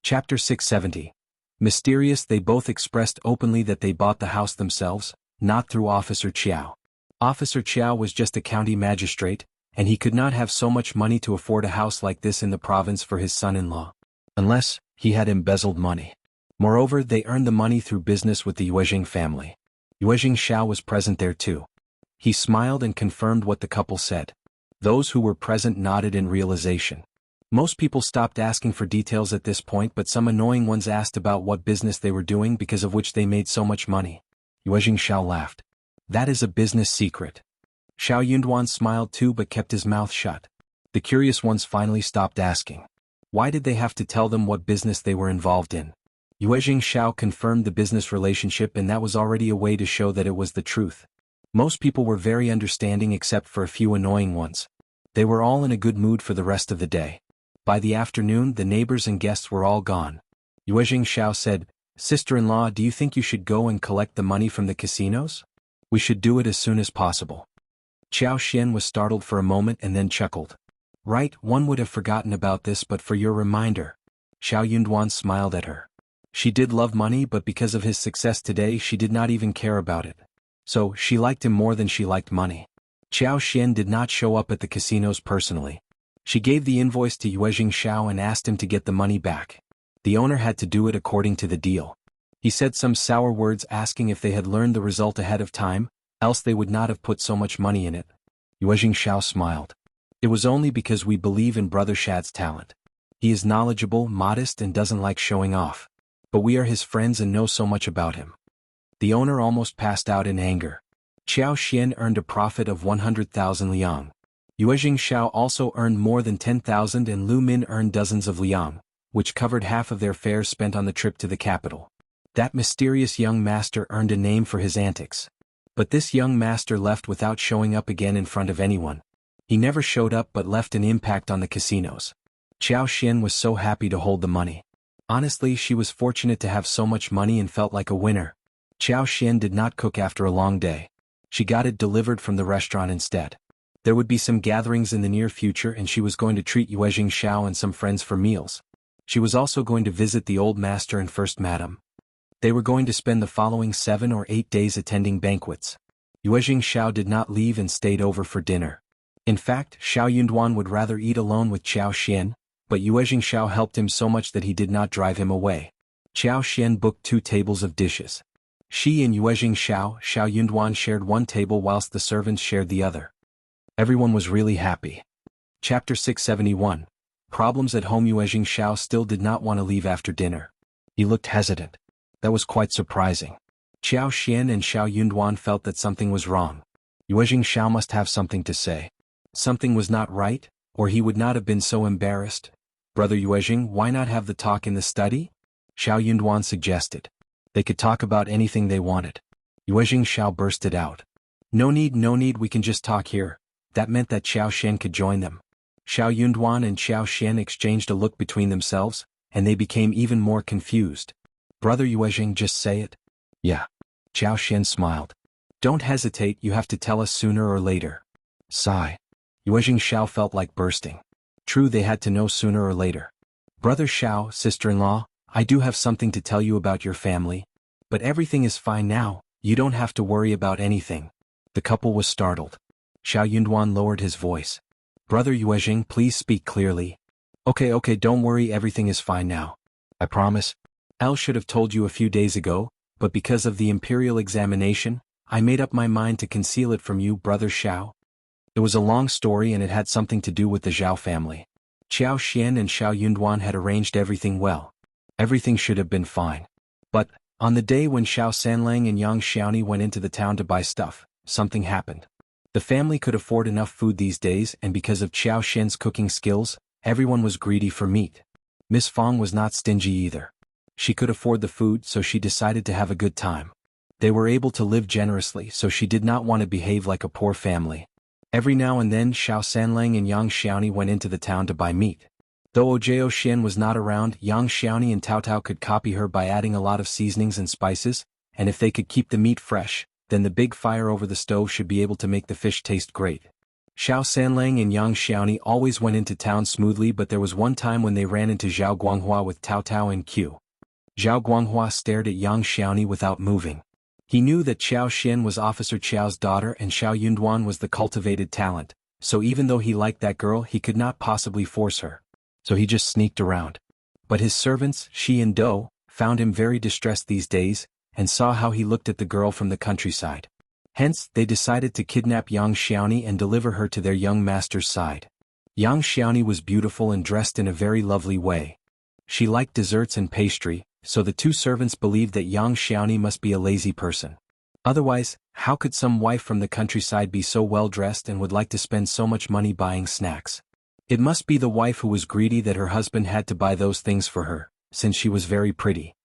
Chapter 670. Mysterious. They both expressed openly that they bought the house themselves, not through Officer Qiao. Officer Qiao was just a county magistrate, and he could not have so much money to afford a house like this in the province for his son-in-law. Unless he had embezzled money. Moreover, they earned the money through business with the Yuezhing family. Yuezhing Shao was present there too. He smiled and confirmed what the couple said. Those who were present nodded in realization. Most people stopped asking for details at this point, but some annoying ones asked about what business they were doing because of which they made so much money. Yuezhing Shao laughed. That is a business secret. Shao Yunduan smiled too but kept his mouth shut. The curious ones finally stopped asking. Why did they have to tell them what business they were involved in? Yuezhing Shao confirmed the business relationship, and that was already a way to show that it was the truth. Most people were very understanding except for a few annoying ones. They were all in a good mood for the rest of the day. By the afternoon, the neighbors and guests were all gone. Yuezhing Shao said, "Sister-in-law, do you think you should go and collect the money from the casinos? We should do it as soon as possible." Qiao Xian was startled for a moment and then chuckled. Right, one would have forgotten about this but for your reminder. Shao Yunduan smiled at her. She did love money, but because of his success today she did not even care about it. So, she liked him more than she liked money. Qiao Xian did not show up at the casinos personally. She gave the invoice to Yuezhing Shao and asked him to get the money back. The owner had to do it according to the deal. He said some sour words asking if they had learned the result ahead of time, else they would not have put so much money in it. Yuezhing Shao smiled. It was only because we believe in Brother Shad's talent. He is knowledgeable, modest, and doesn't like showing off. But we are his friends and know so much about him. The owner almost passed out in anger. Qiao Xian earned a profit of 100,000 liang. Yuezhing Shao also earned more than 10,000 and Lu Min earned dozens of liang, which covered half of their fares spent on the trip to the capital. That mysterious young master earned a name for his antics. But this young master left without showing up again in front of anyone. He never showed up but left an impact on the casinos. Qiao Xian was so happy to hold the money. Honestly, she was fortunate to have so much money and felt like a winner. Qiao Xian did not cook after a long day. She got it delivered from the restaurant instead. There would be some gatherings in the near future and she was going to treat Yuezhing Shao and some friends for meals. She was also going to visit the old master and first madam. They were going to spend the following 7 or 8 days attending banquets. Yuezhing Shao did not leave and stayed over for dinner. In fact, Shao Yunduan would rather eat alone with Qiao Xian, but Yuezhing Shao helped him so much that he did not drive him away. Qiao Xian booked 2 tables of dishes. She and Yuezhing Shao Yunduan shared one table whilst the servants shared the other. Everyone was really happy. Chapter 671. Problems at home. Yuezhing Shao still did not want to leave after dinner. He looked hesitant. That was quite surprising. Qiao Xian and Shao Yunduan felt that something was wrong. Yuezhing Shao must have something to say. Something was not right, or he would not have been so embarrassed. Brother Yuezhing, why not have the talk in the study? Shao Yunduan suggested. They could talk about anything they wanted. Yuezhing Shao bursted out. No need, we can just talk here. That meant that Qiao Xian could join them. Shao Yunduan and Qiao Xian exchanged a look between themselves, and they became even more confused. Brother Yuezhing, just say it. Yeah. Qiao Xian smiled. Don't hesitate, you have to tell us sooner or later. Sigh. Yuezhing Shao felt like bursting. True, they had to know sooner or later. Brother Shao, sister-in-law, I do have something to tell you about your family. But everything is fine now, you don't have to worry about anything. The couple was startled. Shao Yunduan lowered his voice. Brother Yuezhing, please speak clearly. Okay, don't worry, everything is fine now. I promise. El should have told you a few days ago, but because of the imperial examination, I made up my mind to conceal it from you, Brother Shao. It was a long story and it had something to do with the Zhao family. Qiao Xian and Shao Yunduan had arranged everything well. Everything should have been fine. But, on the day when Shao Sanlang and Yang Xiaoni went into the town to buy stuff, something happened. The family could afford enough food these days, and because of Qiao Xian's cooking skills, everyone was greedy for meat. Miss Fong was not stingy either. She could afford the food, so she decided to have a good time. They were able to live generously, so she did not want to behave like a poor family. Every now and then Shao Sanlang and Yang Xiaoni went into the town to buy meat. Though Ojeo Xian was not around, Yang Xiaoni and Tao Tao could copy her by adding a lot of seasonings and spices, and if they could keep the meat fresh, then the big fire over the stove should be able to make the fish taste great. Shao Sanlang and Yang Xiaoni always went into town smoothly, but there was one time when they ran into Zhao Guanghua with Tao Tao and Qiao. Zhao Guanghua stared at Yang Xiaoni without moving. He knew that Qiao Xin was Officer Qiao's daughter and Shao Yunduan was the cultivated talent, so even though he liked that girl he could not possibly force her. So he just sneaked around. But his servants, Shi and Do, found him very distressed these days, and saw how he looked at the girl from the countryside. Hence, they decided to kidnap Yang Xiaoni and deliver her to their young master's side. Yang Xiaoni was beautiful and dressed in a very lovely way. She liked desserts and pastry, so the two servants believed that Yang Xiaoni must be a lazy person. Otherwise, how could some wife from the countryside be so well dressed and would like to spend so much money buying snacks? It must be the wife who was greedy that her husband had to buy those things for her, since she was very pretty.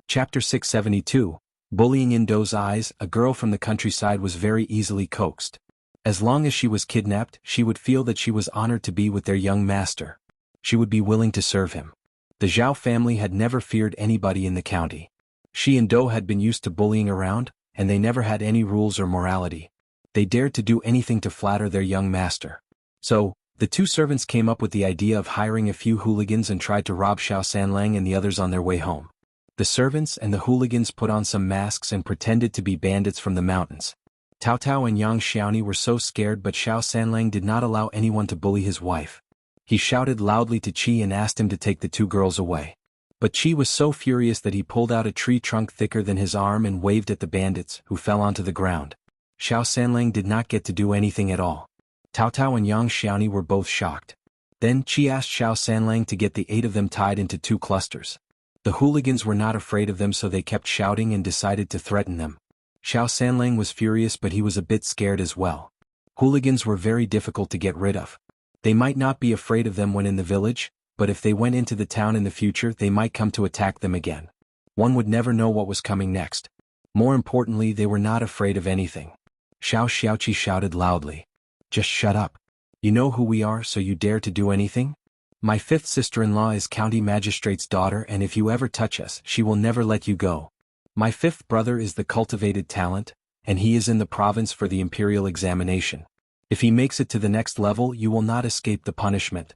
Chapter 672. Bullying. In Do's eyes, a girl from the countryside was very easily coaxed. As long as she was kidnapped, she would feel that she was honored to be with their young master. She would be willing to serve him. The Zhao family had never feared anybody in the county. She and Do had been used to bullying around, and they never had any rules or morality. They dared to do anything to flatter their young master. So, the two servants came up with the idea of hiring a few hooligans and tried to rob Shao Sanlang and the others on their way home. The servants and the hooligans put on some masks and pretended to be bandits from the mountains. Tao Tao and Yang Xiaoni were so scared, but Shao Sanlang did not allow anyone to bully his wife. He shouted loudly to Qi and asked him to take the two girls away. But Qi was so furious that he pulled out a tree trunk thicker than his arm and waved at the bandits, who fell onto the ground. Shao Sanlang did not get to do anything at all. Tao Tao and Yang Xiaoni were both shocked. Then Qi asked Shao Sanlang to get the 8 of them tied into 2 clusters. The hooligans were not afraid of them, so they kept shouting and decided to threaten them. Shao Sanlang was furious, but he was a bit scared as well. Hooligans were very difficult to get rid of. They might not be afraid of them when in the village, but if they went into the town in the future they might come to attack them again. One would never know what was coming next. More importantly, they were not afraid of anything. Shao Xiaoqi shouted loudly. Just shut up. You know who we are, so you dare to do anything? My 5th sister-in-law is County Magistrate's daughter, and if you ever touch us, she will never let you go. My 5th brother is the cultivated talent, and he is in the province for the imperial examination. If he makes it to the next level, you will not escape the punishment.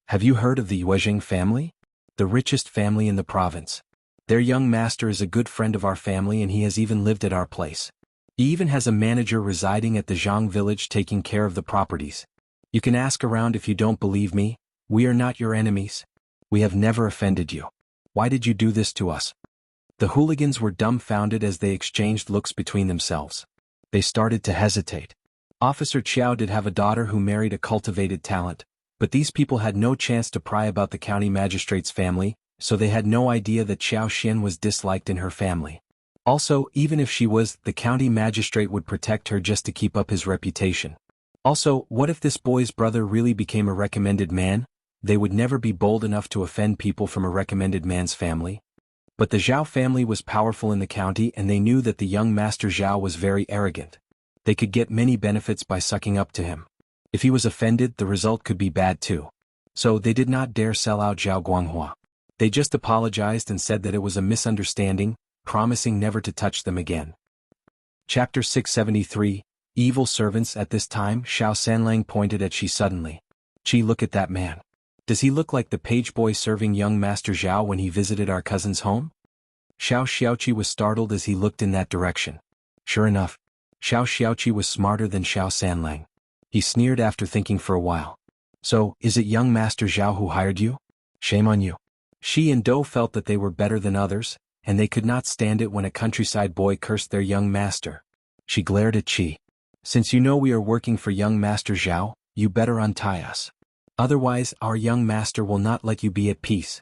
Have you heard of the Yuezheng family? The richest family in the province. Their young master is a good friend of our family, and he has even lived at our place. He even has a manager residing at the Zhang village taking care of the properties. You can ask around if you don't believe me. We are not your enemies. We have never offended you. Why did you do this to us? The hooligans were dumbfounded as they exchanged looks between themselves. They started to hesitate. Officer Qiao did have a daughter who married a cultivated talent, but these people had no chance to pry about the county magistrate's family, so they had no idea that Qiao Xin was disliked in her family. Also, even if she was, the county magistrate would protect her just to keep up his reputation. Also, what if this boy's brother really became a recommended man? They would never be bold enough to offend people from a recommended man's family. But the Zhao family was powerful in the county, and they knew that the young master Zhao was very arrogant. They could get many benefits by sucking up to him. If he was offended, the result could be bad too. So they did not dare sell out Zhao Guanghua. They just apologized and said that it was a misunderstanding, promising never to touch them again. Chapter 673. Evil Servants. At this time, Shao Sanlang pointed at Qi suddenly. Qi, look at that man. Does he look like the page boy serving young Master Zhao when he visited our cousin's home? Shao Xiaoqi was startled as he looked in that direction. Sure enough, Shao Xiaoqi was smarter than Shao Sanlang. He sneered after thinking for a while. So, is it young Master Zhao who hired you? Shame on you. Shi and Do felt that they were better than others, and they could not stand it when a countryside boy cursed their young master. She glared at Qi. Since you know we are working for young Master Zhao, you better untie us. Otherwise, our young master will not let you be at peace.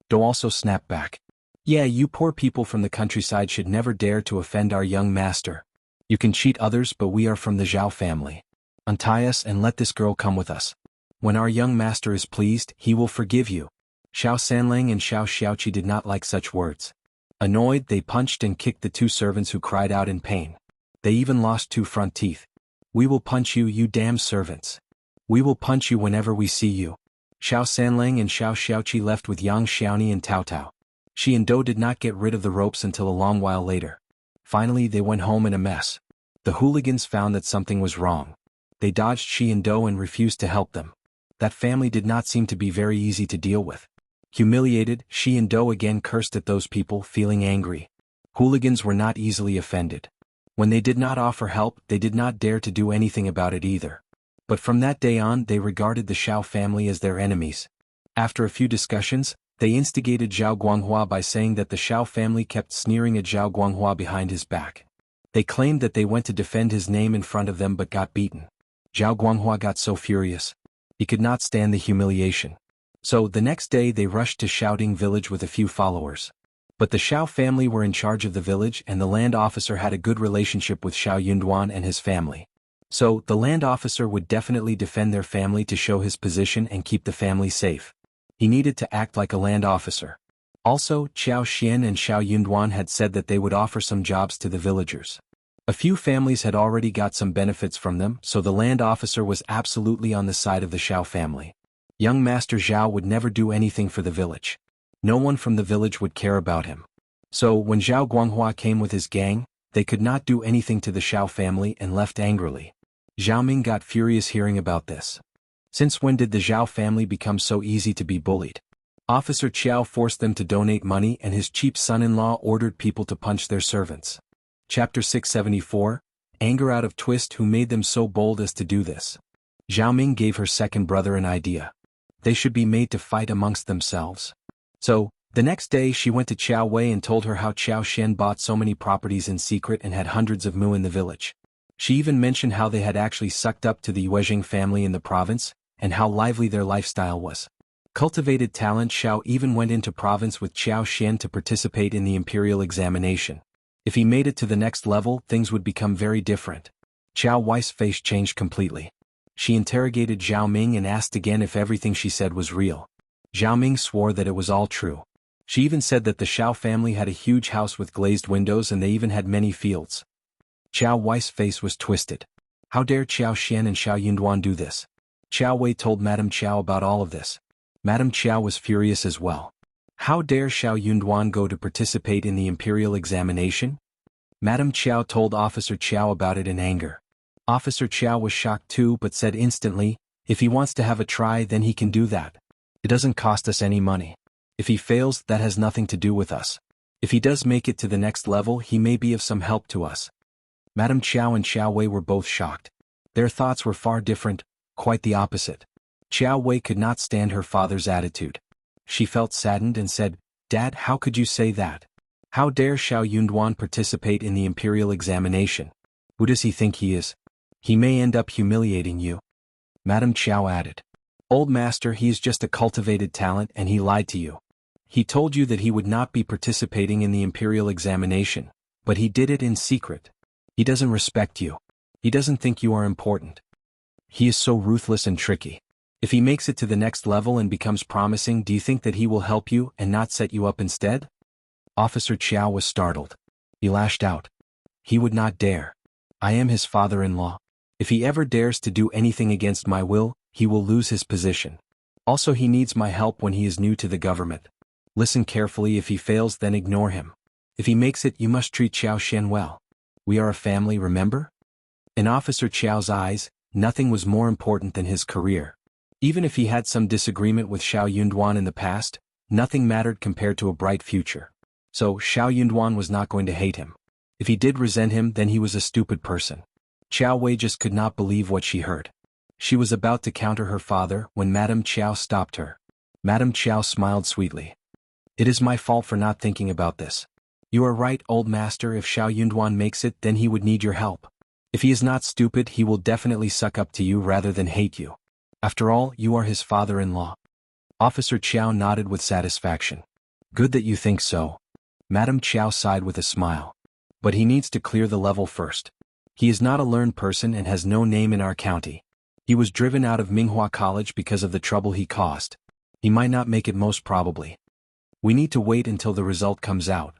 Do also snapped back. Yeah, you poor people from the countryside should never dare to offend our young master. You can cheat others, but we are from the Zhao family. Untie us and let this girl come with us. When our young master is pleased, he will forgive you. Shao Sanlang and Shao Xiaoqi did not like such words. Annoyed, they punched and kicked the 2 servants, who cried out in pain. They even lost 2 front teeth. We will punch you, you damn servants. We will punch you whenever we see you. Shao Sanlang and Shao Xiaoqi left with Yang Xiaoni and Tao Tao. Shi and Do did not get rid of the ropes until a long while later. Finally, they went home in a mess. The hooligans found that something was wrong. They dodged Shi and Do and refused to help them. That family did not seem to be very easy to deal with. Humiliated, Shi and Do again cursed at those people, feeling angry. Hooligans were not easily offended. When they did not offer help, they did not dare to do anything about it either. But from that day on, they regarded the Shao family as their enemies. After a few discussions, they instigated Zhao Guanghua by saying that the Shao family kept sneering at Zhao Guanghua behind his back. They claimed that they went to defend his name in front of them but got beaten. Zhao Guanghua got so furious. He could not stand the humiliation. So, the next day they rushed to Shaoding village with a few followers. But the Shao family were in charge of the village and the land officer had a good relationship with Shao Yunduan and his family. So, the land officer would definitely defend their family to show his position and keep the family safe. He needed to act like a land officer. Also, Qiao Xian and Shao Yunduan had said that they would offer some jobs to the villagers. A few families had already got some benefits from them, so the land officer was absolutely on the side of the Shao family. Young Master Zhao would never do anything for the village. No one from the village would care about him. So, when Zhao Guanghua came with his gang, they could not do anything to the Shao family and left angrily. Zhao Ming got furious hearing about this. Since when did the Zhao family become so easy to be bullied? Officer Qiao forced them to donate money and his cheap son-in-law ordered people to punch their servants. Chapter 674, Anger out of twist. Who made them so bold as to do this? Zhao Ming gave her second brother an idea. They should be made to fight amongst themselves. So, the next day she went to Qiao Wei and told her how Qiao Xian bought so many properties in secret and had hundreds of mu in the village. She even mentioned how they had actually sucked up to the Yuezhing family in the province, and how lively their lifestyle was. Cultivated talent. Shao even went into province with Qiao Xian to participate in the imperial examination. If he made it to the next level, things would become very different. Qiao Wei's face changed completely. She interrogated Zhao Ming and asked again if everything she said was real. Zhao Ming swore that it was all true. She even said that the Shao family had a huge house with glazed windows and they even had many fields. Qiao Wei's face was twisted. How dare Qiao Xian and Shao Yunduan do this? Qiao Wei told Madame Qiao about all of this. Madame Qiao was furious as well. How dare Shao Yunduan go to participate in the imperial examination? Madame Qiao told Officer Qiao about it in anger. Officer Qiao was shocked too but said instantly, if he wants to have a try then he can do that. It doesn't cost us any money. If he fails, that has nothing to do with us. If he does make it to the next level, he may be of some help to us. Madame Qiao and Qiao Wei were both shocked. Their thoughts were far different, quite the opposite. Qiao Wei could not stand her father's attitude. She felt saddened and said, Dad, how could you say that? How dare Shao Yunduan participate in the imperial examination? Who does he think he is? He may end up humiliating you. Madame Qiao added. Old master, he is just a cultivated talent and he lied to you. He told you that he would not be participating in the imperial examination, but he did it in secret. He doesn't respect you. He doesn't think you are important. He is so ruthless and tricky. If he makes it to the next level and becomes promising, do you think that he will help you and not set you up instead? Officer Qiao was startled. He lashed out. He would not dare. I am his father-in-law. If he ever dares to do anything against my will, he will lose his position. Also, he needs my help when he is new to the government. Listen carefully. If he fails, then ignore him. If he makes it, you must treat Qiao Xian well. We are a family, remember? In Officer Qiao's eyes, nothing was more important than his career. Even if he had some disagreement with Shao Yunduan in the past, nothing mattered compared to a bright future. So, Shao Yunduan was not going to hate him. If he did resent him, then he was a stupid person. Qiao Wei just could not believe what she heard. She was about to counter her father when Madame Qiao stopped her. Madame Qiao smiled sweetly. It is my fault for not thinking about this. You are right, old master. If Shao Yunduan makes it, then he would need your help. If he is not stupid, he will definitely suck up to you rather than hate you. After all, you are his father-in-law. Officer Qiao nodded with satisfaction. Good that you think so. Madame Qiao sighed with a smile. But he needs to clear the level first. He is not a learned person and has no name in our county. He was driven out of Minghua College because of the trouble he caused. He might not make it, most probably. We need to wait until the result comes out.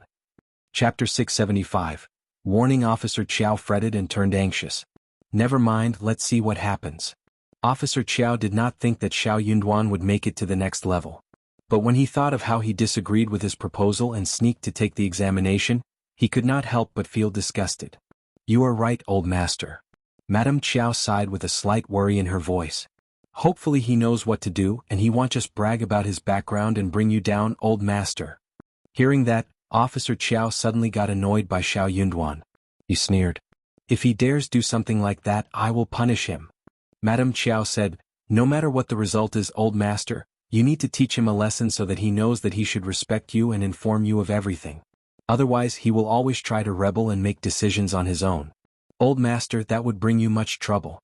Chapter 675. Warning. Officer Qiao fretted and turned anxious. Never mind, let's see what happens. Officer Qiao did not think that Shao Yunduan would make it to the next level. But when he thought of how he disagreed with his proposal and sneaked to take the examination, he could not help but feel disgusted. You are right, old master. Madame Qiao sighed with a slight worry in her voice. Hopefully he knows what to do and he won't just brag about his background and bring you down, old master. Hearing that, Officer Qiao suddenly got annoyed by Xiao Yunduan. He sneered. If he dares do something like that, I will punish him. Madame Qiao said, no matter what the result is, old master, you need to teach him a lesson so that he knows that he should respect you and inform you of everything. Otherwise he will always try to rebel and make decisions on his own. Old master, that would bring you much trouble.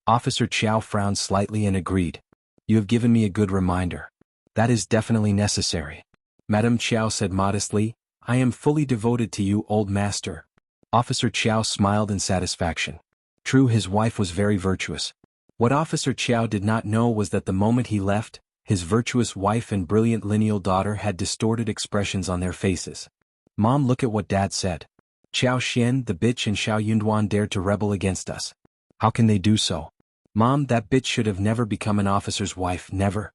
Officer Qiao frowned slightly and agreed. You have given me a good reminder. That is definitely necessary. Madame Qiao said modestly, I am fully devoted to you, old master. Officer Qiao smiled in satisfaction. True, his wife was very virtuous. What Officer Qiao did not know was that the moment he left, his virtuous wife and brilliant lineal daughter had distorted expressions on their faces. Mom, look at what Dad said. Qiao Xian, the bitch, and Xiao Yunduan dared to rebel against us. How can they do so? Mom, that bitch should have never become an officer's wife, never.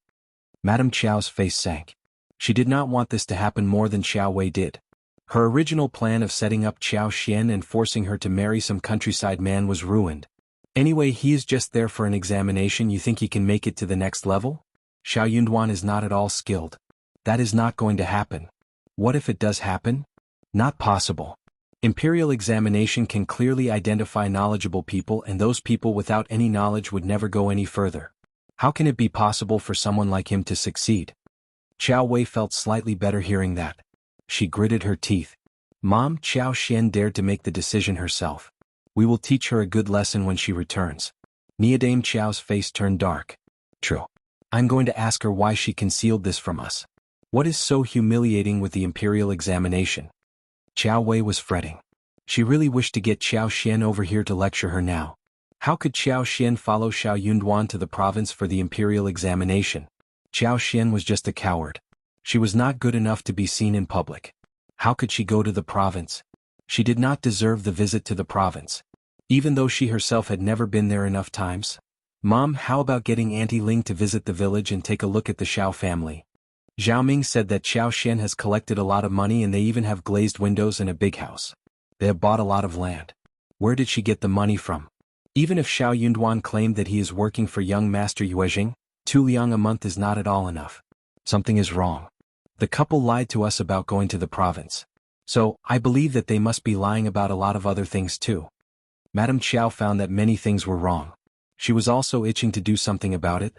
Madame Qiao's face sank. She did not want this to happen more than Xiao Wei did. Her original plan of setting up Qiao Xian and forcing her to marry some countryside man was ruined. Anyway, he is just there for an examination. You think he can make it to the next level? Xiao Yunduan is not at all skilled. That is not going to happen. What if it does happen? Not possible. Imperial examination can clearly identify knowledgeable people, and those people without any knowledge would never go any further. How can it be possible for someone like him to succeed? Qiao Wei felt slightly better hearing that. She gritted her teeth. Mom, Qiao Xian dared to make the decision herself. We will teach her a good lesson when she returns. Neodame Qiao's face turned dark. True. I'm going to ask her why she concealed this from us. What is so humiliating with the imperial examination? Qiao Wei was fretting. She really wished to get Qiao Xian over here to lecture her now. How could Qiao Xian follow Xiao Yunduan to the province for the imperial examination? Qiao Xian was just a coward. She was not good enough to be seen in public. How could she go to the province? She did not deserve the visit to the province. Even though she herself had never been there enough times. Mom, how about getting Auntie Ling to visit the village and take a look at the Shao family? Zhao Ming said that Qiao Xian has collected a lot of money and they even have glazed windows and a big house. They have bought a lot of land. Where did she get the money from? Even if Xiao Yunduan claimed that he is working for young Master Yuezhing, 2 liang a month is not at all enough. Something is wrong. The couple lied to us about going to the province. So, I believe that they must be lying about a lot of other things too. Madame Qiao found that many things were wrong. She was also itching to do something about it.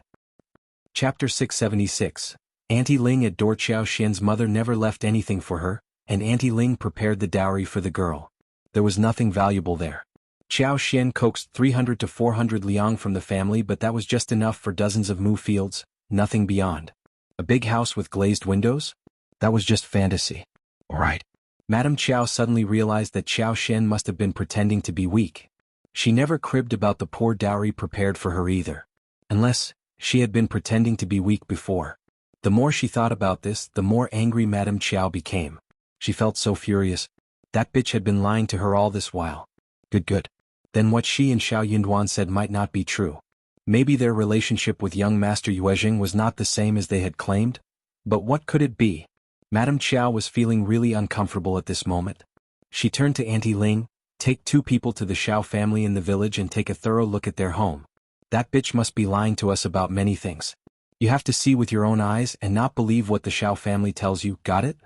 Chapter 676. Auntie Ling at door. Qiao Xian's mother never left anything for her, and Auntie Ling prepared the dowry for the girl. There was nothing valuable there. Qiao Xian coaxed 300 to 400 liang from the family, but that was just enough for dozens of mu fields, nothing beyond. A big house with glazed windows? That was just fantasy. Alright. Madame Qiao suddenly realized that Qiao Xian must have been pretending to be weak. She never cribbed about the poor dowry prepared for her either. Unless, she had been pretending to be weak before. The more she thought about this, the more angry Madame Qiao became. She felt so furious. That bitch had been lying to her all this while. Good. Then what she and Xiao Yunduan said might not be true. Maybe their relationship with young Master Yuezhing was not the same as they had claimed? But what could it be? Madame Qiao was feeling really uncomfortable at this moment. She turned to Auntie Ling. Take 2 people to the Shao family in the village and take a thorough look at their home. That bitch must be lying to us about many things. You have to see with your own eyes and not believe what the Shao family tells you, got it?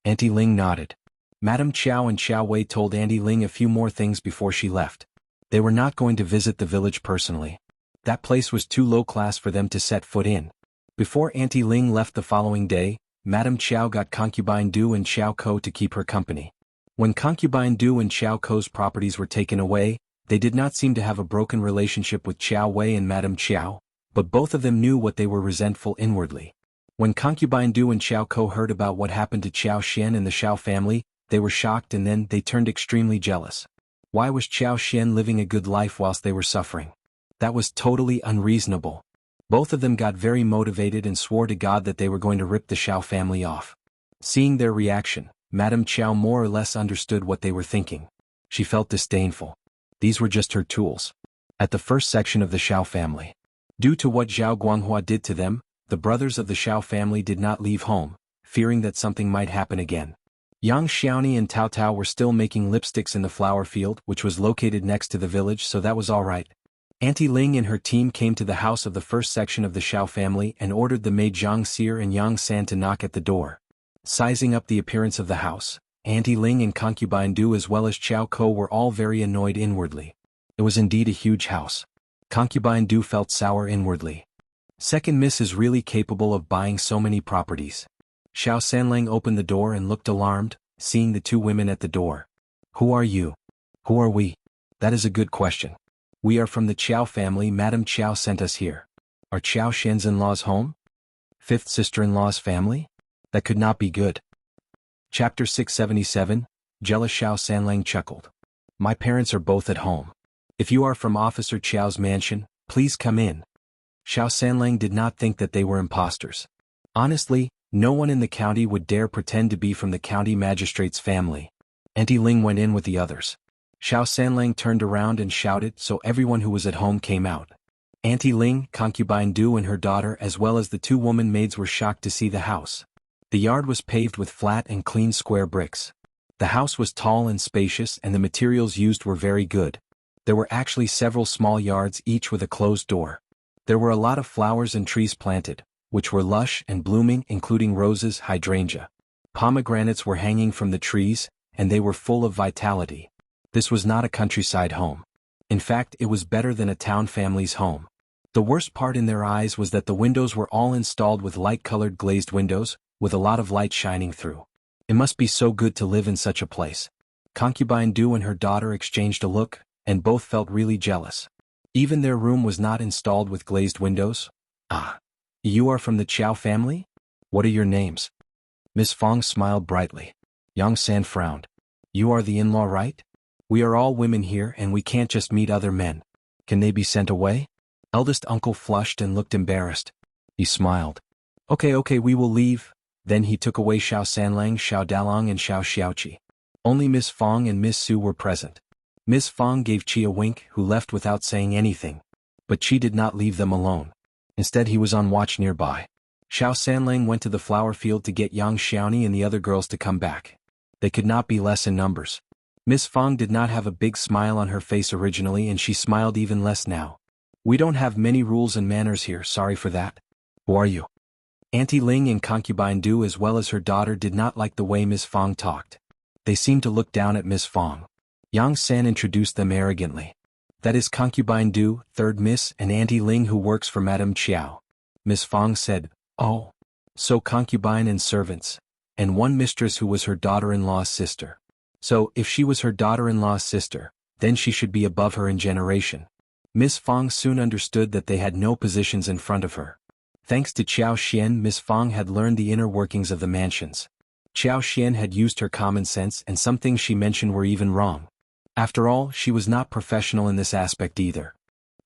Auntie Ling nodded. Madame Qiao and Xiao Wei told Auntie Ling a few more things before she left. They were not going to visit the village personally. That place was too low class for them to set foot in. Before Auntie Ling left the following day, Madame Qiao got Concubine Du and Xiao Ko to keep her company. When Concubine Du and Xiao Ko's properties were taken away, they did not seem to have a broken relationship with Qiao Wei and Madame Qiao, but both of them knew what they were resentful inwardly. When Concubine Du and Xiao Ko heard about what happened to Qiao Xian and the Shao family, they were shocked and then they turned extremely jealous. Why was Qiao Xian living a good life whilst they were suffering? That was totally unreasonable. Both of them got very motivated and swore to God that they were going to rip the Shao family off. Seeing their reaction, Madame Qiao more or less understood what they were thinking. She felt disdainful. These were just her tools. At the first section of the Shao family. Due to what Zhao Guanghua did to them, the brothers of the Shao family did not leave home, fearing that something might happen again. Yang Xiaoni and Tao Tao were still making lipsticks in the flower field, which was located next to the village, so that was all right. Auntie Ling and her team came to the house of the first section of the Shao family and ordered the maid Zhang Xir and Yang San to knock at the door. Sizing up the appearance of the house, Auntie Ling and concubine Du as well as Qiao Ko were all very annoyed inwardly. It was indeed a huge house. Concubine Du felt sour inwardly. Second Miss is really capable of buying so many properties. Shao Sanlang opened the door and looked alarmed, seeing the two women at the door. Who are you? Who are we? That is a good question. We are from the Qiao family. Madame Qiao sent us here. Are Qiao Xian's in-laws home? Fifth sister-in-law's family? That could not be good. Chapter 677, Jealous Shao Sanlang chuckled. My parents are both at home. If you are from Officer Qiao's mansion, please come in. Shao Sanlang did not think that they were imposters. Honestly, no one in the county would dare pretend to be from the county magistrate's family. Auntie Ling went in with the others. Shao Sanlang turned around and shouted, so everyone who was at home came out. Auntie Ling, concubine Du and her daughter as well as the two woman maids were shocked to see the house. The yard was paved with flat and clean square bricks. The house was tall and spacious and the materials used were very good. There were actually several small yards each with a closed door. There were a lot of flowers and trees planted, which were lush and blooming including roses, hydrangea. Pomegranates were hanging from the trees, and they were full of vitality. This was not a countryside home. In fact, it was better than a town family's home. The worst part in their eyes was that the windows were all installed with light-colored glazed windows, with a lot of light shining through. It must be so good to live in such a place. Concubine Du and her daughter exchanged a look, and both felt really jealous. Even their room was not installed with glazed windows. Ah. You are from the Qiao family? What are your names? Miss Fong smiled brightly. Yang San frowned. You are the in-law, right? We are all women here and we can't just meet other men. Can they be sent away? Eldest uncle flushed and looked embarrassed. He smiled. Okay, we will leave. Then he took away Shao Sanlang, Shao Dalong and Shao Xiaoqi. Only Miss Fong and Miss Su were present. Miss Fong gave Qi a wink, who left without saying anything. But Qi did not leave them alone. Instead he was on watch nearby. Shao Sanlang went to the flower field to get Yang Xiaoni and the other girls to come back. They could not be less in numbers. Miss Fong did not have a big smile on her face originally and she smiled even less now. We don't have many rules and manners here, sorry for that. Who are you? Auntie Ling and concubine Du as well as her daughter did not like the way Miss Fong talked. They seemed to look down at Miss Fong. Yang San introduced them arrogantly. That is concubine Du, third Miss, and Auntie Ling who works for Madame Qiao. Miss Fong said, Oh. So concubine and servants. And one mistress who was her daughter-in-law's sister. So, if she was her daughter-in-law's sister, then she should be above her in generation. Miss Fong soon understood that they had no positions in front of her. Thanks to Qiao Xian, Miss Fong had learned the inner workings of the mansions. Qiao Xian had used her common sense and some things she mentioned were even wrong. After all, she was not professional in this aspect either.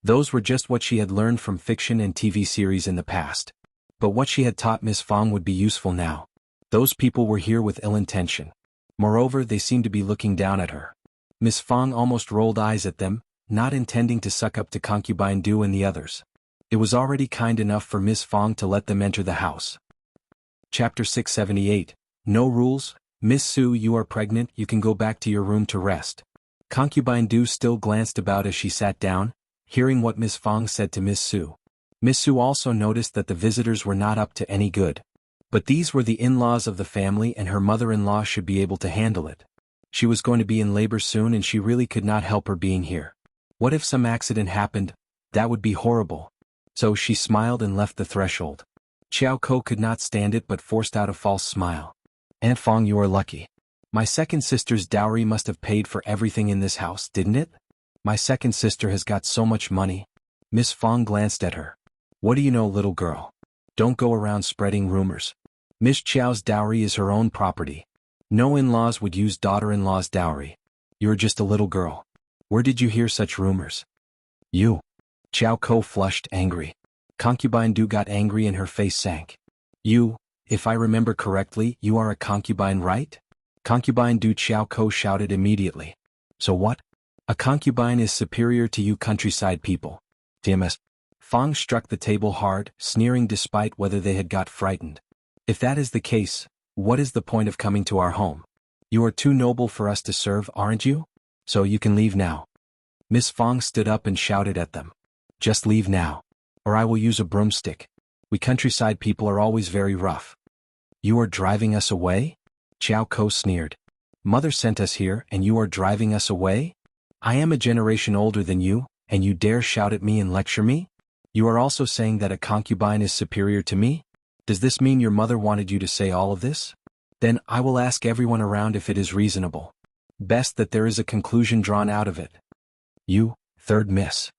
Those were just what she had learned from fiction and TV series in the past. But what she had taught Miss Fong would be useful now. Those people were here with ill intention. Moreover, they seemed to be looking down at her. Miss Fong almost rolled eyes at them, not intending to suck up to concubine Du and the others. It was already kind enough for Miss Fong to let them enter the house. Chapter 678, No Rules. Miss Su, you are pregnant, you can go back to your room to rest. Concubine Du still glanced about as she sat down, hearing what Miss Fong said to Miss Su. Miss Su also noticed that the visitors were not up to any good. But these were the in-laws of the family and her mother-in-law should be able to handle it. She was going to be in labor soon and she really could not help her being here. What if some accident happened? That would be horrible. So she smiled and left the threshold. Qiao Ko could not stand it but forced out a false smile. Aunt Fong, you are lucky. My second sister's dowry must have paid for everything in this house, didn't it? My second sister has got so much money. Miss Fong glanced at her. What do you know, little girl? Don't go around spreading rumors. Miss Qiao's dowry is her own property. No in-laws would use daughter-in-law's dowry. You're just a little girl. Where did you hear such rumors? You. Qiao Ko flushed, angry. Concubine Du got angry and her face sank. You, if I remember correctly, you are a concubine, right? Concubine Du, Qiao Ko shouted immediately. So what? A concubine is superior to you countryside people. TMS. Fong struck the table hard, sneering despite whether they had got frightened. If that is the case, what is the point of coming to our home? You are too noble for us to serve, aren't you? So you can leave now. Miss Fong stood up and shouted at them. Just leave now. Or I will use a broomstick. We countryside people are always very rough. You are driving us away? Qiao Ko sneered. Mother sent us here and you are driving us away? I am a generation older than you, and you dare shout at me and lecture me? You are also saying that a concubine is superior to me? Does this mean your mother wanted you to say all of this? Then I will ask everyone around if it is reasonable. Best that there is a conclusion drawn out of it. You, third miss.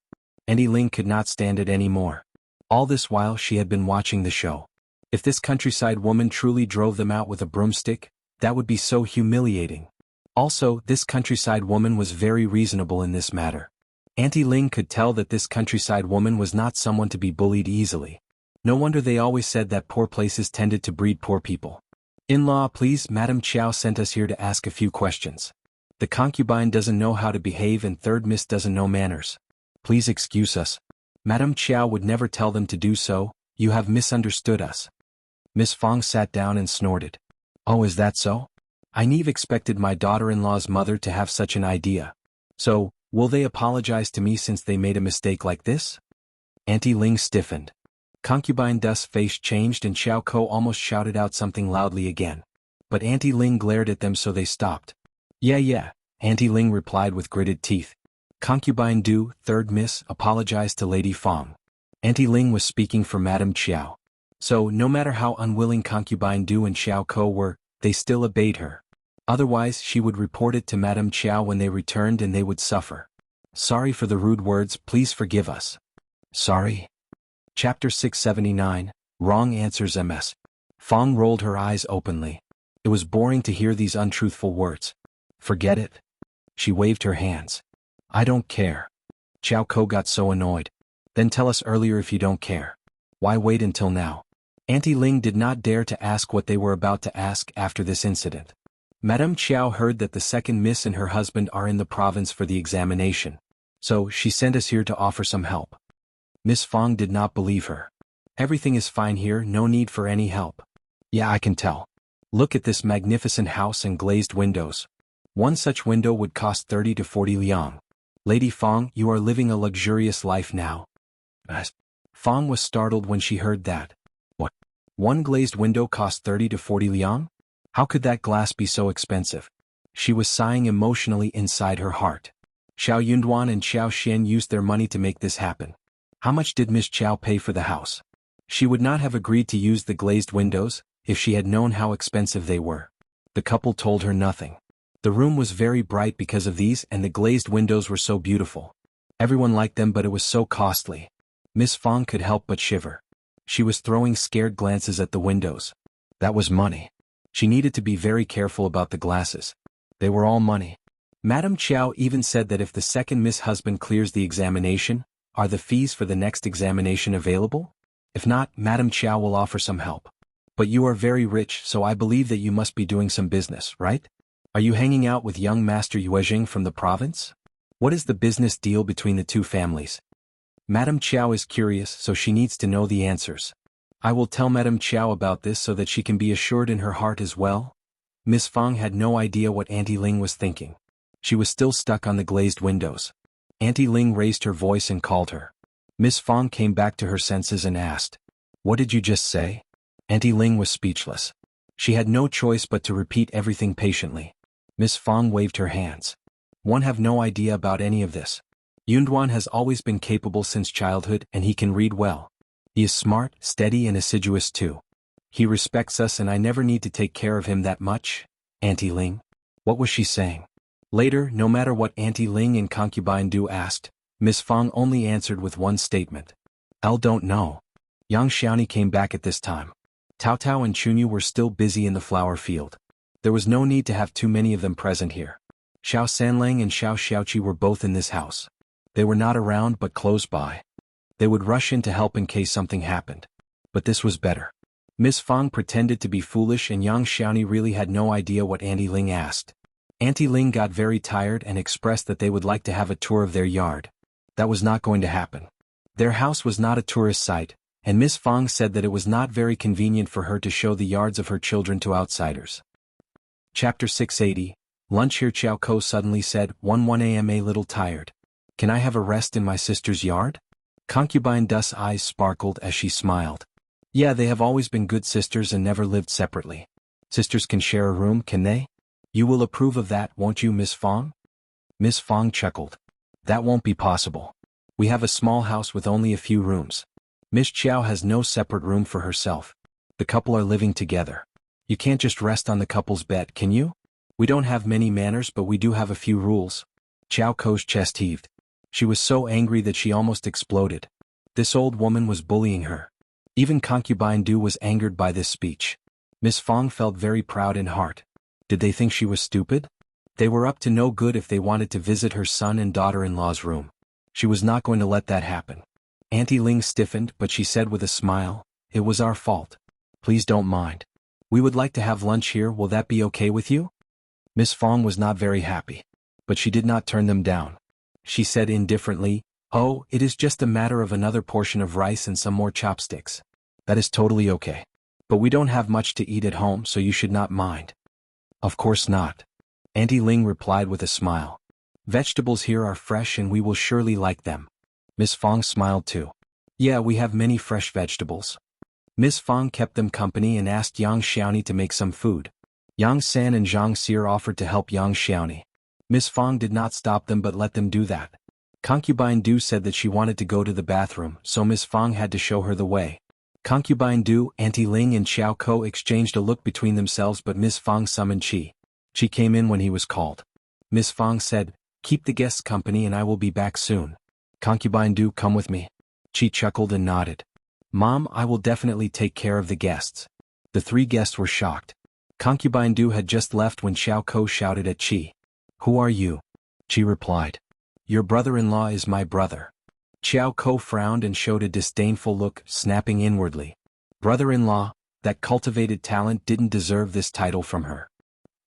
Auntie Ling could not stand it any more. All this while she had been watching the show. If this countryside woman truly drove them out with a broomstick, that would be so humiliating. Also, this countryside woman was very reasonable in this matter. Auntie Ling could tell that this countryside woman was not someone to be bullied easily. No wonder they always said that poor places tended to breed poor people. In-law, please, Madam Qiao sent us here to ask a few questions. The concubine doesn't know how to behave and third miss doesn't know manners. Please excuse us. Madam Qiao would never tell them to do so. You have misunderstood us. Miss Fong sat down and snorted. Oh, is that so? I never expected my daughter-in-law's mother to have such an idea. So, will they apologize to me since they made a mistake like this? Auntie Ling stiffened. Concubine Du's face changed and Qiao Ko almost shouted out something loudly again. But Auntie Ling glared at them so they stopped. Yeah, Auntie Ling replied with gritted teeth. Concubine Du, third miss, apologized to Lady Fong. Auntie Ling was speaking for Madam Qiao. So, no matter how unwilling Concubine Du and Qiao Ko were, they still obeyed her. Otherwise she would report it to Madam Qiao when they returned and they would suffer. Sorry for the rude words, please forgive us. Sorry. Chapter 679, Wrong Answers MS. Fong rolled her eyes openly. It was boring to hear these untruthful words. Forget it. She waved her hands. I don't care. Qiao Ko got so annoyed. Then tell us earlier if you don't care. Why wait until now? Auntie Ling did not dare to ask what they were about to ask after this incident. Madame Qiao heard that the second miss and her husband are in the province for the examination. So she sent us here to offer some help. Miss Fong did not believe her. Everything is fine here, no need for any help. Yeah, I can tell. Look at this magnificent house and glazed windows. One such window would cost 30 to 40 liang. Lady Fong, you are living a luxurious life now. Fong was startled when she heard that. What? One glazed window cost 30 to 40 liang? How could that glass be so expensive? She was sighing emotionally inside her heart. Xiao Yunduan and Xiao Xian used their money to make this happen. How much did Miss Qiao pay for the house? She would not have agreed to use the glazed windows if she had known how expensive they were. The couple told her nothing. The room was very bright because of these and the glazed windows were so beautiful. Everyone liked them but it was so costly. Miss Fong could help but shiver. She was throwing scared glances at the windows. That was money. She needed to be very careful about the glasses. They were all money. Madam Qiao even said that if the second Miss husband clears the examination, are the fees for the next examination available? If not, Madam Qiao will offer some help. But you are very rich, so I believe that you must be doing some business, right? Are you hanging out with young Master Yuejing from the province? What is the business deal between the two families? Madam Qiao is curious, so she needs to know the answers. I will tell Madam Qiao about this so that she can be assured in her heart as well. Miss Fong had no idea what Auntie Ling was thinking. She was still stuck on the glazed windows. Auntie Ling raised her voice and called her. Miss Fong came back to her senses and asked, "What did you just say?" Auntie Ling was speechless. She had no choice but to repeat everything patiently. Miss Fong waved her hands. One have no idea about any of this. Yunduan has always been capable since childhood and he can read well. He is smart, steady and assiduous too. He respects us and I never need to take care of him that much. Auntie Ling? What was she saying? Later, no matter what Auntie Ling and Concubine Du asked, Miss Fong only answered with one statement. Don't know. Yang Xiaoni came back at this time. Tao Tao and Chunyu were still busy in the flower field. There was no need to have too many of them present here. Shao Sanlang and Shao Xiaoqi were both in this house. They were not around but close by. They would rush in to help in case something happened. But this was better. Miss Fong pretended to be foolish and Yang Xiaoni really had no idea what Auntie Ling asked. Auntie Ling got very tired and expressed that they would like to have a tour of their yard. That was not going to happen. Their house was not a tourist site, and Miss Fong said that it was not very convenient for her to show the yards of her children to outsiders. Chapter 680, Lunch here. Qiao suddenly said, 1 a.m. a little tired. Can I have a rest in my sister's yard? Concubine Du's eyes sparkled as she smiled. Yeah, they have always been good sisters and never lived separately. Sisters can share a room, can they? You will approve of that, won't you, Miss Fong? Miss Fong chuckled. That won't be possible. We have a small house with only a few rooms. Miss Qiao has no separate room for herself. The couple are living together. You can't just rest on the couple's bed, can you? We don't have many manners, but we do have a few rules. Qiao's chest heaved. She was so angry that she almost exploded. This old woman was bullying her. Even Concubine Du was angered by this speech. Miss Fong felt very proud in heart. Did they think she was stupid? They were up to no good if they wanted to visit her son and daughter-in-law's room. She was not going to let that happen. Auntie Ling stiffened, but she said with a smile, "It was our fault. Please don't mind. We would like to have lunch here, will that be okay with you?" Miss Fong was not very happy. But she did not turn them down. She said indifferently, "Oh, it is just a matter of another portion of rice and some more chopsticks. That is totally okay. But we don't have much to eat at home, so you should not mind." "Of course not." Auntie Ling replied with a smile. "Vegetables here are fresh and we will surely like them." Miss Fong smiled too. "Yeah, we have many fresh vegetables." Miss Fong kept them company and asked Yang Xiaoni to make some food. Yang San and Zhang Seer offered to help Yang Xiaoni. Miss Fong did not stop them but let them do that. Concubine Du said that she wanted to go to the bathroom, so Miss Fong had to show her the way. Concubine Du, Auntie Ling and Qiao exchanged a look between themselves, but Miss Fong summoned Qi. Qi came in when he was called. Miss Fong said, "Keep the guests company and I will be back soon." Concubine Du, come with me. Qi chuckled and nodded. "Mom, I will definitely take care of the guests." The three guests were shocked. Concubine Du had just left when Qiao shouted at Qi. "Who are you?" Qi replied. "Your brother-in-law is my brother." Qiao frowned and showed a disdainful look, snapping inwardly. Brother-in-law, that cultivated talent didn't deserve this title from her.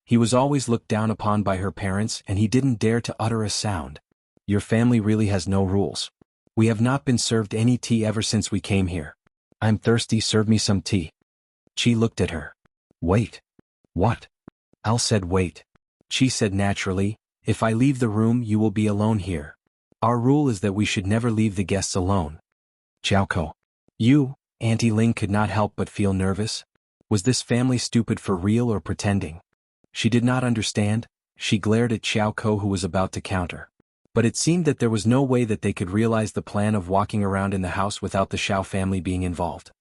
He was always looked down upon by her parents and he didn't dare to utter a sound. Your family really has no rules. We have not been served any tea ever since we came here. I'm thirsty, serve me some tea. Qi looked at her. Wait. What? Al said wait. Qi said naturally, if I leave the room you will be alone here. Our rule is that we should never leave the guests alone. Qiao. You, Auntie Ling could not help but feel nervous. Was this family stupid for real or pretending? She did not understand. She glared at Qiao who was about to counter. But it seemed that there was no way that they could realize the plan of walking around in the house without the Shao family being involved.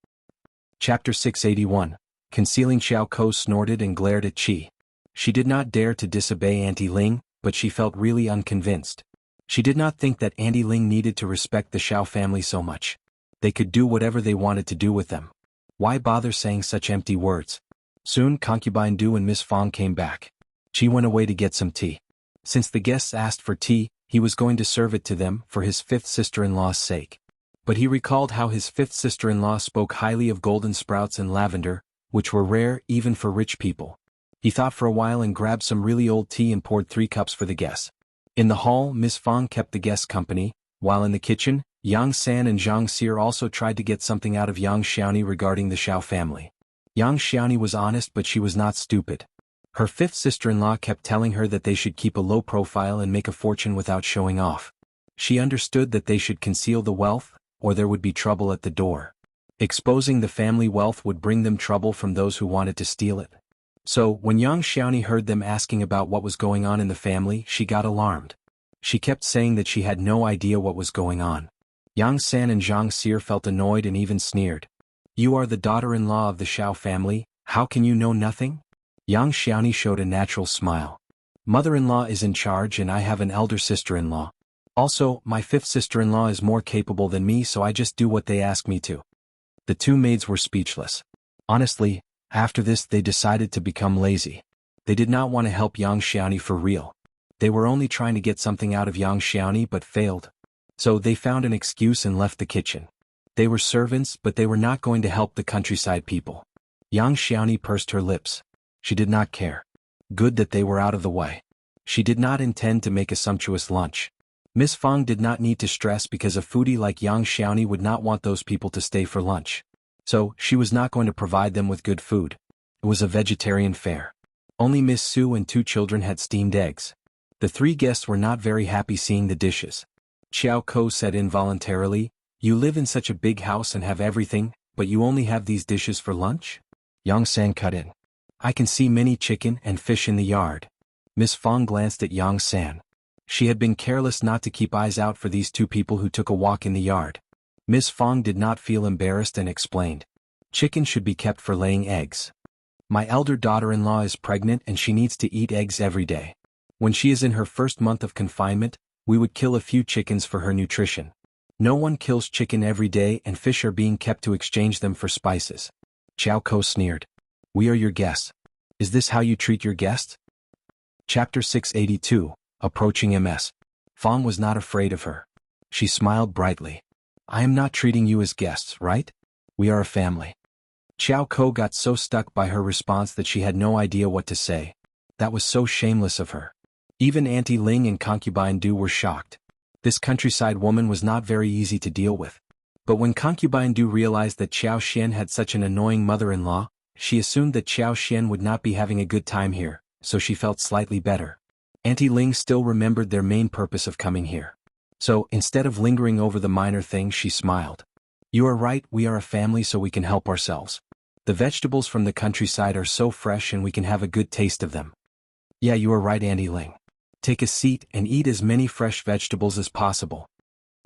Chapter 681. Concealing. Qiao snorted and glared at Qi. She did not dare to disobey Auntie Ling, but she felt really unconvinced. She did not think that Auntie Ling needed to respect the Shao family so much. They could do whatever they wanted to do with them. Why bother saying such empty words? Soon Concubine Du and Miss Fong came back. Qi went away to get some tea. Since the guests asked for tea, he was going to serve it to them for his fifth sister-in-law's sake. But he recalled how his fifth sister-in-law spoke highly of golden sprouts and lavender, which were rare even for rich people. He thought for a while and grabbed some really old tea and poured 3 cups for the guests. In the hall, Miss Fong kept the guests company, while in the kitchen, Yang San and Zhang Seer also tried to get something out of Yang Xiaoni regarding the Shao family. Yang Xiaoni was honest, but she was not stupid. Her fifth sister-in-law kept telling her that they should keep a low profile and make a fortune without showing off. She understood that they should conceal the wealth, or there would be trouble at the door. Exposing the family wealth would bring them trouble from those who wanted to steal it. So, when Yang Xiaoni heard them asking about what was going on in the family, she got alarmed. She kept saying that she had no idea what was going on. Yang San and Zhang Seer felt annoyed and even sneered. You are the daughter-in-law of the Shao family, how can you know nothing? Yang Xiaoni showed a natural smile. Mother-in-law is in charge and I have an elder sister-in-law. Also, my fifth sister-in-law is more capable than me, so I just do what they ask me to. The 2 maids were speechless. Honestly, after this they decided to become lazy. They did not want to help Yang Xiaoni for real. They were only trying to get something out of Yang Xiaoni but failed. So they found an excuse and left the kitchen. They were servants, but they were not going to help the countryside people. Yang Xiaoni pursed her lips. She did not care. Good that they were out of the way. She did not intend to make a sumptuous lunch. Miss Fong did not need to stress because a foodie like Yang Xiaoni would not want those people to stay for lunch. So, she was not going to provide them with good food. It was a vegetarian fare. Only Miss Sue and 2 children had steamed eggs. The 3 guests were not very happy seeing the dishes. Qiao Ko said involuntarily, "You live in such a big house and have everything, but you only have these dishes for lunch?" Yang San cut in. "I can see many chicken and fish in the yard." Miss Fong glanced at Yang San. She had been careless not to keep eyes out for these 2 people who took a walk in the yard. Miss Fong did not feel embarrassed and explained. "Chicken should be kept for laying eggs. My elder daughter-in-law is pregnant and she needs to eat eggs every day. When she is in her first month of confinement, we would kill a few chickens for her nutrition. No one kills chicken every day and fish are being kept to exchange them for spices." Qiao Ko sneered. "We are your guests. Is this how you treat your guests?" Chapter 682, Approaching MS. Fong was not afraid of her. She smiled brightly. "I am not treating you as guests, right? We are a family." Qiao Ko got so stuck by her response that she had no idea what to say. That was so shameless of her. Even Auntie Ling and Concubine Du were shocked. This countryside woman was not very easy to deal with. But when Concubine Du realized that Qiao Xian had such an annoying mother-in-law, she assumed that Qiao Xian would not be having a good time here, so she felt slightly better. Auntie Ling still remembered their main purpose of coming here. So, instead of lingering over the minor things, she smiled. "You are right, we are a family so we can help ourselves. The vegetables from the countryside are so fresh and we can have a good taste of them." "Yeah, you are right, Auntie Ling. Take a seat and eat as many fresh vegetables as possible."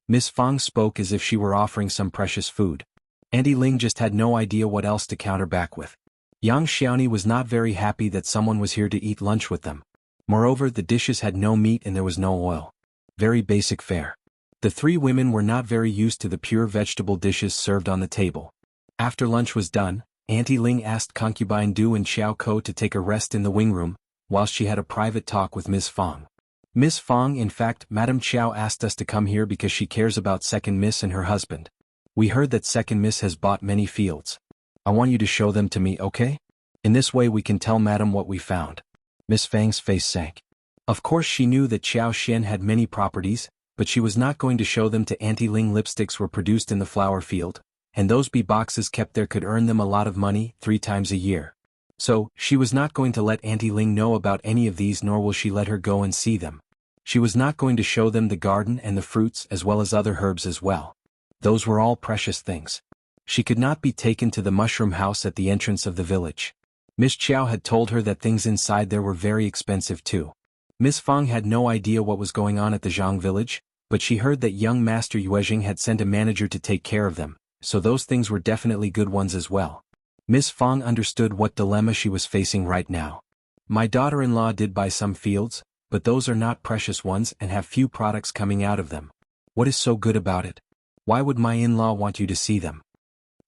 Miss Fong spoke as if she were offering some precious food. Auntie Ling just had no idea what else to counter back with. Yang Xiaoni was not very happy that someone was here to eat lunch with them. Moreover, the dishes had no meat and there was no oil. Very basic fare. The 3 women were not very used to the pure vegetable dishes served on the table. After lunch was done, Auntie Ling asked Concubine Du and Qiao Ko to take a rest in the wing room, whilst she had a private talk with Miss Fong. "Miss Fong, in fact, Madame Qiao asked us to come here because she cares about Second Miss and her husband. We heard that Second Miss has bought many fields. I want you to show them to me, okay? In this way we can tell Madame what we found." Miss Fang's face sank. Of course she knew that Qiao Xian had many properties, but she was not going to show them to Auntie Ling. Lipsticks were produced in the flower field, and those bee boxes kept there could earn them a lot of money 3 times a year. So, she was not going to let Auntie Ling know about any of these, nor will she let her go and see them. She was not going to show them the garden and the fruits as well as other herbs as well. Those were all precious things. She could not be taken to the mushroom house at the entrance of the village. Miss Qiao had told her that things inside there were very expensive too. Miss Fong had no idea what was going on at the Zhang village, but she heard that young Master Yuejing had sent a manager to take care of them, so those things were definitely good ones as well. Miss Fong understood what dilemma she was facing right now. "My daughter-in-law did buy some fields, but those are not precious ones and have few products coming out of them. What is so good about it? Why would my in-law want you to see them?"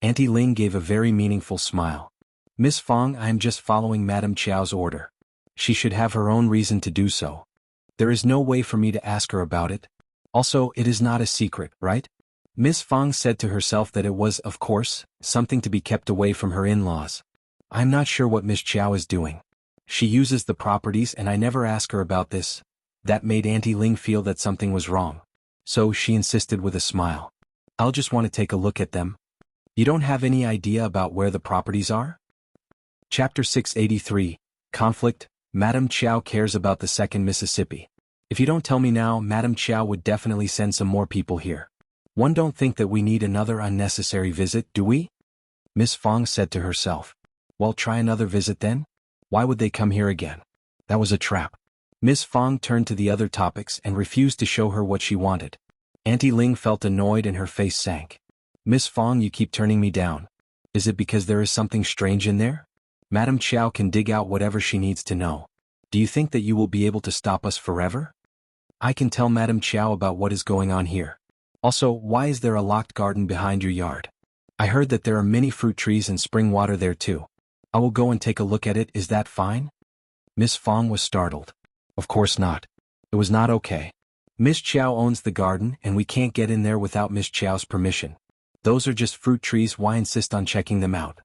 Auntie Ling gave a very meaningful smile. "Miss Fong, I am just following Madame Qiao's order. She should have her own reason to do so. There is no way for me to ask her about it. Also, it is not a secret, right?" Miss Fong said to herself that it was, of course, something to be kept away from her in-laws. "I'm not sure what Miss Qiao is doing. She uses the properties and I never ask her about this." That made Auntie Ling feel that something was wrong. So she insisted with a smile. "I'll just want to take a look at them." "You don't have any idea about where the properties are?" Chapter 683, Conflict. Madame Qiao cares about the second Mississippi. If you don't tell me now, Madame Qiao would definitely send some more people here. One don't think that we need another unnecessary visit, do we? Miss Fong said to herself. Well, try another visit then? Why would they come here again? That was a trap. Miss Fong turned to the other topics and refused to show her what she wanted. Auntie Ling felt annoyed and her face sank. Miss Fong, you keep turning me down. Is it because there is something strange in there? Madame Qiao can dig out whatever she needs to know. Do you think that you will be able to stop us forever? I can tell Madame Qiao about what is going on here. Also, why is there a locked garden behind your yard? I heard that there are many fruit trees and spring water there too. I will go and take a look at it, is that fine? Miss Fong was startled. Of course not. It was not okay. Miss Qiao owns the garden and we can't get in there without Miss Qiao's permission. Those are just fruit trees, why insist on checking them out?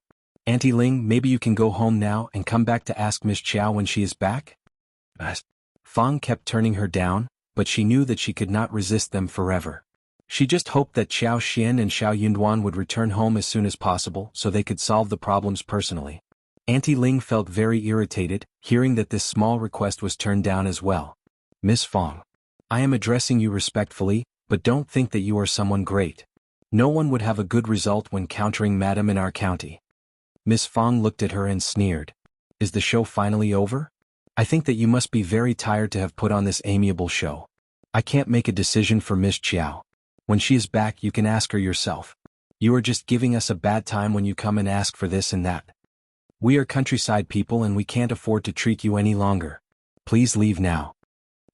Auntie Ling, maybe you can go home now and come back to ask Miss Qiao when she is back? Fong kept turning her down, but she knew that she could not resist them forever. She just hoped that Qiao Xian and Xiao Yunduan would return home as soon as possible so they could solve the problems personally. Auntie Ling felt very irritated, hearing that this small request was turned down as well. Miss Fong. I am addressing you respectfully, but don't think that you are someone great. No one would have a good result when countering Madam in our county. Miss Fong looked at her and sneered. Is the show finally over? I think that you must be very tired to have put on this amiable show. I can't make a decision for Miss Qiao. When she is back you can ask her yourself. You are just giving us a bad time when you come and ask for this and that. We are countryside people and we can't afford to treat you any longer. Please leave now.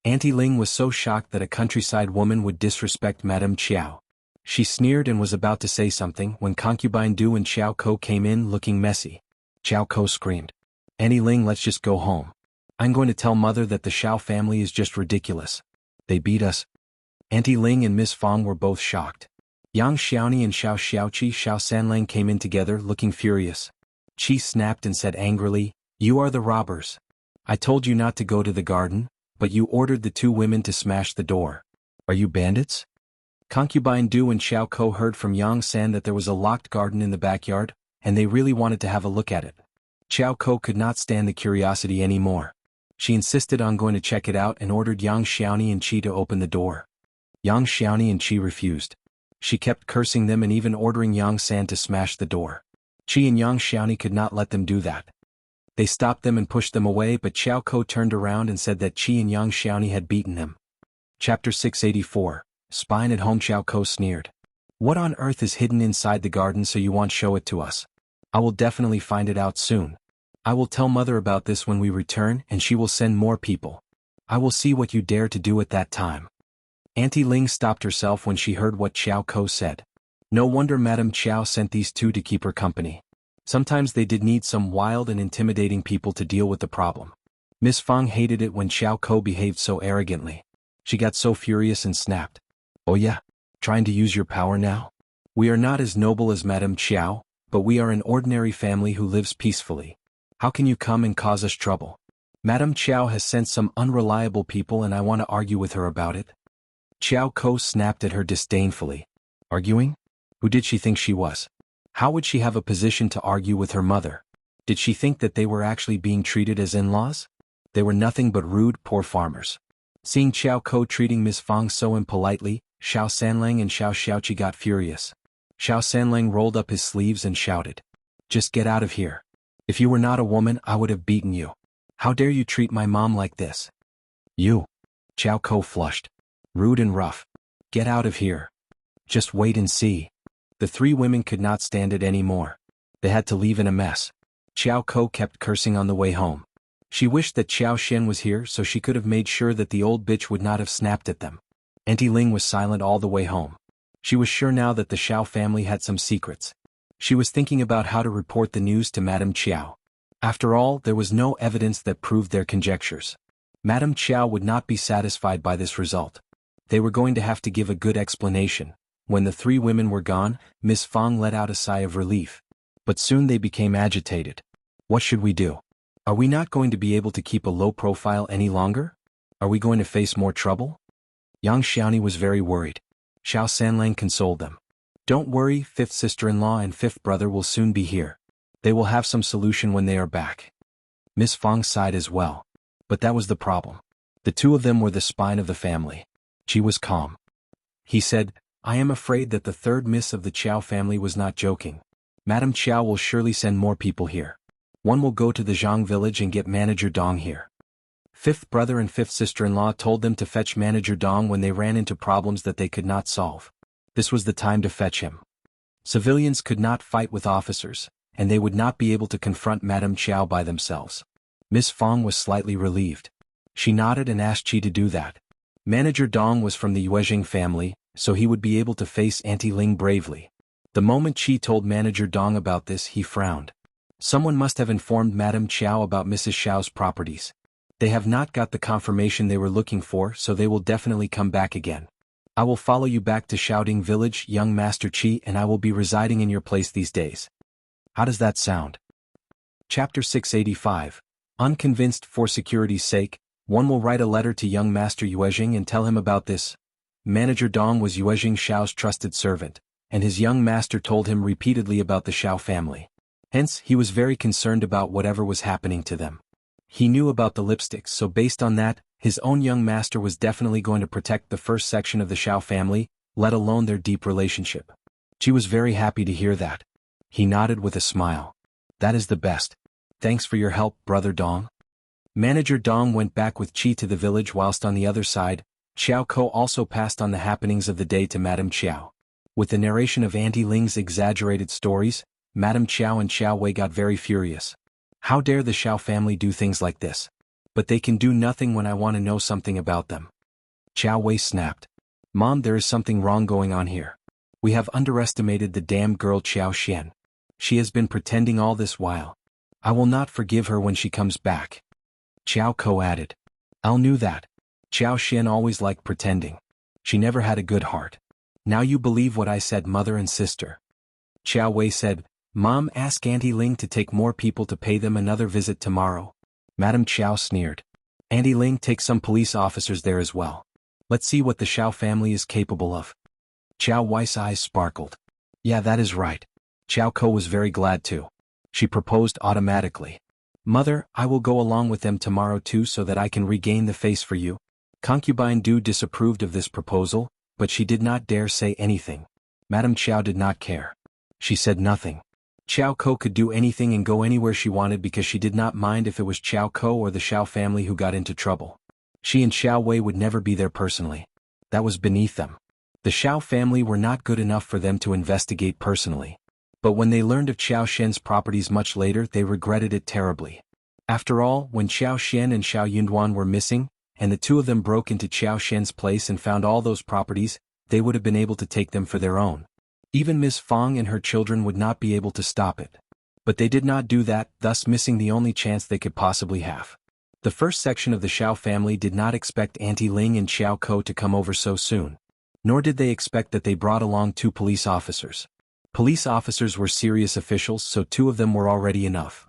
Auntie Ling was so shocked that a countryside woman would disrespect Madame Qiao. She sneered and was about to say something when Concubine Du and Xiao Ko came in looking messy. Xiao Ko screamed. Auntie Ling, let's just go home. I'm going to tell Mother that the Shao family is just ridiculous. They beat us. Auntie Ling and Miss Fong were both shocked. Yang Xiaoni and Shao Xiaoqi Shao Sanlang came in together looking furious. Qi snapped and said angrily, You are the robbers. I told you not to go to the garden, but you ordered the two women to smash the door. Are you bandits? Concubine Du and Xiao Ko heard from Yang San that there was a locked garden in the backyard, and they really wanted to have a look at it. Xiao Ko could not stand the curiosity anymore. She insisted on going to check it out and ordered Yang Xiaoni and Qi to open the door. Yang Xiaoni and Qi refused. She kept cursing them and even ordering Yang San to smash the door. Qi and Yang Xiaoni could not let them do that. They stopped them and pushed them away, but Xiao Ko turned around and said that Qi and Yang Xiaoni had beaten him. Chapter 684. Spine at home. Xiao Ko sneered. What on earth is hidden inside the garden so you won't show it to us? I will definitely find it out soon. I will tell Mother about this when we return and she will send more people. I will see what you dare to do at that time. Auntie Ling stopped herself when she heard what Xiao Ko said. No wonder Madame Qiao sent these two to keep her company. Sometimes they did need some wild and intimidating people to deal with the problem. Miss Fong hated it when Xiao Ko behaved so arrogantly. She got so furious and snapped. Oh yeah? Trying to use your power now? We are not as noble as Madame Qiao, but we are an ordinary family who lives peacefully. How can you come and cause us trouble? Madame Qiao has sent some unreliable people and I want to argue with her about it. Xiao Ko snapped at her disdainfully. Arguing? Who did she think she was? How would she have a position to argue with her mother? Did she think that they were actually being treated as in-laws? They were nothing but rude, poor farmers. Seeing Xiao Ko treating Miss Fong so impolitely, Shao Sanlang and Shao Xiaoqi got furious. Shao Sanlang rolled up his sleeves and shouted. Just get out of here. If you were not a woman, I would have beaten you. How dare you treat my mom like this? You. Xiao Ko flushed. Rude and rough. Get out of here. Just wait and see. The three women could not stand it anymore. They had to leave in a mess. Xiao Ko kept cursing on the way home. She wished that Xiao Xian was here so she could have made sure that the old bitch would not have snapped at them. Auntie Ling was silent all the way home. She was sure now that the Shao family had some secrets. She was thinking about how to report the news to Madame Qiao. After all, there was no evidence that proved their conjectures. Madame Qiao would not be satisfied by this result. They were going to have to give a good explanation. When the three women were gone, Miss Fong let out a sigh of relief. But soon they became agitated. What should we do? Are we not going to be able to keep a low profile any longer? Are we going to face more trouble? Yang Xiaoni was very worried. Shao Sanlang consoled them. Don't worry, fifth sister-in-law and fifth brother will soon be here. They will have some solution when they are back. Miss Fong sighed as well. But that was the problem. The two of them were the spine of the family. She was calm. He said, I am afraid that the third miss of the Qiao family was not joking. Madame Qiao will surely send more people here. One will go to the Zhang village and get Manager Dong here. Fifth brother and fifth sister-in-law told them to fetch Manager Dong when they ran into problems that they could not solve. This was the time to fetch him. Civilians could not fight with officers, and they would not be able to confront Madame Qiao by themselves. Miss Fong was slightly relieved. She nodded and asked Qi to do that. Manager Dong was from the Yuezhing family, so he would be able to face Auntie Ling bravely. The moment Qi told Manager Dong about this, he frowned. Someone must have informed Madame Qiao about Mrs. Shao's properties. They have not got the confirmation they were looking for, so they will definitely come back again. I will follow you back to Shaoding village, young Master Qi, and I will be residing in your place these days. How does that sound? Chapter 685. Unconvinced. For security's sake, one will write a letter to young Master Yuezhing and tell him about this. Manager Dong was Yuezhing Shao's trusted servant, and his young master told him repeatedly about the Shao family. Hence, he was very concerned about whatever was happening to them. He knew about the lipsticks, so based on that, his own young master was definitely going to protect the first section of the Shao family, let alone their deep relationship. She was very happy to hear that. He nodded with a smile. That is the best. Thanks for your help, Brother Dong. Manager Dong went back with Qi to the village, whilst on the other side, Xiao Ko also passed on the happenings of the day to Madame Qiao. With the narration of Auntie Ling's exaggerated stories, Madame Qiao and Xiao Wei got very furious. How dare the Shao family do things like this? But they can do nothing when I want to know something about them. Xiao Wei snapped. Mom, there is something wrong going on here. We have underestimated the damn girl Qiao Xian. She has been pretending all this while. I will not forgive her when she comes back. Qiao Ko added. I knew that. Qiao Xian always liked pretending. She never had a good heart. Now you believe what I said, mother and sister. Xiao Wei said, Mom, ask Auntie Ling to take more people to pay them another visit tomorrow. Madame Qiao sneered. Auntie Ling, take some police officers there as well. Let's see what the Shao family is capable of. Qiao Wei's eyes sparkled. Yeah, that is right. Qiao Ko was very glad too. She proposed automatically. Mother, I will go along with them tomorrow too so that I can regain the face for you. Concubine Du disapproved of this proposal, but she did not dare say anything. Madame Qiao did not care. She said nothing. Qiao Ko could do anything and go anywhere she wanted because she did not mind if it was Qiao Ko or the Shao family who got into trouble. She and Xiao Wei would never be there personally. That was beneath them. The Shao family were not good enough for them to investigate personally. But when they learned of Qiao Xian's properties much later, they regretted it terribly. After all, when Qiao Xian and Xiao Yunduan were missing, and the two of them broke into Qiao Xian's place and found all those properties, they would have been able to take them for their own. Even Ms. Fong and her children would not be able to stop it. But they did not do that, thus missing the only chance they could possibly have. The first section of the Shao family did not expect Auntie Ling and Xiao Ko to come over so soon. Nor did they expect that they brought along 2 police officers. Police officers were serious officials, so 2 of them were already enough.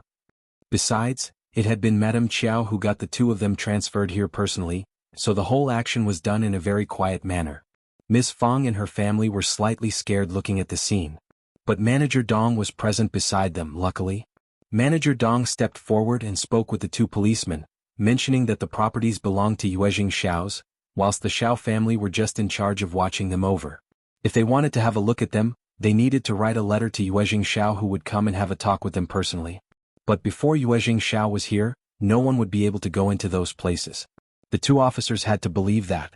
Besides, it had been Madame Qiao who got the 2 of them transferred here personally, so the whole action was done in a very quiet manner. Ms. Fong and her family were slightly scared looking at the scene. But Manager Dong was present beside them, luckily. Manager Dong stepped forward and spoke with the 2 policemen, mentioning that the properties belonged to Yuezhing Shao's, whilst the Shao family were just in charge of watching them over. If they wanted to have a look at them, they needed to write a letter to Yuezhing Shao, who would come and have a talk with them personally. But before Yuezhing Shao was here, no one would be able to go into those places. The 2 officers had to believe that.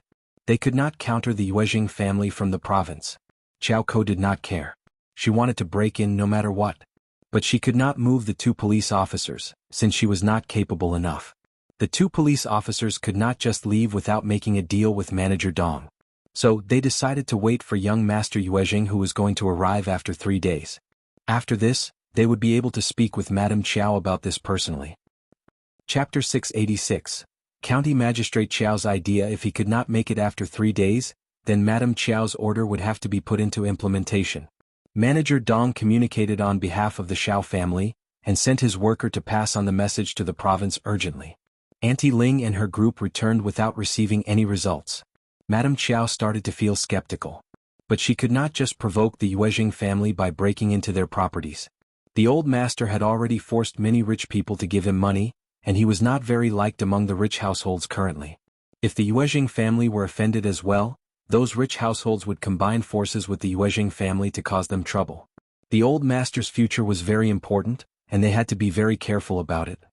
They could not counter the Yuezhing family from the province. Qiao Ko did not care. She wanted to break in no matter what. But she could not move the 2 police officers, since she was not capable enough. The 2 police officers could not just leave without making a deal with Manager Dong. So, they decided to wait for young Master Yuezhing, who was going to arrive after 3 days. After this, they would be able to speak with Madame Qiao about this personally. Chapter 686. County Magistrate Qiao's idea. If he could not make it after 3 days, then Madame Qiao's order would have to be put into implementation. Manager Dong communicated on behalf of the Shao family, and sent his worker to pass on the message to the province urgently. Auntie Ling and her group returned without receiving any results. Madame Qiao started to feel skeptical. But she could not just provoke the Yuezhing family by breaking into their properties. The old master had already forced many rich people to give him money, and he was not very liked among the rich households currently. If the Yuezhing family were offended as well, those rich households would combine forces with the Yuezhing family to cause them trouble. The old master's future was very important, and they had to be very careful about it.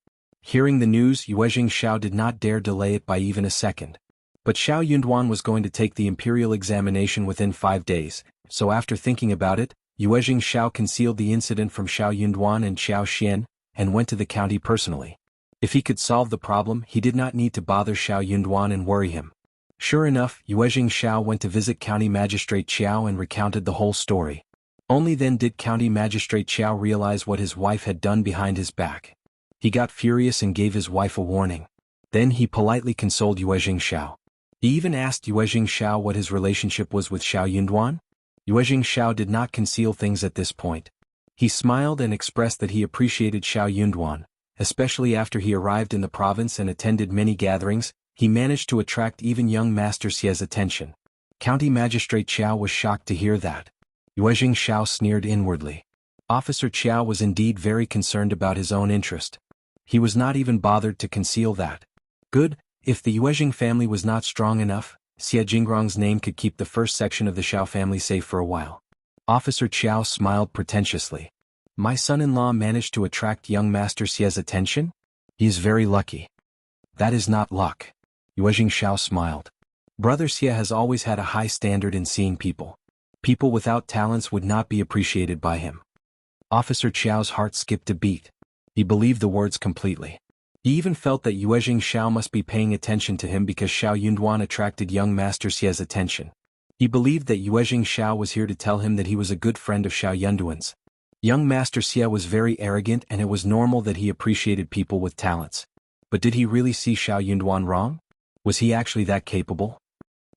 Hearing the news, Yuezhing Shao did not dare delay it by even a second. But Shao Yunduan was going to take the imperial examination within 5 days, so after thinking about it, Yuezhing Shao concealed the incident from Shao Yunduan and Qiao Xian, and went to the county personally. If he could solve the problem, he did not need to bother Shao Yunduan and worry him. Sure enough, Yuezhing Shao went to visit County Magistrate Qiao and recounted the whole story. Only then did County Magistrate Qiao realize what his wife had done behind his back. He got furious and gave his wife a warning. Then he politely consoled Yuezhing Shao. He even asked Yuezhing Shao what his relationship was with Shao Yunduan. Yuezhing Shao did not conceal things at this point. He smiled and expressed that he appreciated Shao Yunduan, especially after he arrived in the province and attended many gatherings. He managed to attract even young Master Xie's attention. County Magistrate Qiao was shocked to hear that. Yuezhing Shao sneered inwardly. Officer Qiao was indeed very concerned about his own interest. He was not even bothered to conceal that. Good, if the Yuezhing family was not strong enough, Xie Jingrong's name could keep the first section of the Shao family safe for a while. Officer Qiao smiled pretentiously. My son-in-law managed to attract young Master Xie's attention? He is very lucky. That is not luck. Yuezhing Shao smiled. Brother Xie has always had a high standard in seeing people. People without talents would not be appreciated by him. Officer Qiao's heart skipped a beat. He believed the words completely. He even felt that Yuezhing Shao must be paying attention to him because Shao Yunduan attracted young Master Xie's attention. He believed that Yuezhing Shao was here to tell him that he was a good friend of Shao Yunduan's. Young Master Xie was very arrogant and it was normal that he appreciated people with talents. But did he really see Shao Yunduan wrong? Was he actually that capable?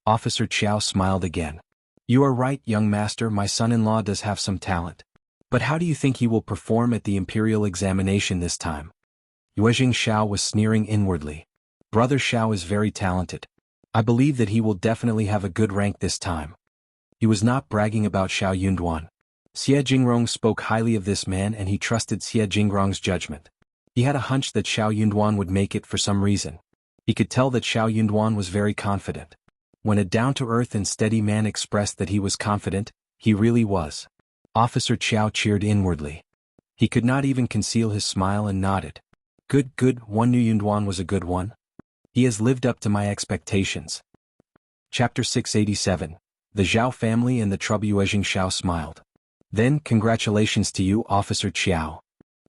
Officer Qiao smiled again. You are right, young master, my son-in-law does have some talent. But how do you think he will perform at the imperial examination this time? Yuezhing Shao was sneering inwardly. Brother Shao is very talented. I believe that he will definitely have a good rank this time. He was not bragging about Shao Yunduan. Xie Jingrong spoke highly of this man and he trusted Xie Jingrong's judgment. He had a hunch that Shao Yunduan would make it for some reason. He could tell that Shao Yunduan was very confident. When a down-to-earth and steady man expressed that he was confident, he really was. Officer Qiao cheered inwardly. He could not even conceal his smile and nodded. Good, one new Yunduan was a good one. He has lived up to my expectations. Chapter 687. The Zhao family and the trouble. Yuezhing Shao smiled. Then, congratulations to you, Officer Qiao.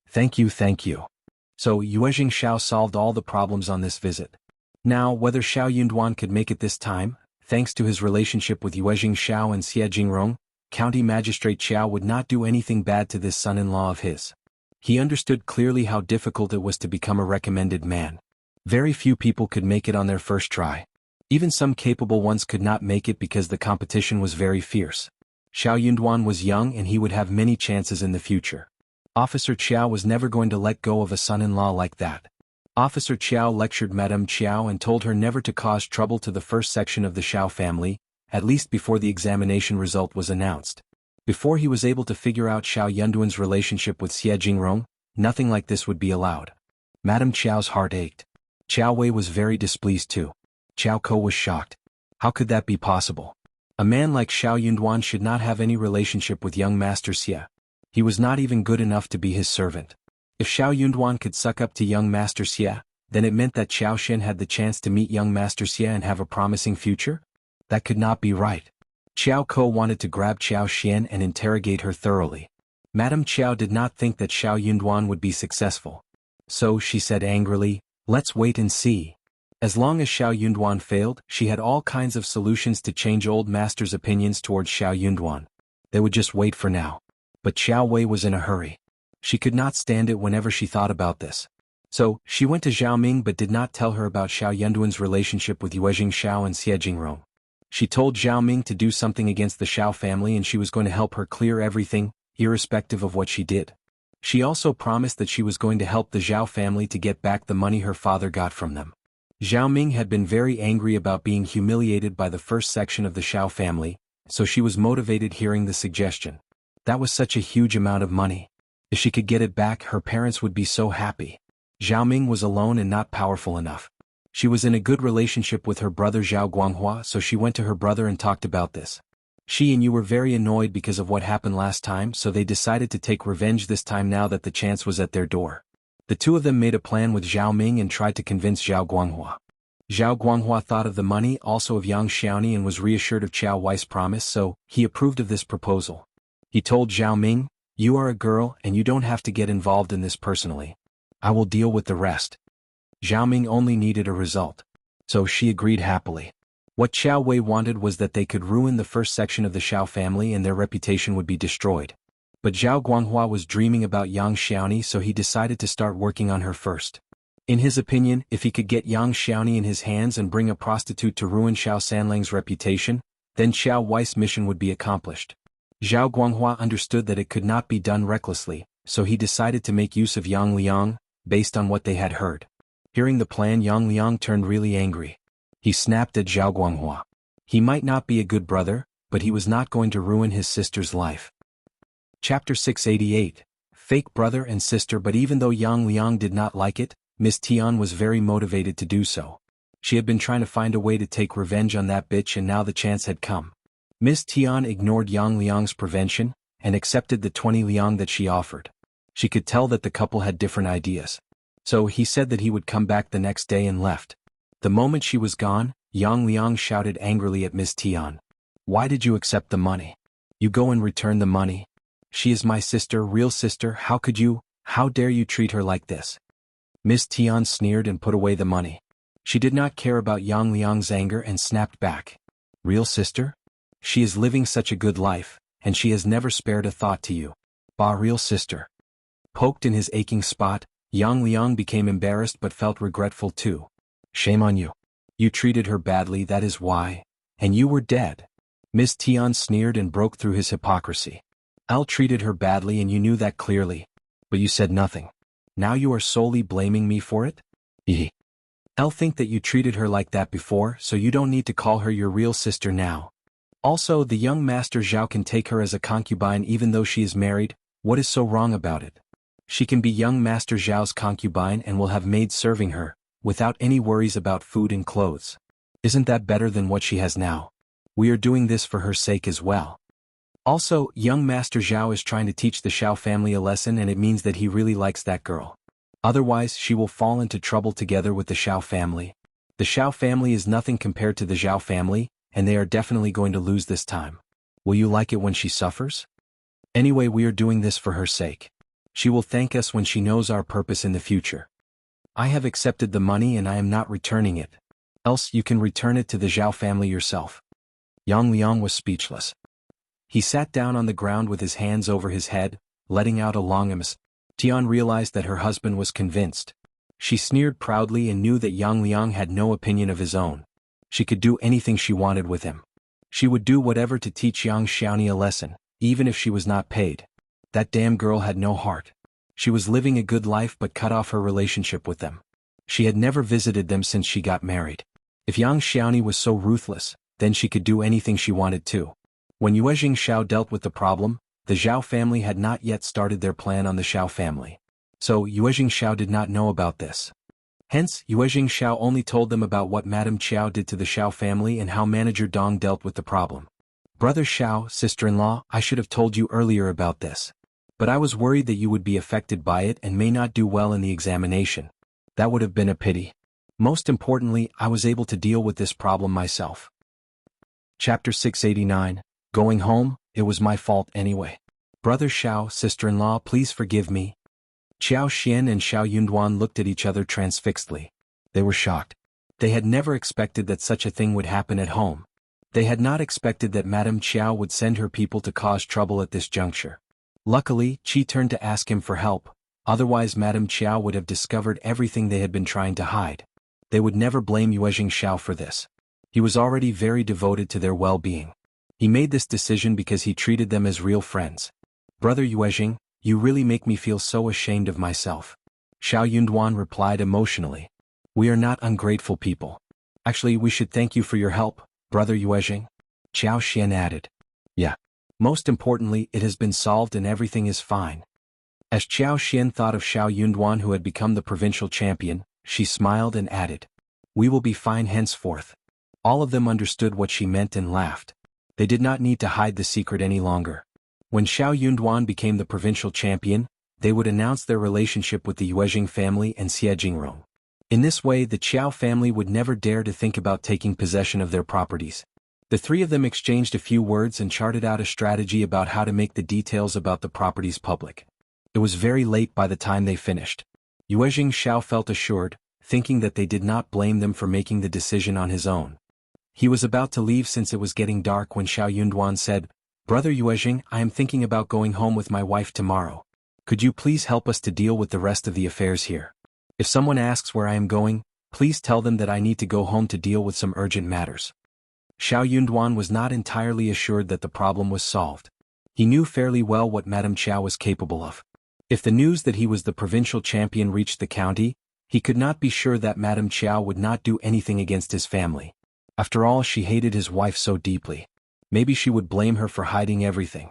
Thank you. So, Yuezhing Shao solved all the problems on this visit. Now, whether Shao Yunduan could make it this time, thanks to his relationship with Yuezhing Shao and Xie Jingrong, County Magistrate Qiao would not do anything bad to this son-in-law of his. He understood clearly how difficult it was to become a recommended man. Very few people could make it on their first try. Even some capable ones could not make it because the competition was very fierce. Shao Yunduan was young and he would have many chances in the future. Officer Qiao was never going to let go of a son-in-law like that. Officer Qiao lectured Madame Qiao and told her never to cause trouble to the first section of the Shao family, at least before the examination result was announced. Before he was able to figure out Shao Yunduan's relationship with Xie Jingrong, nothing like this would be allowed. Madame Qiao's heart ached. Qiao Wei was very displeased too. Qiao Ko was shocked. How could that be possible? A man like Shao Yunduan should not have any relationship with young Master Xie. He was not even good enough to be his servant. If Shao Yunduan could suck up to young Master Xie, then it meant that Qiao Shen had the chance to meet young Master Xie and have a promising future? That could not be right. Qiao Ko wanted to grab Qiao Xian and interrogate her thoroughly. Madame Qiao did not think that Shao Yunduan would be successful. So she said angrily, let's wait and see. As long as Shao Yunduan failed, she had all kinds of solutions to change old master's opinions towards Shao Yunduan. They would just wait for now. But Qiao Wei was in a hurry. She could not stand it whenever she thought about this. So, she went to Zhao Ming but did not tell her about Shao Yunduan's relationship with Yuezhing Shao and Xie Jingrong. She told Zhao Ming to do something against the Shao family and she was going to help her clear everything, irrespective of what she did. She also promised that she was going to help the Zhao family to get back the money her father got from them. Zhao Ming had been very angry about being humiliated by the first section of the Shao family, so she was motivated hearing the suggestion. That was such a huge amount of money. If she could get it back, her parents would be so happy. Zhao Ming was alone and not powerful enough. She was in a good relationship with her brother Zhao Guanghua, so she went to her brother and talked about this. She and you were very annoyed because of what happened last time, so they decided to take revenge this time now that the chance was at their door. The two of them made a plan with Zhao Ming and tried to convince Zhao Guanghua. Zhao Guanghua thought of the money, also of Yang Xiaoni, and was reassured of Qiao Wei's promise, so he approved of this proposal. He told Zhao Ming, you are a girl and you don't have to get involved in this personally. I will deal with the rest. Zhao Ming only needed a result. So she agreed happily. What Qiao Wei wanted was that they could ruin the first section of the Shao family and their reputation would be destroyed. But Zhao Guanghua was dreaming about Yang Xiaoni, so he decided to start working on her first. In his opinion, if he could get Yang Xiaoni in his hands and bring a prostitute to ruin Shao Sanlang's reputation, then Qiao Wei's mission would be accomplished. Zhao Guanghua understood that it could not be done recklessly, so he decided to make use of Yang Liang, based on what they had heard. Hearing the plan, Yang Liang turned really angry. He snapped at Zhao Guanghua. He might not be a good brother, but he was not going to ruin his sister's life. Chapter 688, Fake Brother and Sister. But even though Yang Liang did not like it, Miss Tian was very motivated to do so. She had been trying to find a way to take revenge on that bitch, and now the chance had come. Miss Tian ignored Yang Liang's prevention, and accepted the 20 liang that she offered. She could tell that the couple had different ideas. So he said that he would come back the next day and left. The moment she was gone, Yang Liang shouted angrily at Miss Tian. Why did you accept the money? You go and return the money. She is my sister, real sister. How could you, how dare you treat her like this? Miss Tian sneered and put away the money. She did not care about Yang Liang's anger and snapped back. Real sister? She is living such a good life, and she has never spared a thought to you. Bah, real sister. Poked in his aching spot, Yang Liang became embarrassed but felt regretful too. Shame on you. You treated her badly, that is why. And you were dead. Miss Tian sneered and broke through his hypocrisy. Elle treated her badly and you knew that clearly. But you said nothing. Now you are solely blaming me for it? Elle think that you treated her like that before, so you don't need to call her your real sister now. Also, the young master Zhao can take her as a concubine even though she is married. What is so wrong about it? She can be young master Zhao's concubine and will have maids serving her, without any worries about food and clothes. Isn't that better than what she has now? We are doing this for her sake as well. Also, young master Zhao is trying to teach the Shao family a lesson, and it means that he really likes that girl. Otherwise, she will fall into trouble together with the Shao family. The Shao family is nothing compared to the Zhao family, and they are definitely going to lose this time. Will you like it when she suffers? Anyway, we are doing this for her sake. She will thank us when she knows our purpose in the future. I have accepted the money and I am not returning it. Else you can return it to the Zhao family yourself. Yang Liang was speechless. He sat down on the ground with his hands over his head, letting out a long Tian realized that her husband was convinced. She sneered proudly and knew that Yang Liang had no opinion of his own. She could do anything she wanted with him. She would do whatever to teach Yang Xiaoni a lesson, even if she was not paid. That damn girl had no heart. She was living a good life but cut off her relationship with them. She had never visited them since she got married. If Yang Xiaoni was so ruthless, then she could do anything she wanted to. When Yuezhing Shao dealt with the problem, the Zhao family had not yet started their plan on the Shao family. So Yuezhing Shao did not know about this. Hence, Yuezhing Shao only told them about what Madame Qiao did to the Shao family and how Manager Dong dealt with the problem. Brother Shao, sister-in-law, I should have told you earlier about this. But I was worried that you would be affected by it and may not do well in the examination. That would have been a pity. Most importantly, I was able to deal with this problem myself. Chapter 689, Going Home, It Was My Fault Anyway. Brother Shao, sister-in-law, please forgive me. Qiao Xian and Shao Yunduan looked at each other transfixedly. They were shocked. They had never expected that such a thing would happen at home. They had not expected that Madame Qiao would send her people to cause trouble at this juncture. Luckily, Qi turned to ask him for help, otherwise Madame Qiao would have discovered everything they had been trying to hide. They would never blame Yuezhing Shao for this. He was already very devoted to their well-being. He made this decision because he treated them as real friends. Brother Yuezhing, you really make me feel so ashamed of myself. Shao Yunduan replied emotionally. We are not ungrateful people. Actually, we should thank you for your help, Brother Yuezhing. Qiao Xian added. Yeah. Most importantly, it has been solved and everything is fine. As Qiao Xian thought of Shao Yunduan who had become the provincial champion, she smiled and added. We will be fine henceforth. All of them understood what she meant and laughed. They did not need to hide the secret any longer. When Shao Yunduan became the provincial champion, they would announce their relationship with the Yuezhing family and Xie Jingrong. In this way, the Qiao family would never dare to think about taking possession of their properties. The three of them exchanged a few words and charted out a strategy about how to make the details about the properties public. It was very late by the time they finished. Yuezhing Shao felt assured, thinking that they did not blame them for making the decision on his own. He was about to leave since it was getting dark when Shao Yunduan said, Brother Yuezhing, I am thinking about going home with my wife tomorrow. Could you please help us to deal with the rest of the affairs here? If someone asks where I am going, please tell them that I need to go home to deal with some urgent matters. Shao Yunduan was not entirely assured that the problem was solved. He knew fairly well what Madame Qiao was capable of. If the news that he was the provincial champion reached the county, he could not be sure that Madame Qiao would not do anything against his family. After all, she hated his wife so deeply. Maybe she would blame her for hiding everything.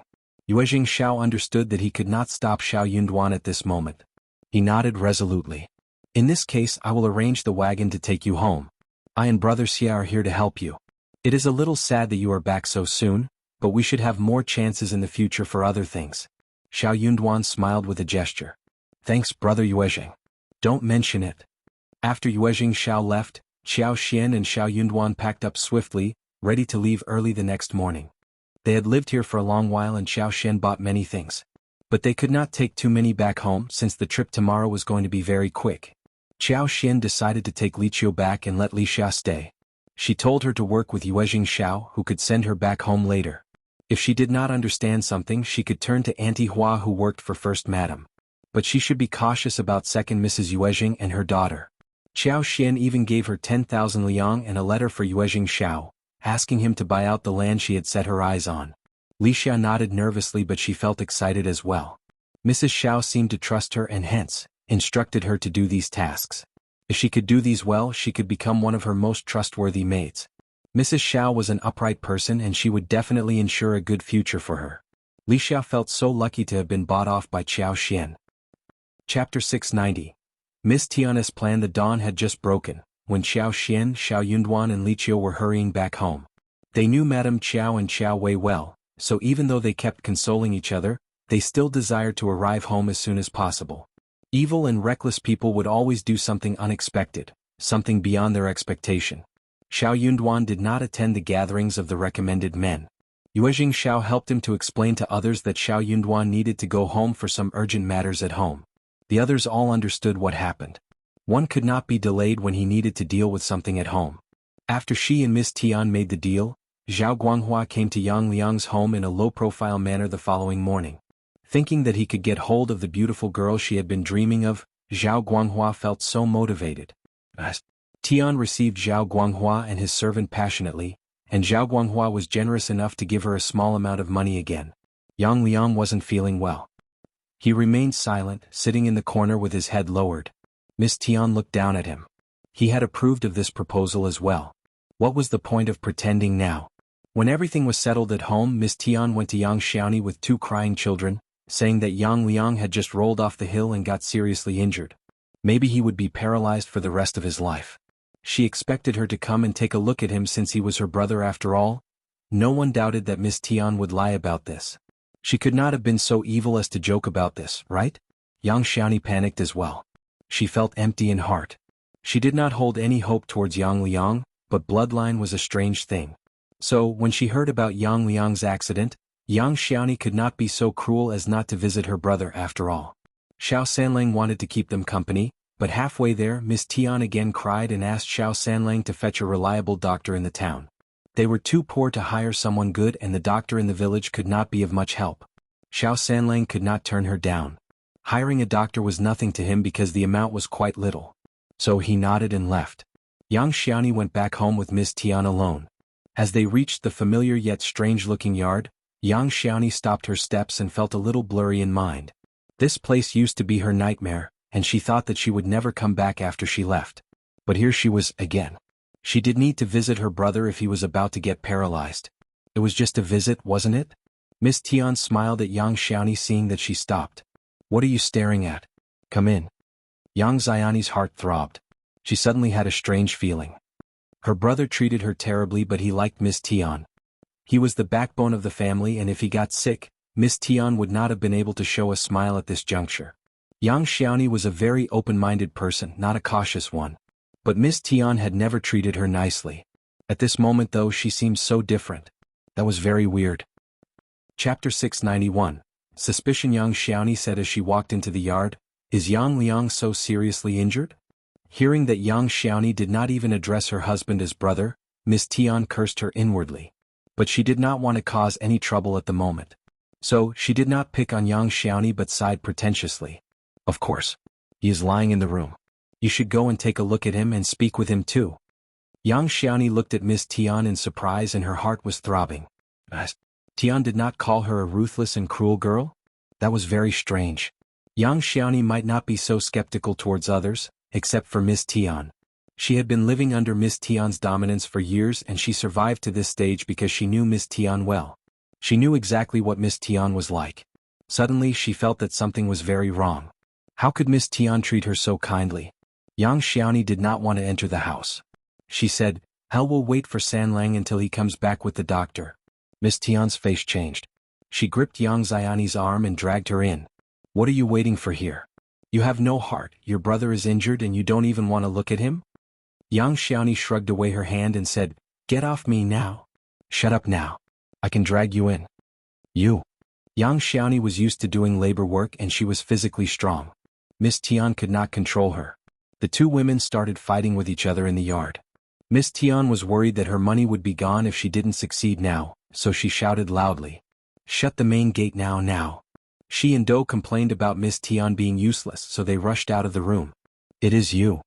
Yuezhing Shao understood that he could not stop Xiao Yunduan at this moment. He nodded resolutely. In this case I will arrange the wagon to take you home. I and brother Xia are here to help you. It is a little sad that you are back so soon, but we should have more chances in the future for other things. Xiao Yunduan smiled with a gesture. Thanks brother Yuezhing. Don't mention it. After Yuezhing Shao left, Qiao Xian and Xiao Yunduan packed up swiftly, ready to leave early the next morning. They had lived here for a long while and Qiao Xian bought many things. But they could not take too many back home since the trip tomorrow was going to be very quick. Qiao Xian decided to take Li Qiao back and let Li Xia stay. She told her to work with Yuezhing Shao who could send her back home later. If she did not understand something she could turn to Auntie Hua who worked for First Madam. But she should be cautious about Second Mrs. Yuezhing and her daughter. Qiao Xian even gave her 10,000 liang and a letter for Yuezhing Shao, asking him to buy out the land she had set her eyes on. Li Xia nodded nervously but she felt excited as well. Mrs. Shao seemed to trust her and hence, instructed her to do these tasks. If she could do these well she could become one of her most trustworthy maids. Mrs. Shao was an upright person and she would definitely ensure a good future for her. Li Xia felt so lucky to have been bought off by Qiao Xian. Chapter 690. Miss Tian's plan. The dawn had just broken, when Qiao Xian, Xiao Yunduan and Li Qiao were hurrying back home. They knew Madame Qiao and Qiao Wei well, so even though they kept consoling each other, they still desired to arrive home as soon as possible. Evil and reckless people would always do something unexpected, something beyond their expectation. Xiao Yunduan did not attend the gatherings of the recommended men. Yuezhing Shao helped him to explain to others that Xiao Yunduan needed to go home for some urgent matters at home. The others all understood what happened. One could not be delayed when he needed to deal with something at home. After she and Miss Tian made the deal, Zhao Guanghua came to Yang Liang's home in a low-profile manner the following morning. Thinking that he could get hold of the beautiful girl she had been dreaming of, Zhao Guanghua felt so motivated. Tian received Zhao Guanghua and his servant passionately, and Zhao Guanghua was generous enough to give her a small amount of money again. Yang Liang wasn't feeling well. He remained silent, sitting in the corner with his head lowered. Miss Tian looked down at him. He had approved of this proposal as well. What was the point of pretending now? When everything was settled at home, Miss Tian went to Yang Xiaoni with 2 crying children, saying that Yang Liang had just rolled off the hill and got seriously injured. Maybe he would be paralyzed for the rest of his life. She expected her to come and take a look at him since he was her brother after all. No one doubted that Miss Tian would lie about this. She could not have been so evil as to joke about this, right? Yang Xiaoni panicked as well. She felt empty in heart. She did not hold any hope towards Yang Liang, but bloodline was a strange thing. So, when she heard about Yang Liang's accident, Yang Xiaoni could not be so cruel as not to visit her brother after all. Shao Sanlang wanted to keep them company, but halfway there Miss Tian again cried and asked Shao Sanlang to fetch a reliable doctor in the town. They were too poor to hire someone good and the doctor in the village could not be of much help. Shao Sanlang could not turn her down. Hiring a doctor was nothing to him because the amount was quite little. So he nodded and left. Yang Xiaoni went back home with Miss Tian alone. As they reached the familiar yet strange-looking yard, Yang Xiaoni stopped her steps and felt a little blurry in mind. This place used to be her nightmare, and she thought that she would never come back after she left. But here she was again. She did need to visit her brother if he was about to get paralyzed. It was just a visit, wasn't it? Miss Tian smiled at Yang Xiaoni seeing that she stopped. What are you staring at? Come in. Yang Xiaoni's heart throbbed. She suddenly had a strange feeling. Her brother treated her terribly but he liked Miss Tian. He was the backbone of the family and if he got sick, Miss Tian would not have been able to show a smile at this juncture. Yang Xiaoni was a very open-minded person, not a cautious one. But Miss Tian had never treated her nicely. At this moment though she seemed so different. That was very weird. Chapter 691. Suspicion. Yang Xiaoni said as she walked into the yard, "Is Yang Liang so seriously injured?" Hearing that Yang Xiaoni did not even address her husband as brother, Miss Tian cursed her inwardly. But she did not want to cause any trouble at the moment. So, she did not pick on Yang Xiaoni but sighed pretentiously. Of course. He is lying in the room. You should go and take a look at him and speak with him too. Yang Xiaoni looked at Miss Tian in surprise and her heart was throbbing. Tian did not call her a ruthless and cruel girl? That was very strange. Yang Xiaoni might not be so skeptical towards others, except for Miss Tian. She had been living under Miss Tian's dominance for years and she survived to this stage because she knew Miss Tian well. She knew exactly what Miss Tian was like. Suddenly she felt that something was very wrong. How could Miss Tian treat her so kindly? Yang Xiaoni did not want to enter the house. She said, "Hell will wait for Sanlang until he comes back with the doctor." Miss Tian's face changed. She gripped Yang Xiaoni's arm and dragged her in. "What are you waiting for here? You have no heart, your brother is injured and you don't even want to look at him?" Yang Xiaoni shrugged away her hand and said, "Get off me now." "Shut up now. I can drag you in." "You." Yang Xiaoni was used to doing labor work and she was physically strong. Miss Tian could not control her. The two women started fighting with each other in the yard. Miss Tian was worried that her money would be gone if she didn't succeed now, so she shouted loudly, "Shut the main gate now. She and Do complained about Miss Tian being useless, so they rushed out of the room. "It is you."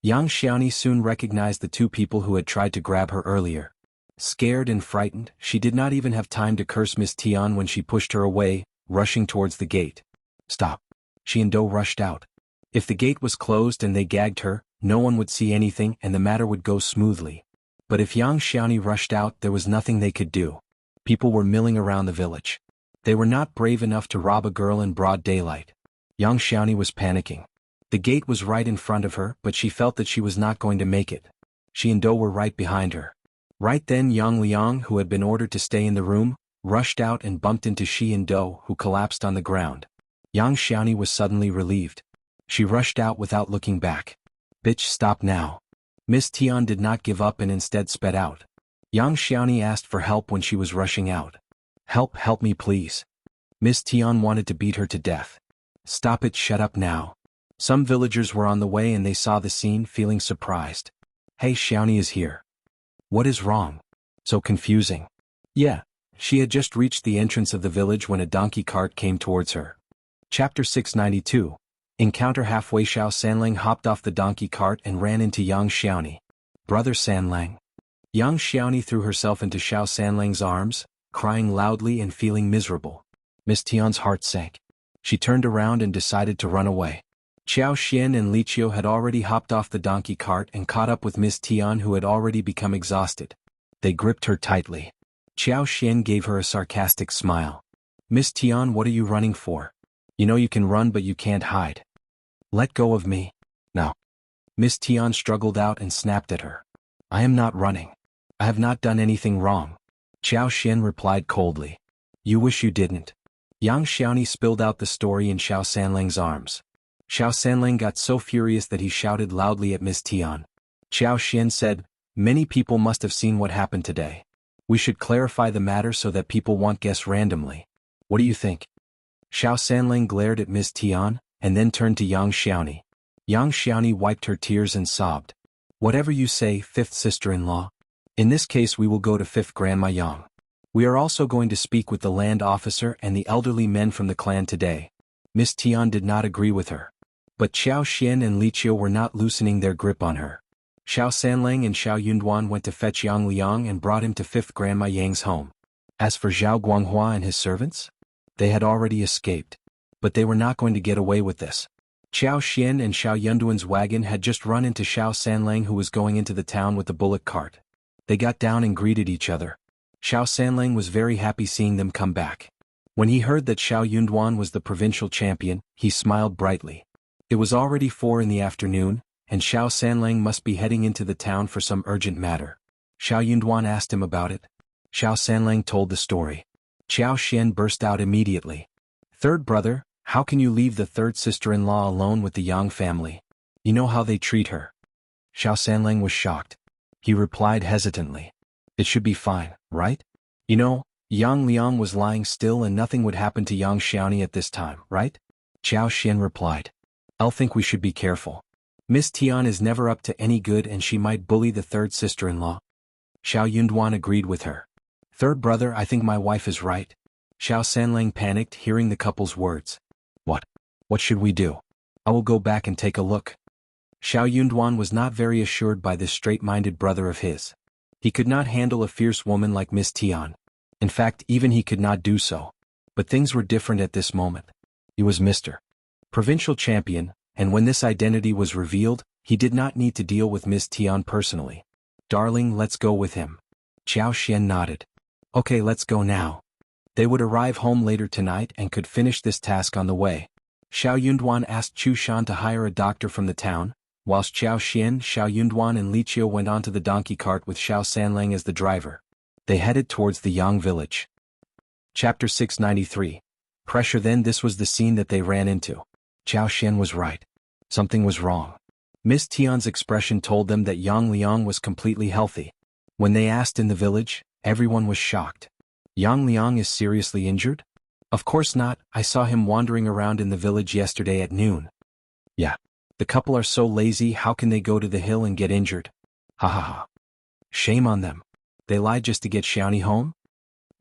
Yang Xiaoni soon recognized the two people who had tried to grab her earlier. Scared and frightened, she did not even have time to curse Miss Tian when she pushed her away, rushing towards the gate. "Stop." She and Do rushed out. If the gate was closed and they gagged her, no one would see anything and the matter would go smoothly. But if Yang Xiaoni rushed out, there was nothing they could do. People were milling around the village. They were not brave enough to rob a girl in broad daylight. Yang Xiaoni was panicking. The gate was right in front of her, but she felt that she was not going to make it. She and Do were right behind her. Right then Yang Liang, who had been ordered to stay in the room, rushed out and bumped into Shi and Do, who collapsed on the ground. Yang Xiaoni was suddenly relieved. She rushed out without looking back. "Bitch, stop now." Miss Tian did not give up and instead sped out. Yang Xiaoni asked for help when she was rushing out. Help me please." Miss Tian wanted to beat her to death. "Stop it, shut up now." Some villagers were on the way and they saw the scene, feeling surprised. "Hey, Xiaoni is here. What is wrong? So confusing." Yeah, she had just reached the entrance of the village when a donkey cart came towards her. Chapter 692. Encounter halfway. Shao Sanlang hopped off the donkey cart and ran into Yang Xiaoni. "Brother Sanlang." Yang Xiaoni threw herself into Shao Sanlang's arms, crying loudly and feeling miserable. Miss Tian's heart sank. She turned around and decided to run away. Qiao Xian and Qiao had already hopped off the donkey cart and caught up with Miss Tian, who had already become exhausted. They gripped her tightly. Qiao Xian gave her a sarcastic smile. "Miss Tian, what are you running for? You know you can run but you can't hide. Let go of me." "No." Miss Tian struggled out and snapped at her. "I am not running. I have not done anything wrong." Qiao Xian replied coldly. "You wish you didn't." Yang Xiaoni spilled out the story in Shao Sanlang's arms. Shao Sanlang got so furious that he shouted loudly at Miss Tian. Qiao Xian said, "Many people must have seen what happened today. We should clarify the matter so that people won't guess randomly. What do you think?" Shao Sanlang glared at Miss Tian, and then turned to Yang Xiaoni. Yang Xiaoni wiped her tears and sobbed. "Whatever you say, fifth sister-in-law. In this case we will go to fifth Grandma Yang. We are also going to speak with the land officer and the elderly men from the clan today." Miss Tian did not agree with her. But Qiao Xian and Qiao were not loosening their grip on her. Shao Sanlang and Shao Yunduan went to fetch Yang Liang and brought him to fifth Grandma Yang's home. As for Zhao Guanghua and his servants, they had already escaped. But they were not going to get away with this. Qiao Xian and Shao Yunduan's wagon had just run into Shao Sanlang, who was going into the town with the bullock cart. They got down and greeted each other. Shao Sanlang was very happy seeing them come back. When he heard that Shao Yunduan was the provincial champion, he smiled brightly. It was already 4 in the afternoon, and Shao Sanlang must be heading into the town for some urgent matter. Shao Yunduan asked him about it. Shao Sanlang told the story. Qiao Xian burst out immediately. "Third brother, how can you leave the third sister-in-law alone with the Yang family? You know how they treat her." Shao Sanlang was shocked. He replied hesitantly. "It should be fine, right? You know, Yang Liang was lying still and nothing would happen to Yang Xiaoni at this time, right?" Qiao Xian replied. "I'll think we should be careful. Miss Tian is never up to any good and she might bully the third sister-in-law." Shao Yunduan agreed with her. "Third brother, I think my wife is right." Shao Sanlang panicked hearing the couple's words. What? What should we do? I will go back and take a look." Shao Yunduan was not very assured by this straight-minded brother of his. He could not handle a fierce woman like Miss Tian. In fact, even he could not do so. But things were different at this moment. He was Mr. Provincial Champion, and when this identity was revealed, he did not need to deal with Miss Tian personally. "Darling, let's go with him." Qiao Xian nodded. "Okay, let's go now." They would arrive home later tonight and could finish this task on the way. Xiao Yunduan asked Chu Shan to hire a doctor from the town, whilst Xiao Xian, Xiao Yunduan and Qiao went onto the donkey cart with Xiao Sanlang as the driver. They headed towards the Yang village. Chapter 693. Pressure. Then this was the scene that they ran into. Xiao Xian was right. Something was wrong. Miss Tian's expression told them that Yang Liang was completely healthy. When they asked in the village, everyone was shocked. Yang Liang is seriously injured? Of course not, I saw him wandering around in the village yesterday at noon. Yeah. The couple are so lazy, how can they go to the hill and get injured? Ha ha ha. Shame on them. They lied just to get Xiaoni home?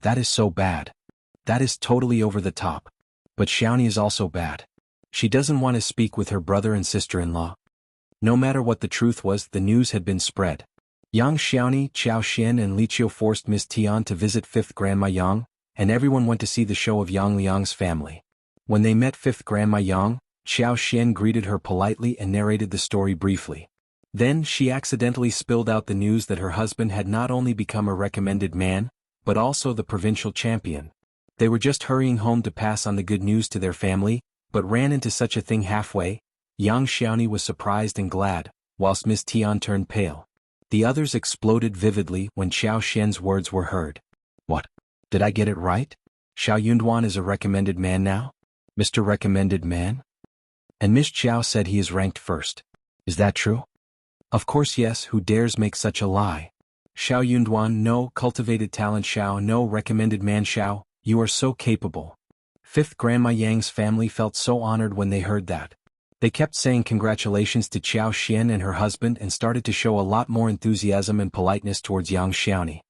That is so bad. That is totally over the top. But Xiaoni is also bad. She doesn't want to speak with her brother and sister-in-law. No matter what the truth was, the news had been spread. Yang Xiaoni, Qiao Xian and Qiao forced Miss Tian to visit 5th Grandma Yang, and everyone went to see the show of Yang Liang's family. When they met 5th Grandma Yang, Qiao Xian greeted her politely and narrated the story briefly. Then she accidentally spilled out the news that her husband had not only become a recommended man, but also the provincial champion. They were just hurrying home to pass on the good news to their family, but ran into such a thing halfway. Yang Xiaoni was surprised and glad, whilst Miss Tian turned pale. The others exploded vividly when Xiao Xian's words were heard. What? Did I get it right? Xiao Yunduan is a recommended man now? Mr. Recommended Man? And Miss Qiao said he is ranked first. Is that true? Of course yes, who dares make such a lie? Xiao Yunduan, no, cultivated talent Xiao, no, recommended man Xiao, you are so capable. 5th Grandma Yang's family felt so honored when they heard that. They kept saying congratulations to Qiao Xian and her husband and started to show a lot more enthusiasm and politeness towards Yang Xiaoni.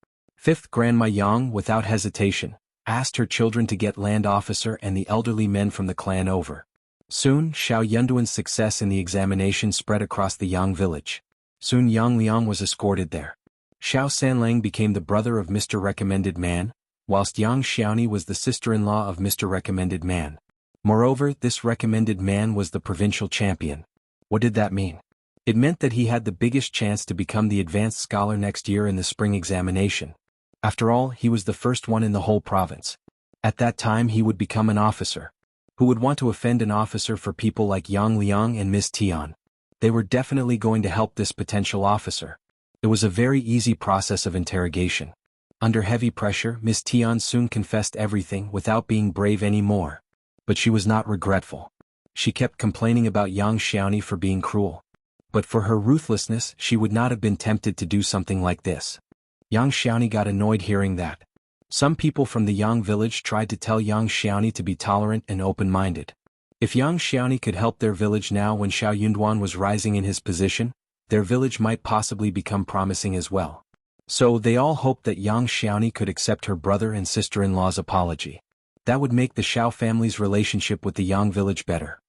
5th Grandma Yang, without hesitation, asked her children to get land officer and the elderly men from the clan over. Soon, Xiao Yunduan's success in the examination spread across the Yang village. Soon Yang Liang was escorted there. Shao Sanlang became the brother of Mr. Recommended Man, whilst Yang Xiaoni was the sister-in-law of Mr. Recommended Man. Moreover, this recommended man was the provincial champion. What did that mean? It meant that he had the biggest chance to become the advanced scholar next year in the spring examination. After all, he was the first one in the whole province. At that time he would become an officer. Who would want to offend an officer for people like Yang Liang and Miss Tian? They were definitely going to help this potential officer. It was a very easy process of interrogation. Under heavy pressure, Miss Tian soon confessed everything without being brave anymore. But she was not regretful. She kept complaining about Yang Xiaoni for being cruel. But for her ruthlessness, she would not have been tempted to do something like this. Yang Xiaoni got annoyed hearing that. Some people from the Yang village tried to tell Yang Xiaoni to be tolerant and open-minded. If Yang Xiaoni could help their village now when Xiao Yunduan was rising in his position, their village might possibly become promising as well. So they all hoped that Yang Xiaoni could accept her brother and sister-in-law's apology. That would make the Shao family's relationship with the Yang village better.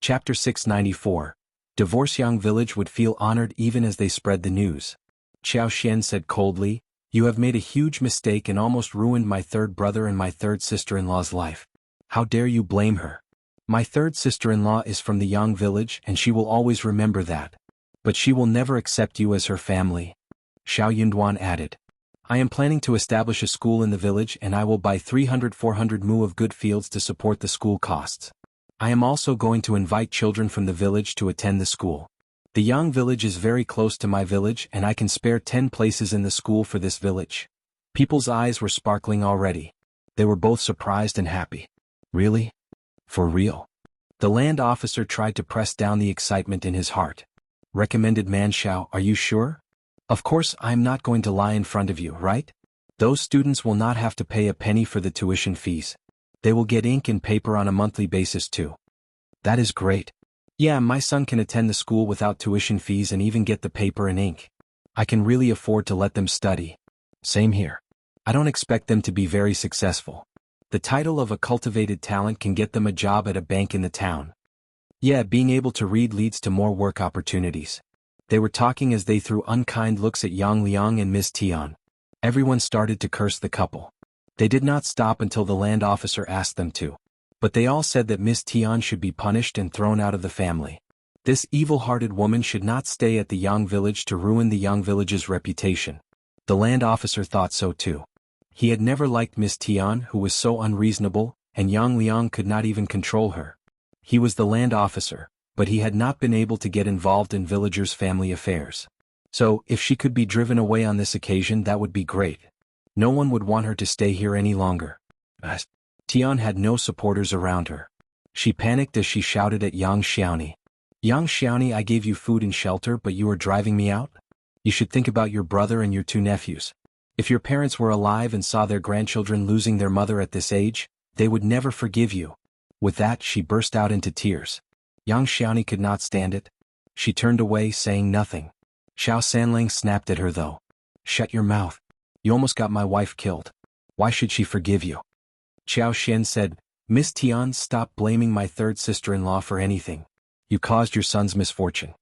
Chapter 694. Divorce. Yang village would feel honored even as they spread the news. Qiao Xian said coldly, "You have made a huge mistake and almost ruined my third brother and my third sister-in-law's life. How dare you blame her? My third sister-in-law is from the Yang village and she will always remember that. But she will never accept you as her family." Xiao Yunduan added, "I am planning to establish a school in the village and I will buy 300-400 mu of good fields to support the school costs. I am also going to invite children from the village to attend the school. The Yang village is very close to my village and I can spare 10 places in the school for this village." People's eyes were sparkling already. They were both surprised and happy. Really? For real? The land officer tried to press down the excitement in his heart. "Recommended man Shao, are you sure? Of course I am not going to lie in front of you, right? Those students will not have to pay a penny for the tuition fees. They will get ink and paper on a monthly basis too." "That is great. Yeah, my son can attend the school without tuition fees and even get the paper and ink. I can really afford to let them study." "Same here. I don't expect them to be very successful. The title of a cultivated talent can get them a job at a bank in the town. Yeah, being able to read leads to more work opportunities." They were talking as they threw unkind looks at Yang Liang and Miss Tian. Everyone started to curse the couple. They did not stop until the land officer asked them to. But they all said that Miss Tian should be punished and thrown out of the family. This evil-hearted woman should not stay at the Yang village to ruin the Yang village's reputation. The land officer thought so too. He had never liked Miss Tian, who was so unreasonable, and Yang Liang could not even control her. He was the land officer, but he had not been able to get involved in villagers' family affairs. So, if she could be driven away on this occasion, that would be great. No one would want her to stay here any longer. Tian had no supporters around her. She panicked as she shouted at Yang Xiaoni. Yang Xiaoni, I gave you food and shelter, but you are driving me out? You should think about your brother and your two nephews. If your parents were alive and saw their grandchildren losing their mother at this age, they would never forgive you. With that, she burst out into tears. Yang Xiaoni could not stand it. She turned away, saying nothing. Xiao Sanlang snapped at her though. Shut your mouth. You almost got my wife killed. Why should she forgive you? Qiao Xian said, Miss Tian, stop blaming my third sister-in-law for anything. You caused your son's misfortune.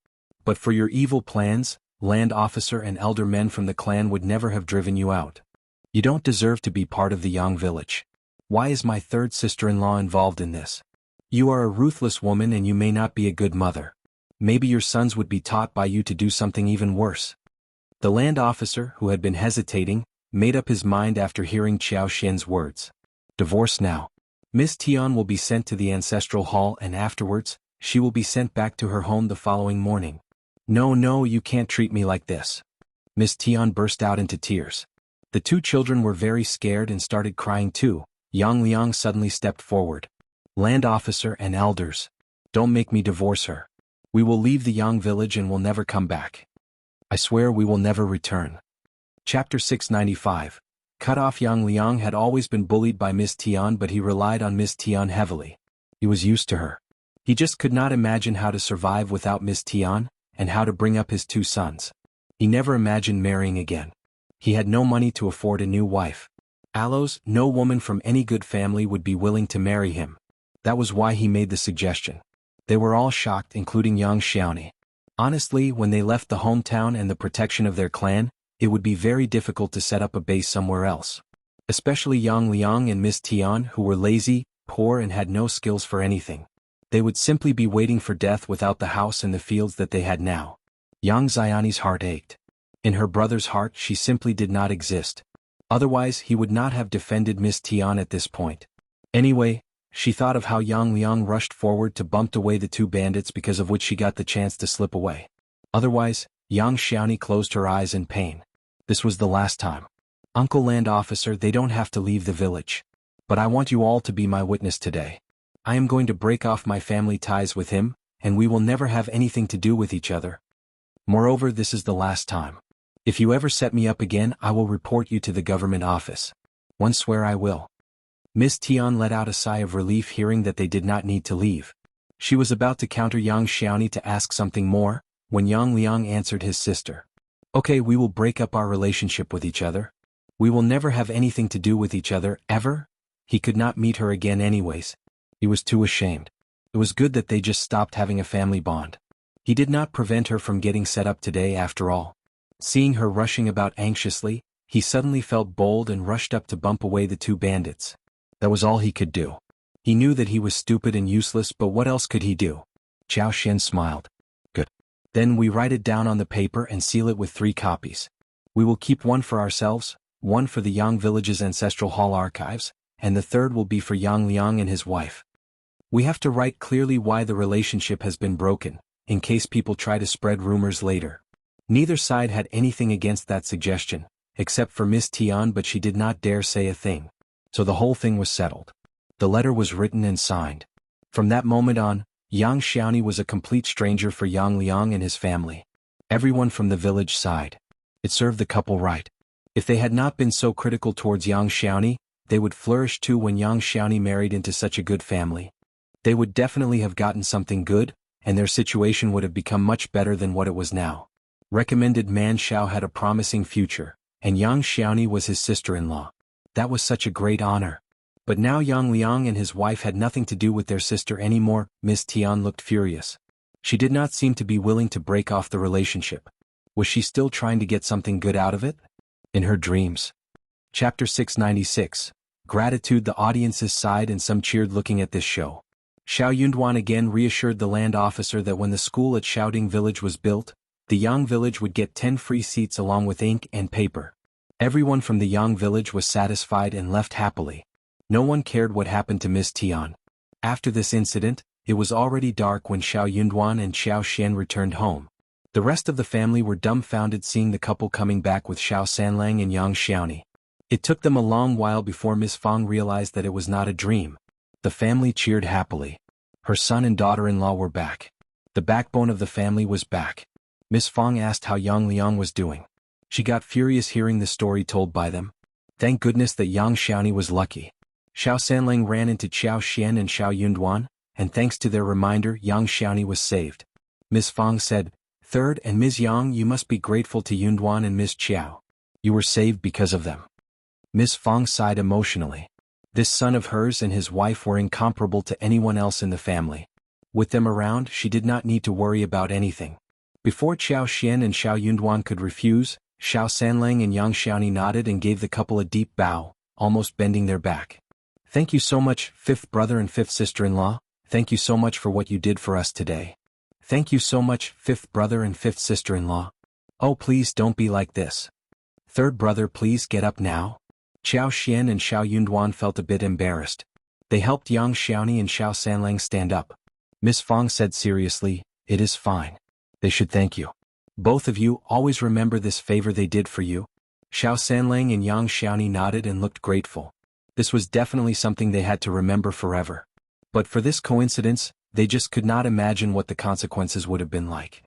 But for your evil plans, land officer and elder men from the clan would never have driven you out. You don't deserve to be part of the Yang village. Why is my third sister-in-law involved in this? You are a ruthless woman and you may not be a good mother. Maybe your sons would be taught by you to do something even worse. The land officer, who had been hesitating, made up his mind after hearing Qiao Xian's words. Divorce now. Miss Tian will be sent to the ancestral hall and afterwards, she will be sent back to her home the following morning. No, you can't treat me like this. Miss Tian burst out into tears. The two children were very scared and started crying too. Yang Liang suddenly stepped forward. Land officer and elders. Don't make me divorce her. We will leave the Yang village and will never come back. I swear we will never return. Chapter 695. Cut off. Yang Liang had always been bullied by Miss Tian, but he relied on Miss Tian heavily. He was used to her. He just could not imagine how to survive without Miss Tian, and how to bring up his two sons. He never imagined marrying again. He had no money to afford a new wife. Aloes, no woman from any good family would be willing to marry him. That was why he made the suggestion. They were all shocked, including Yang Xiaoni. Honestly, when they left the hometown and the protection of their clan, it would be very difficult to set up a base somewhere else. Especially Yang Liang and Miss Tian, who were lazy, poor and had no skills for anything. They would simply be waiting for death without the house and the fields that they had now. Yang Xiaoni's heart ached. In her brother's heart, she simply did not exist. Otherwise, he would not have defended Miss Tian at this point. Anyway, she thought of how Yang Liang rushed forward to bump away the two bandits, because of which she got the chance to slip away. Otherwise, Yang Xiaoni closed her eyes in pain. This was the last time. Uncle Land Officer, they don't have to leave the village. But I want you all to be my witness today. I am going to break off my family ties with him, and we will never have anything to do with each other. Moreover, this is the last time. If you ever set me up again, I will report you to the government office. One swear I will. Miss Tian let out a sigh of relief hearing that they did not need to leave. She was about to counter Yang Xiaoni to ask something more, when Yang Liang answered his sister. Okay, we will break up our relationship with each other. We will never have anything to do with each other, ever? He could not meet her again anyways. He was too ashamed. It was good that they just stopped having a family bond. He did not prevent her from getting set up today after all. Seeing her rushing about anxiously, he suddenly felt bold and rushed up to bump away the two bandits. That was all he could do. He knew that he was stupid and useless, but what else could he do? Qiao Xian smiled. Good. Then we write it down on the paper and seal it with 3 copies. We will keep one for ourselves, one for the Yang village's ancestral hall archives, and the third will be for Yang Liang and his wife. We have to write clearly why the relationship has been broken, in case people try to spread rumors later. Neither side had anything against that suggestion, except for Miss Tian, but she did not dare say a thing. So the whole thing was settled. The letter was written and signed. From that moment on, Yang Xiaoni was a complete stranger for Yang Liang and his family. Everyone from the village sighed. It served the couple right. If they had not been so critical towards Yang Xiaoni, they would flourish too when Yang Xiaoni married into such a good family. They would definitely have gotten something good, and their situation would have become much better than what it was now. Recommended man Shao had a promising future, and Yang Xiaoni was his sister-in-law. That was such a great honor. But now Yang Liang and his wife had nothing to do with their sister anymore. Miss Tian looked furious. She did not seem to be willing to break off the relationship. Was she still trying to get something good out of it? In her dreams. Chapter 696. Gratitude. The audiences sighed and some cheered looking at this show. Shao Yunduan again reassured the land officer that when the school at Shaoding village was built, the Yang village would get 10 free seats along with ink and paper. Everyone from the Yang village was satisfied and left happily. No one cared what happened to Miss Tian. After this incident, it was already dark when Xiao Yunduan and Xiao Xian returned home. The rest of the family were dumbfounded seeing the couple coming back with Xiao Sanlang and Yang Xiaoni. It took them a long while before Miss Fang realized that it was not a dream. The family cheered happily. Her son and daughter-in-law were back. The backbone of the family was back. Miss Fang asked how Yang Liang was doing. She got furious hearing the story told by them. Thank goodness that Yang Xiaoni was lucky. Xiao Sanlang ran into Xiao Xian and Xiao Yunduan, and thanks to their reminder Yang Xiaoni was saved. Miss Fang said, Third and Ms. Yang, you must be grateful to Yunduan and Ms. Qiao. You were saved because of them. Miss Fang sighed emotionally. This son of hers and his wife were incomparable to anyone else in the family. With them around, she did not need to worry about anything. Before Xiao Xian and Xiao Yunduan could refuse, Xiao Sanlang and Yang Xiaoni nodded and gave the couple a deep bow, almost bending their back. Thank you so much, fifth brother and fifth sister-in-law. Thank you so much for what you did for us today. Thank you so much, fifth brother and fifth sister-in-law. Oh, please don't be like this. Third brother, please get up now. Xiao Xian and Xiao Yunduan felt a bit embarrassed. They helped Yang Xiaoni and Xiao Sanlang stand up. Miss Fang said seriously, It is fine. They should thank you. Both of you always remember this favor they did for you. Xiao Sanlang and Yang Xiaoni nodded and looked grateful. This was definitely something they had to remember forever. But for this coincidence, they just could not imagine what the consequences would have been like.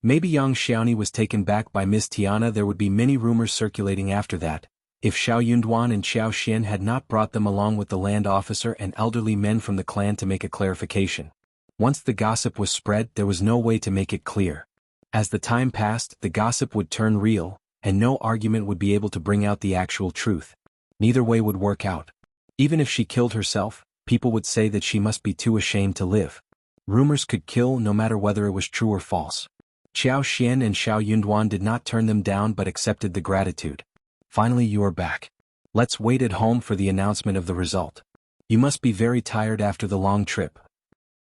Maybe Yang Xiaoni was taken back by Miss Tiana. There would be many rumors circulating after that. If Xiao Yunduan and Xiao Xian had not brought them along with the land officer and elderly men from the clan to make a clarification. Once the gossip was spread, there was no way to make it clear. As the time passed, the gossip would turn real, and no argument would be able to bring out the actual truth. Neither way would work out. Even if she killed herself, people would say that she must be too ashamed to live. Rumors could kill no matter whether it was true or false. Xiao Xian and Xiao Yunduan did not turn them down but accepted the gratitude. Finally, you are back. Let's wait at home for the announcement of the result. You must be very tired after the long trip.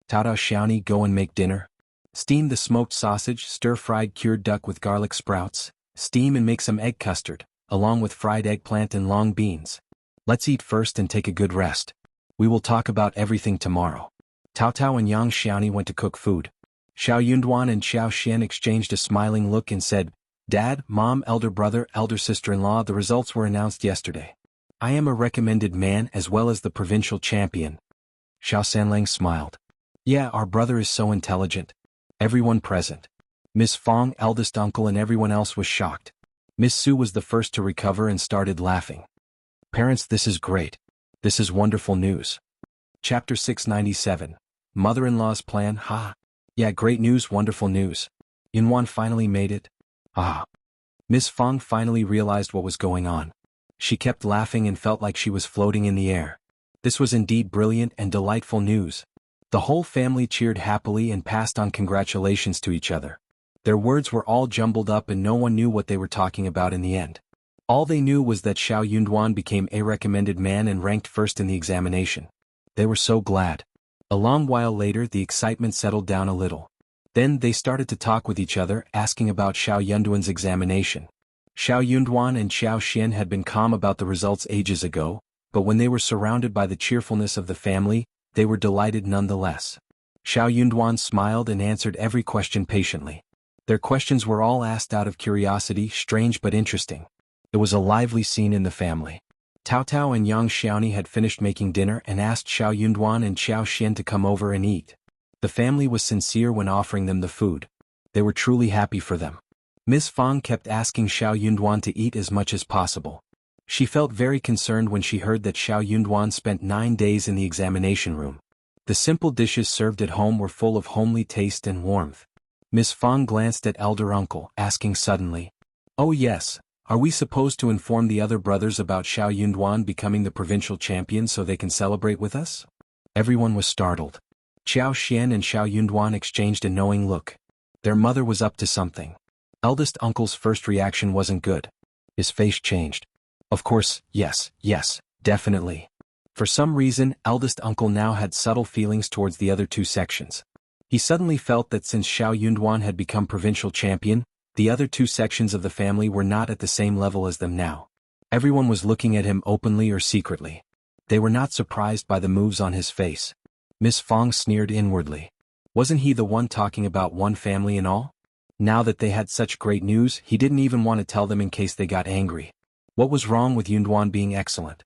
Taodao Xiaoni, go and make dinner. Steam the smoked sausage, stir-fried cured duck with garlic sprouts, steam and make some egg custard, along with fried eggplant and long beans. Let's eat first and take a good rest. We will talk about everything tomorrow. Tao Tao and Yang Xiaoni went to cook food. Xiao Yunduan and Xiao Xian exchanged a smiling look and said, Dad, Mom, elder brother, elder sister-in-law, the results were announced yesterday. I am a recommended man as well as the provincial champion. Xiao Sanlang smiled. Yeah, our brother is so intelligent. Everyone present. Miss Fang, eldest uncle, and everyone else was shocked. Miss Su was the first to recover and started laughing. Parents, this is great. This is wonderful news. Chapter 697. Mother-in-law's plan, ha. Yeah, great news, wonderful news. Yunwan finally made it. Ah. Miss Fang finally realized what was going on. She kept laughing and felt like she was floating in the air. This was indeed brilliant and delightful news. The whole family cheered happily and passed on congratulations to each other. Their words were all jumbled up and no one knew what they were talking about in the end. All they knew was that Xiao Yunduan became a recommended man and ranked first in the examination. They were so glad. A long while later, the excitement settled down a little. Then they started to talk with each other, asking about Xiao Yunduan's examination. Xiao Yunduan and Xiao Xian had been calm about the results ages ago, but when they were surrounded by the cheerfulness of the family, they were delighted nonetheless. Xiao Yunduan smiled and answered every question patiently. Their questions were all asked out of curiosity, strange but interesting. It was a lively scene in the family. Tao Tao and Yang Xiaoni had finished making dinner and asked Xiao Yunduan and Xiao Xian to come over and eat. The family was sincere when offering them the food. They were truly happy for them. Miss Fang kept asking Xiao Yunduan to eat as much as possible. She felt very concerned when she heard that Xiao Yunduan spent 9 days in the examination room. The simple dishes served at home were full of homely taste and warmth. Miss Fang glanced at elder uncle, asking suddenly, "Oh yes, are we supposed to inform the other brothers about Xiao Yunduan becoming the provincial champion so they can celebrate with us?" Everyone was startled. Xiao Xian and Xiao Yunduan exchanged a knowing look. Their mother was up to something. Eldest uncle's first reaction wasn't good. His face changed. Of course, yes, definitely. For some reason, eldest uncle now had subtle feelings towards the other two sections. He suddenly felt that since Xiao Yunduan had become provincial champion, the other two sections of the family were not at the same level as them now. Everyone was looking at him openly or secretly. They were not surprised by the moves on his face. Miss Fong sneered inwardly. Wasn't he the one talking about one family and all? Now that they had such great news, he didn't even want to tell them in case they got angry. What was wrong with Yunduan being excellent?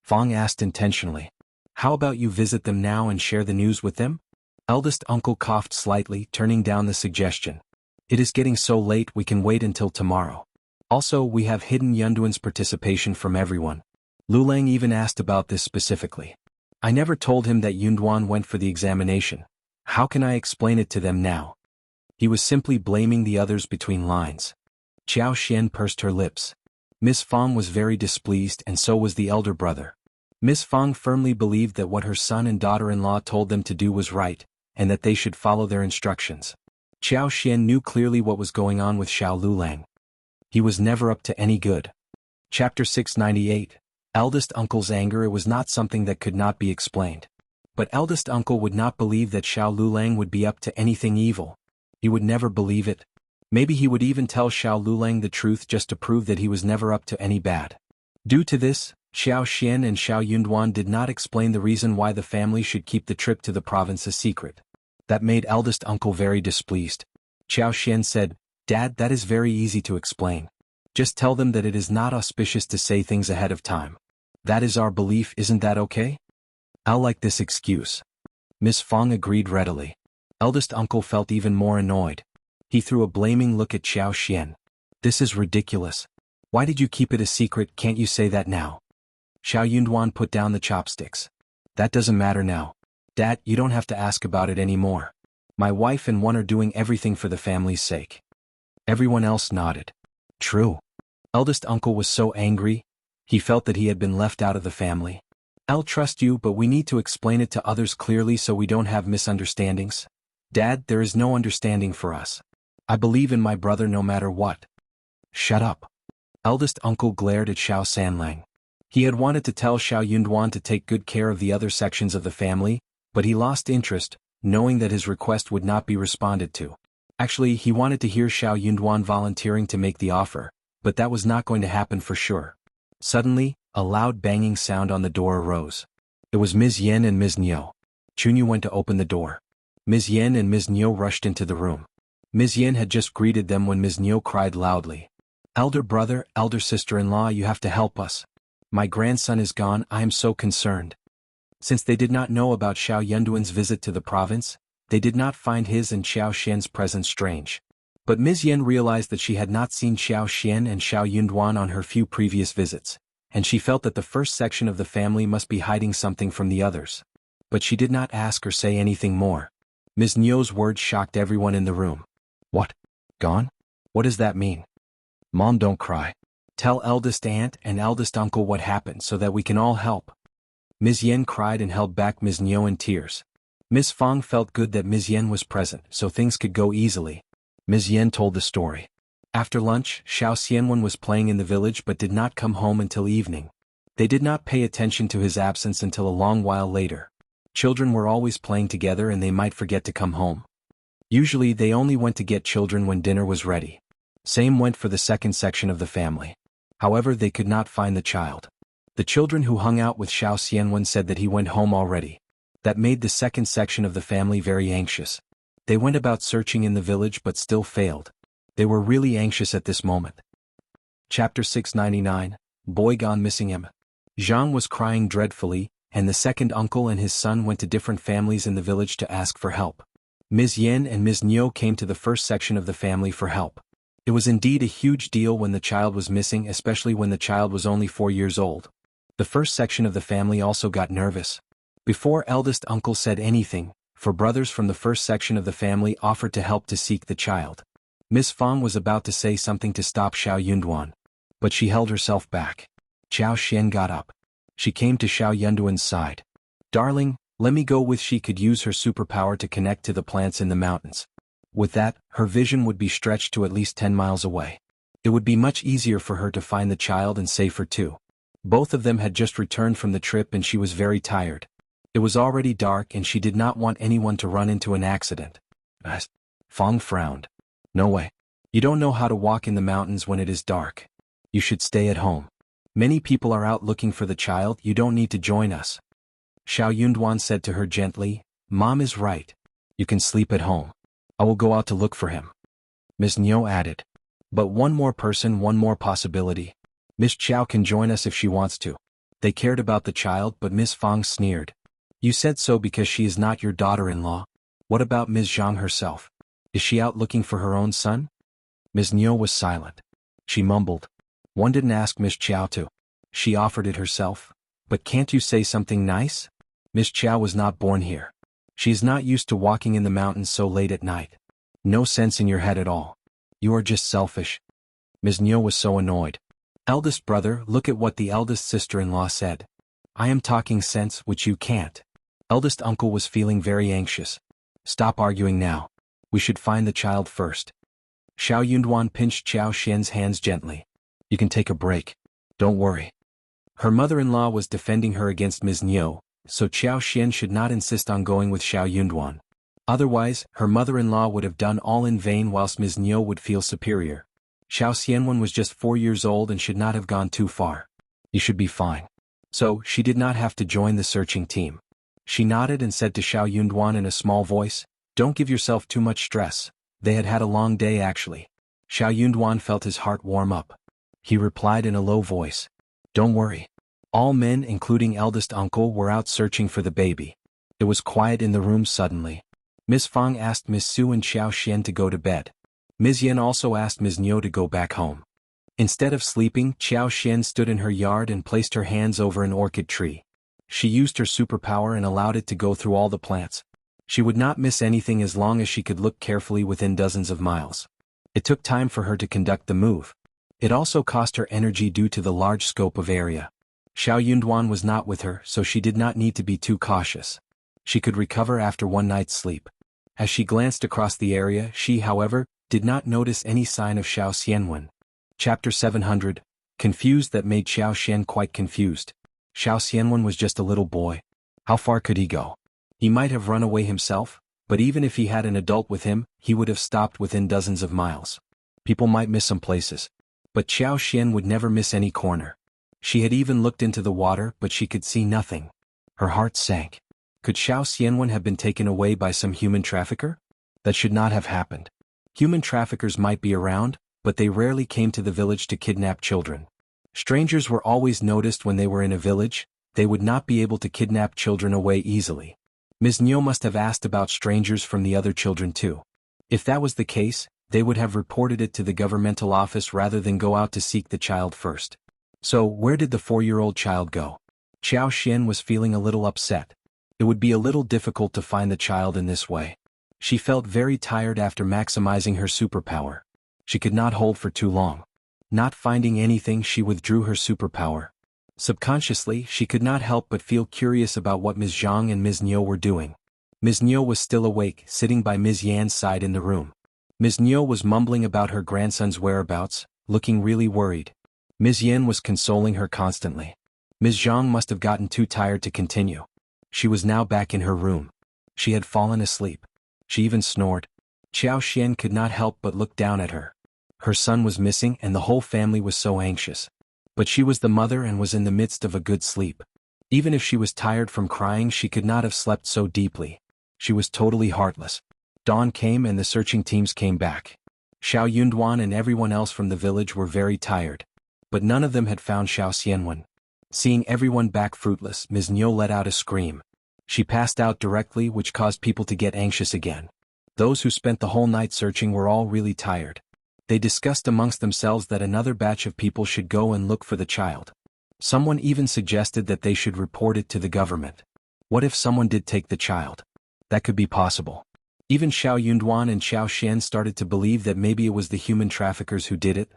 Fong asked intentionally. How about you visit them now and share the news with them? Eldest uncle coughed slightly, turning down the suggestion. It is getting so late we can wait until tomorrow. Also, we have hidden Yunduan's participation from everyone. Lulang even asked about this specifically. I never told him that Yunduan went for the examination. How can I explain it to them now? He was simply blaming the others between lines. Qiao Xian pursed her lips. Miss Fong was very displeased, and so was the elder brother. Miss Fong firmly believed that what her son and daughter-in-law told them to do was right, and that they should follow their instructions. Qiao Xian knew clearly what was going on with Shao Lulang. He was never up to any good. Chapter 698. Eldest Uncle's anger. It was not something that could not be explained. But Eldest Uncle would not believe that Shao Lulang would be up to anything evil. He would never believe it. Maybe he would even tell Shao Lulang the truth just to prove that he was never up to any bad. Due to this, Xiao Xian and Xiao Yunduan did not explain the reason why the family should keep the trip to the province a secret. That made Eldest Uncle very displeased. Xiao Xian said, Dad, that is very easy to explain. Just tell them that it is not auspicious to say things ahead of time. That is our belief, isn't that okay? I'll like this excuse. Miss Fong agreed readily. Eldest Uncle felt even more annoyed. He threw a blaming look at Xiao Xian. This is ridiculous. Why did you keep it a secret? Can't you say that now? Xiao Yunduan put down the chopsticks. That doesn't matter now. Dad, you don't have to ask about it anymore. My wife and one are doing everything for the family's sake. Everyone else nodded. True. Eldest Uncle was so angry. He felt that he had been left out of the family. I'll trust you, but we need to explain it to others clearly so we don't have misunderstandings. Dad, there is no understanding for us. I believe in my brother no matter what. Shut up. Eldest Uncle glared at Shao Sanlang. He had wanted to tell Xiao Yunduan to take good care of the other sections of the family, but he lost interest, knowing that his request would not be responded to. Actually, he wanted to hear Xiao Yunduan volunteering to make the offer, but that was not going to happen for sure. Suddenly, a loud banging sound on the door arose. It was Ms. Yen and Ms. Niu. Chunyu went to open the door. Ms. Yen and Ms. Niu rushed into the room. Ms. Yen had just greeted them when Ms. Niu cried loudly. Elder brother, elder sister-in-law, you have to help us. My grandson is gone, I am so concerned. Since they did not know about Xiao Yunduan's visit to the province, they did not find his and Xiao Xian's presence strange. But Ms. Yen realized that she had not seen Xiao Xian and Xiao Yunduan on her few previous visits, and she felt that the first section of the family must be hiding something from the others. But she did not ask or say anything more. Ms. Niu's words shocked everyone in the room. What? Gone? What does that mean? Mom, don't cry. Tell eldest aunt and eldest uncle what happened so that we can all help. Ms. Yen cried and held back Ms. Niu in tears. Ms. Fong felt good that Ms. Yen was present so things could go easily. Ms. Yen told the story. After lunch, Shao Xianwen was playing in the village but did not come home until evening. They did not pay attention to his absence until a long while later. Children were always playing together and they might forget to come home. Usually they only went to get children when dinner was ready. Same went for the second section of the family. However, they could not find the child. The children who hung out with Shao Xianwen said that he went home already. That made the second section of the family very anxious. They went about searching in the village but still failed. They were really anxious at this moment. Chapter 699, Boy Gone Missing. Zhang was crying dreadfully, and the second uncle and his son went to different families in the village to ask for help. Ms. Yen and Ms. Niu came to the first section of the family for help. It was indeed a huge deal when the child was missing, especially when the child was only 4 years old. The first section of the family also got nervous. Before eldest uncle said anything, 4 brothers from the first section of the family offered to help to seek the child. Miss Fong was about to say something to stop Xiao Yunduan, but she held herself back. Xiao Xian got up. She came to Xiao Yunduan's side. Darling, let me go with. She could use her superpower to connect to the plants in the mountains. With that, her vision would be stretched to at least 10 miles away. It would be much easier for her to find the child and safer too. Both of them had just returned from the trip and she was very tired. It was already dark and she did not want anyone to run into an accident. Fong frowned. No way. You don't know how to walk in the mountains when it is dark. You should stay at home. Many people are out looking for the child, you don't need to join us. Xiao Yunduan said to her gently, Mom is right. You can sleep at home. I will go out to look for him. Ms. Niu added. But one more person, one more possibility. Miss Qiao can join us if she wants to. They cared about the child, but Miss Fang sneered. You said so because she is not your daughter-in-law. What about Ms. Zhang herself? Is she out looking for her own son? Ms. Niu was silent. She mumbled. One didn't ask Miss Qiao to. She offered it herself. But can't you say something nice? Miss Qiao was not born here. She is not used to walking in the mountains so late at night. No sense in your head at all. You are just selfish. Ms. Niu was so annoyed. Eldest brother, look at what the eldest sister-in-law said. I am talking sense, which you can't. Eldest uncle was feeling very anxious. Stop arguing now. We should find the child first. Xiao Yunduan pinched Qiao Xian's hands gently. You can take a break. Don't worry. Her mother-in-law was defending her against Ms. Niu, so Qiao Xian should not insist on going with Xiao Yunduan. Otherwise, her mother-in-law would have done all in vain whilst Ms. Niu would feel superior. Xiao Xianwen was just 4 years old and should not have gone too far. You should be fine. So, she did not have to join the searching team. She nodded and said to Xiao Yunduan in a small voice, Don't give yourself too much stress. They had had a long day actually. Xiao Yunduan felt his heart warm up. He replied in a low voice. Don't worry. All men, including eldest uncle, were out searching for the baby. It was quiet in the room suddenly. Miss Fang asked Miss Su and Xiao Xian to go to bed. Ms. Yan also asked Ms. Niu to go back home. Instead of sleeping, Qiao Xian stood in her yard and placed her hands over an orchid tree. She used her superpower and allowed it to go through all the plants. She would not miss anything as long as she could look carefully within dozens of miles. It took time for her to conduct the move. It also cost her energy due to the large scope of area. Xiao Yunduan was not with her, so she did not need to be too cautious. She could recover after one night's sleep. As she glanced across the area, she, however, did not notice any sign of Xiao Xianwen. Chapter 700. Confused that made Xiao Xian quite confused. Xiao Xianwen was just a little boy. How far could he go? He might have run away himself, but even if he had an adult with him, he would have stopped within dozens of miles. People might miss some places. But Xiao Xian would never miss any corner. She had even looked into the water, but she could see nothing. Her heart sank. Could Xiao Xianwen have been taken away by some human trafficker? That should not have happened. Human traffickers might be around, but they rarely came to the village to kidnap children. Strangers were always noticed when they were in a village. They would not be able to kidnap children away easily. Ms. Niu must have asked about strangers from the other children too. If that was the case, they would have reported it to the governmental office rather than go out to seek the child first. So, where did the 4-year-old child go? Qiao Xian was feeling a little upset. It would be a little difficult to find the child in this way. She felt very tired after maximizing her superpower. She could not hold for too long. Not finding anything, she withdrew her superpower. Subconsciously, she could not help but feel curious about what Ms. Zhang and Ms. Niu were doing. Ms. Niu was still awake, sitting by Ms. Yan's side in the room. Ms. Niu was mumbling about her grandson's whereabouts, looking really worried. Ms. Yan was consoling her constantly. Ms. Zhang must have gotten too tired to continue. She was now back in her room. She had fallen asleep. She even snored. Qiao Xian could not help but look down at her. Her son was missing and the whole family was so anxious. But she was the mother and was in the midst of a good sleep. Even if she was tired from crying, she could not have slept so deeply. She was totally heartless. Dawn came and the searching teams came back. Xiao Yunduan and everyone else from the village were very tired. But none of them had found Xiao Xianwen. Seeing everyone back fruitless, Ms. Niu let out a scream. She passed out directly, which caused people to get anxious again. Those who spent the whole night searching were all really tired. They discussed amongst themselves that another batch of people should go and look for the child. Someone even suggested that they should report it to the government. What if someone did take the child? That could be possible. Even Xiao Yunduan and Xiao Xian started to believe that maybe it was the human traffickers who did it.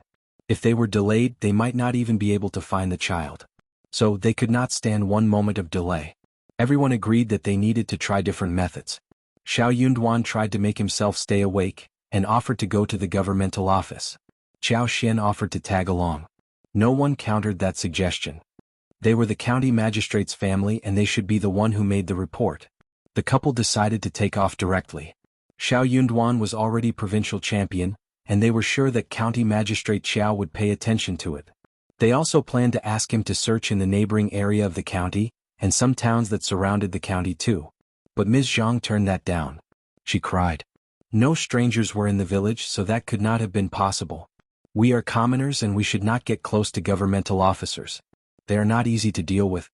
If they were delayed, they might not even be able to find the child. So they could not stand one moment of delay. Everyone agreed that they needed to try different methods. Xiao Yunduan tried to make himself stay awake, and offered to go to the governmental office. Qiao Xian offered to tag along. No one countered that suggestion. They were the county magistrate's family and they should be the one who made the report. The couple decided to take off directly. Xiao Yunduan was already provincial champion, and they were sure that county magistrate Qiao would pay attention to it. They also planned to ask him to search in the neighboring area of the county, and some towns that surrounded the county too. But Ms. Zhang turned that down. She cried. No strangers were in the village, so that could not have been possible. We are commoners and we should not get close to governmental officers. They are not easy to deal with.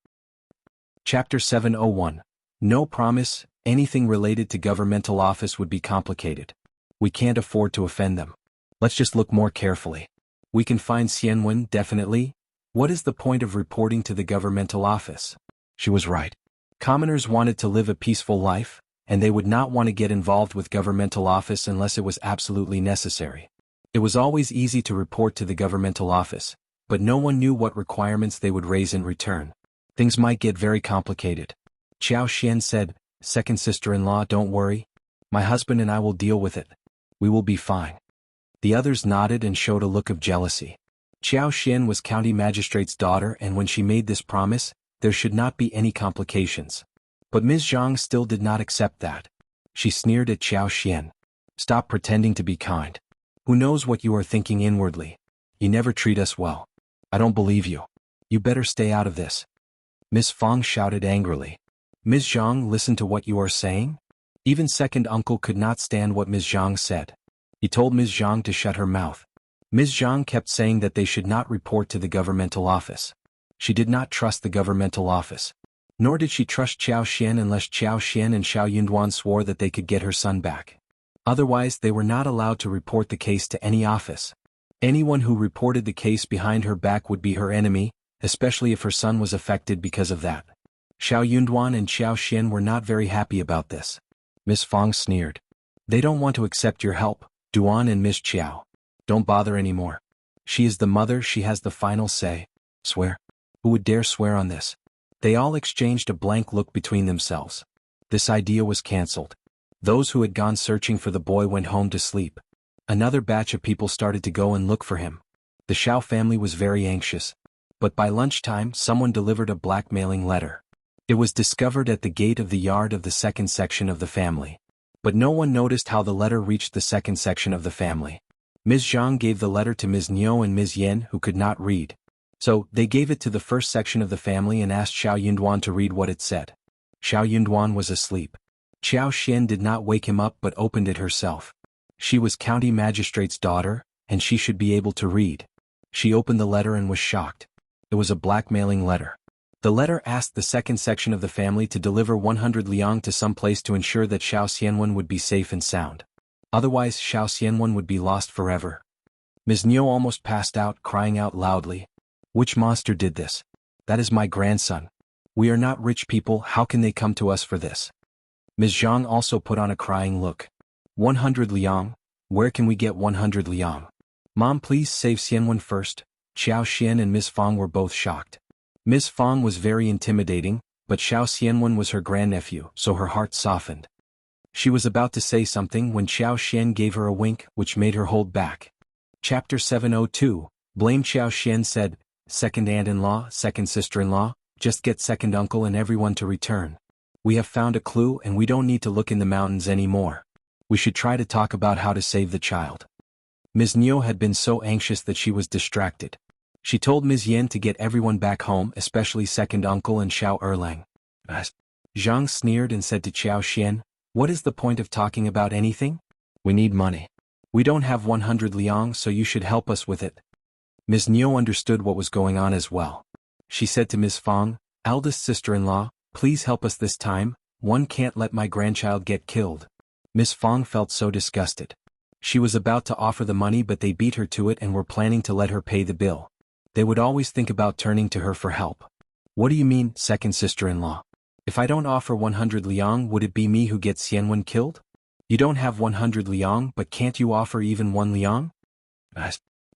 Chapter 701. No promise, anything related to governmental office would be complicated. We can't afford to offend them. Let's just look more carefully. We can find Xianwen, definitely. What is the point of reporting to the governmental office? She was right. Commoners wanted to live a peaceful life, and they would not want to get involved with governmental office unless it was absolutely necessary. It was always easy to report to the governmental office, but no one knew what requirements they would raise in return. Things might get very complicated. Qiao Xian said, "Second sister-in-law, don't worry. My husband and I will deal with it. We will be fine." The others nodded and showed a look of jealousy. Qiao Xian was county magistrate's daughter, and when she made this promise, there should not be any complications. But Ms. Zhang still did not accept that. She sneered at Qiao Xian. "Stop pretending to be kind. Who knows what you are thinking inwardly? You never treat us well. I don't believe you. You better stay out of this." Miss Fang shouted angrily. "Ms. Zhang, listen to what you are saying?" Even second uncle could not stand what Ms. Zhang said. He told Ms. Zhang to shut her mouth. Ms. Zhang kept saying that they should not report to the governmental office. She did not trust the governmental office. Nor did she trust Qiao Xian unless Qiao Xian and Shao Yunduan swore that they could get her son back. Otherwise, they were not allowed to report the case to any office. Anyone who reported the case behind her back would be her enemy, especially if her son was affected because of that. Shao Yunduan and Qiao Xian were not very happy about this. Miss Fang sneered. "They don't want to accept your help, Duan and Miss Qiao. Don't bother anymore. She is the mother, she has the final say." Swear? Who would dare swear on this? They all exchanged a blank look between themselves. This idea was cancelled. Those who had gone searching for the boy went home to sleep. Another batch of people started to go and look for him. The Shao family was very anxious. But by lunchtime, someone delivered a blackmailing letter. It was discovered at the gate of the yard of the second section of the family. But no one noticed how the letter reached the second section of the family. Ms. Zhang gave the letter to Ms. Niu and Ms. Yen, who could not read. So, they gave it to the first section of the family and asked Shao Yunduan to read what it said. Shao Yunduan was asleep. Qiao Xian did not wake him up but opened it herself. She was county magistrate's daughter, and she should be able to read. She opened the letter and was shocked. It was a blackmailing letter. The letter asked the second section of the family to deliver 100 liang to some place to ensure that Shao Xianwen would be safe and sound. Otherwise, Shao Xianwen would be lost forever. Ms. Niu almost passed out, crying out loudly. "Which monster did this? That is my grandson. We are not rich people, how can they come to us for this?" Ms. Zhang also put on a crying look. 100 liang? Where can we get 100 liang? Mom, please save Xianwen first. Qiao Xian and Miss Fang were both shocked. Miss Fang was very intimidating, but Shao Xianwen was her grandnephew, so her heart softened. She was about to say something when Qiao Xian gave her a wink, which made her hold back. Chapter 702, Blame. Qiao Xian said, "Second aunt-in-law, second sister-in-law, just get second uncle and everyone to return. We have found a clue and we don't need to look in the mountains anymore. We should try to talk about how to save the child." Ms. Niu had been so anxious that she was distracted. She told Ms. Yen to get everyone back home, especially second uncle and Shao Erlang. Zhang sneered and said to Qiao Xian, "What is the point of talking about anything? We need money. We don't have 100 liang, so you should help us with it." Ms. Niu understood what was going on as well. She said to Ms. Fang, "Eldest sister-in-law, please help us this time, one can't let my grandchild get killed." Ms. Fang felt so disgusted. She was about to offer the money but they beat her to it and were planning to let her pay the bill. They would always think about turning to her for help. "What do you mean, second sister-in-law? If I don't offer 100 liang, would it be me who gets Xianwen killed? You don't have 100 liang, but can't you offer even 1 liang?"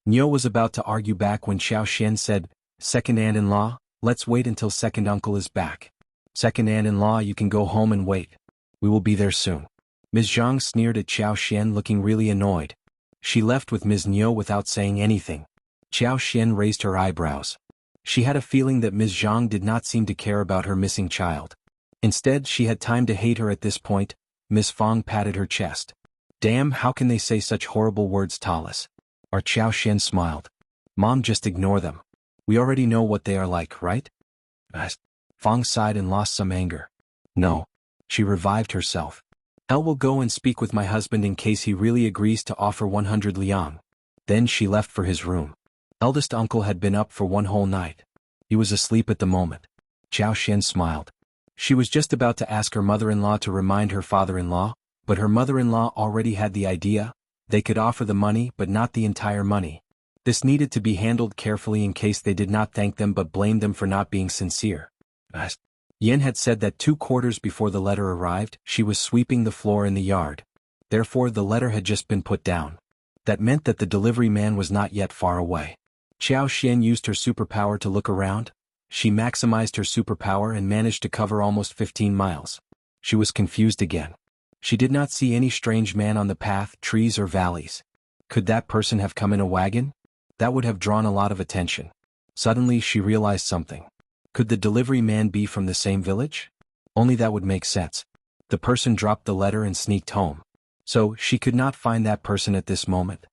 Niu was about to argue back when Qiao Xian said, "Second aunt-in-law, let's wait until second uncle is back. Second aunt-in-law, you can go home and wait. We will be there soon." Ms. Zhang sneered at Qiao Xian, looking really annoyed. She left with Ms. Niu without saying anything. Qiao Xian raised her eyebrows. She had a feeling that Ms. Zhang did not seem to care about her missing child. Instead, she had time to hate her at this point. Ms. Fang patted her chest. "Damn, how can they say such horrible words, Talis?" Qiao Xian smiled. "Mom, just ignore them. We already know what they are like, right? Fang sighed and lost some anger. No. She revived herself. I will go and speak with my husband in case he really agrees to offer 100 liang. Then she left for his room. Eldest uncle had been up for one whole night. He was asleep at the moment. Zhao Xian smiled. She was just about to ask her mother-in-law to remind her father-in-law, but her mother-in-law already had the idea. They could offer the money but not the entire money. This needed to be handled carefully in case they did not thank them but blamed them for not being sincere. Yin had said that 2 quarters before the letter arrived, she was sweeping the floor in the yard. Therefore the letter had just been put down. That meant that the delivery man was not yet far away. Qiao Xian used her superpower to look around. She maximized her superpower and managed to cover almost 15 miles. She was confused again. She did not see any strange man on the path, trees or valleys. Could that person have come in a wagon? That would have drawn a lot of attention. Suddenly she realized something. Could the delivery man be from the same village? Only that would make sense. The person dropped the letter and sneaked home. So, she could not find that person at this moment.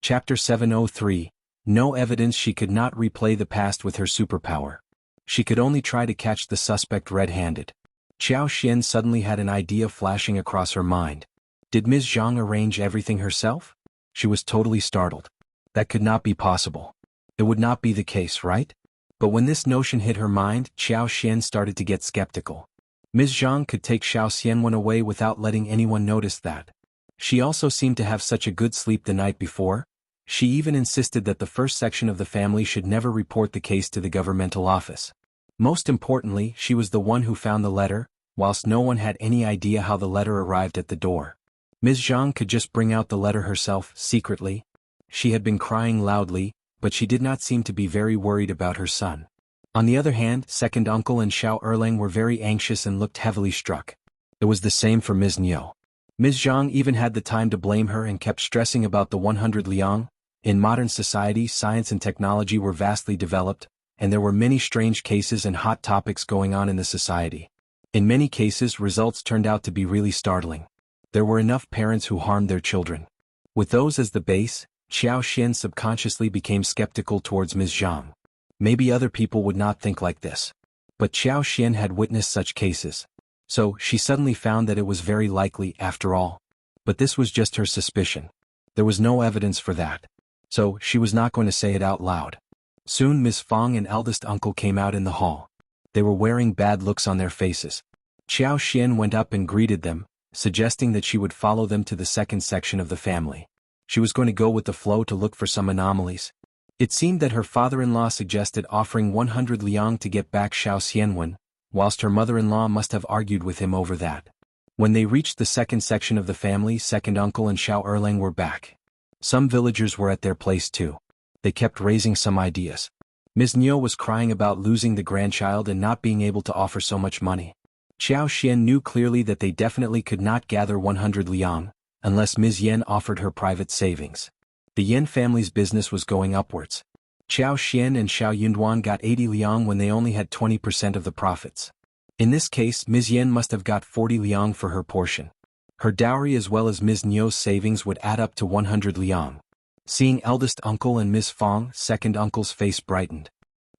Chapter 703. No evidence. She could not replay the past with her superpower. She could only try to catch the suspect red-handed. Qiao Xian suddenly had an idea flashing across her mind. Did Ms. Zhang arrange everything herself? She was totally startled. That could not be possible. It would not be the case, right? But when this notion hit her mind, Qiao Xian started to get skeptical. Ms. Zhang could take Shao Xianwen away without letting anyone notice that. She also seemed to have such a good sleep the night before. She even insisted that the first section of the family should never report the case to the governmental office. Most importantly, she was the one who found the letter, whilst no one had any idea how the letter arrived at the door. Ms. Zhang could just bring out the letter herself, secretly. She had been crying loudly, but she did not seem to be very worried about her son. On the other hand, second uncle and Shao Erlang were very anxious and looked heavily struck. It was the same for Ms. Niu. Ms. Zhang even had the time to blame her and kept stressing about the 100 liang. In modern society, science and technology were vastly developed, and there were many strange cases and hot topics going on in the society. In many cases, results turned out to be really startling. There were enough parents who harmed their children. With those as the base, Qiao Xian subconsciously became skeptical towards Ms. Zhang. Maybe other people would not think like this. But Qiao Xian had witnessed such cases. So, she suddenly found that it was very likely, after all. But this was just her suspicion. There was no evidence for that. So, she was not going to say it out loud. Soon Ms. Fang and eldest uncle came out in the hall. They were wearing bad looks on their faces. Qiao Xian went up and greeted them, suggesting that she would follow them to the second section of the family. She was going to go with the flow to look for some anomalies. It seemed that her father-in-law suggested offering 100 liang to get back Shao Xianwen, whilst her mother-in-law must have argued with him over that. When they reached the second section of the family, second uncle and Shao Erlang were back. Some villagers were at their place too. They kept raising some ideas. Ms. Niu was crying about losing the grandchild and not being able to offer so much money. Qiao Xian knew clearly that they definitely could not gather 100 liang, unless Ms. Yen offered her private savings. The Yen family's business was going upwards. Qiao Xian and Shao Yunduan got 80 liang when they only had 20% of the profits. In this case, Ms. Yen must have got 40 liang for her portion. Her dowry as well as Ms. Niu's savings would add up to 100 liang. Seeing eldest uncle and Ms. Fang, second uncle's face brightened.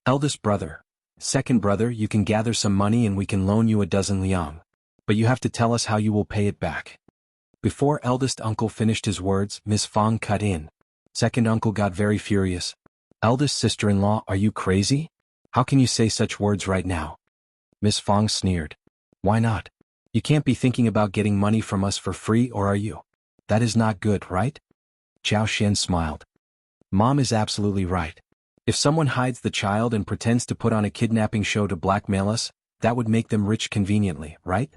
Eldest brother. Second brother, you can gather some money and we can loan you a dozen liang. But you have to tell us how you will pay it back. Before eldest uncle finished his words, Ms. Fang cut in. Second uncle got very furious. Eldest sister-in-law, are you crazy? How can you say such words right now? Ms. Fang sneered. Why not? You can't be thinking about getting money from us for free, or are you? That is not good, right? Qiao Xian smiled. Mom is absolutely right. If someone hides the child and pretends to put on a kidnapping show to blackmail us, that would make them rich conveniently, right?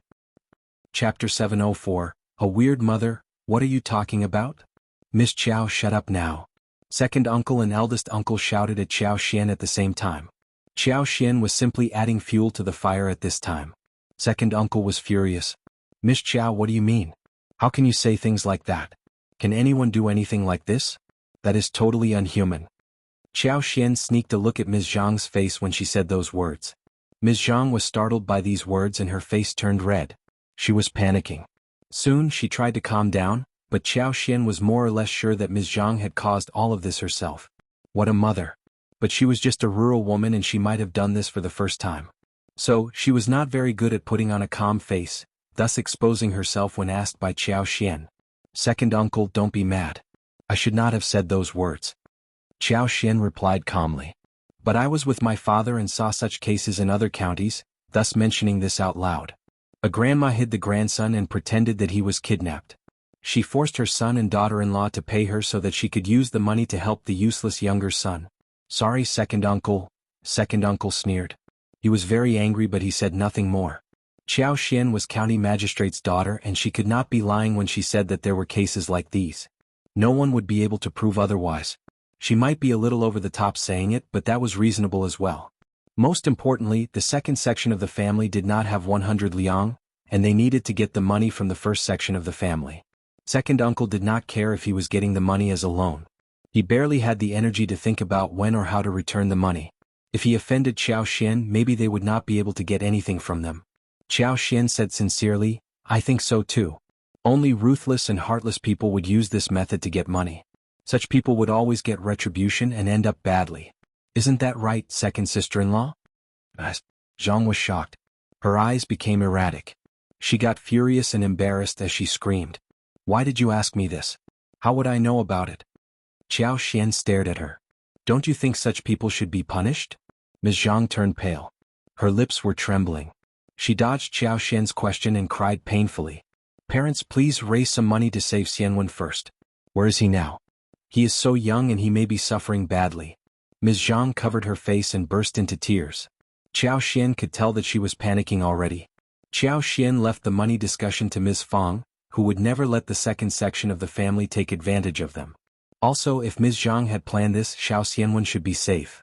Chapter 704. A weird mother, what are you talking about? Miss Qiao, shut up now. Second uncle and eldest uncle shouted at Qiao Xian at the same time. Qiao Xian was simply adding fuel to the fire at this time. Second uncle was furious. Miss Qiao, what do you mean? How can you say things like that? Can anyone do anything like this? That is totally unhuman. Qiao Xian sneaked a look at Ms. Zhang's face when she said those words. Ms. Zhang was startled by these words and her face turned red. She was panicking. Soon she tried to calm down, but Qiao Xian was more or less sure that Ms. Zhang had caused all of this herself. What a mother. But she was just a rural woman and she might have done this for the first time. So, she was not very good at putting on a calm face, thus exposing herself when asked by Qiao Xian. Second uncle, don't be mad. I should not have said those words. Qiao Xian replied calmly. But I was with my father and saw such cases in other counties, thus mentioning this out loud. A grandma hid the grandson and pretended that he was kidnapped. She forced her son and daughter-in-law to pay her so that she could use the money to help the useless younger son. Sorry, second uncle sneered. He was very angry but he said nothing more. Qiao Xian was county magistrate's daughter and she could not be lying when she said that there were cases like these. No one would be able to prove otherwise. She might be a little over the top saying it, but that was reasonable as well. Most importantly, the second section of the family did not have 100 liang, and they needed to get the money from the first section of the family. Second uncle did not care if he was getting the money as a loan. He barely had the energy to think about when or how to return the money. If he offended Qiao Xian, maybe they would not be able to get anything from them. Qiao Xian said sincerely, I think so too. Only ruthless and heartless people would use this method to get money. Such people would always get retribution and end up badly. Isn't that right, second sister-in-law? Zhang was shocked. Her eyes became erratic. She got furious and embarrassed as she screamed. Why did you ask me this? How would I know about it? Qiao Xian stared at her. Don't you think such people should be punished? Ms. Zhang turned pale. Her lips were trembling. She dodged Qiao Xian's question and cried painfully. Parents, please raise some money to save Xianwen first. Where is he now? He is so young and he may be suffering badly. Ms. Zhang covered her face and burst into tears. Qiao Xian could tell that she was panicking already. Qiao Xian left the money discussion to Ms. Fang, who would never let the second section of the family take advantage of them. Also, if Ms. Zhang had planned this, Shao Xianwen should be safe.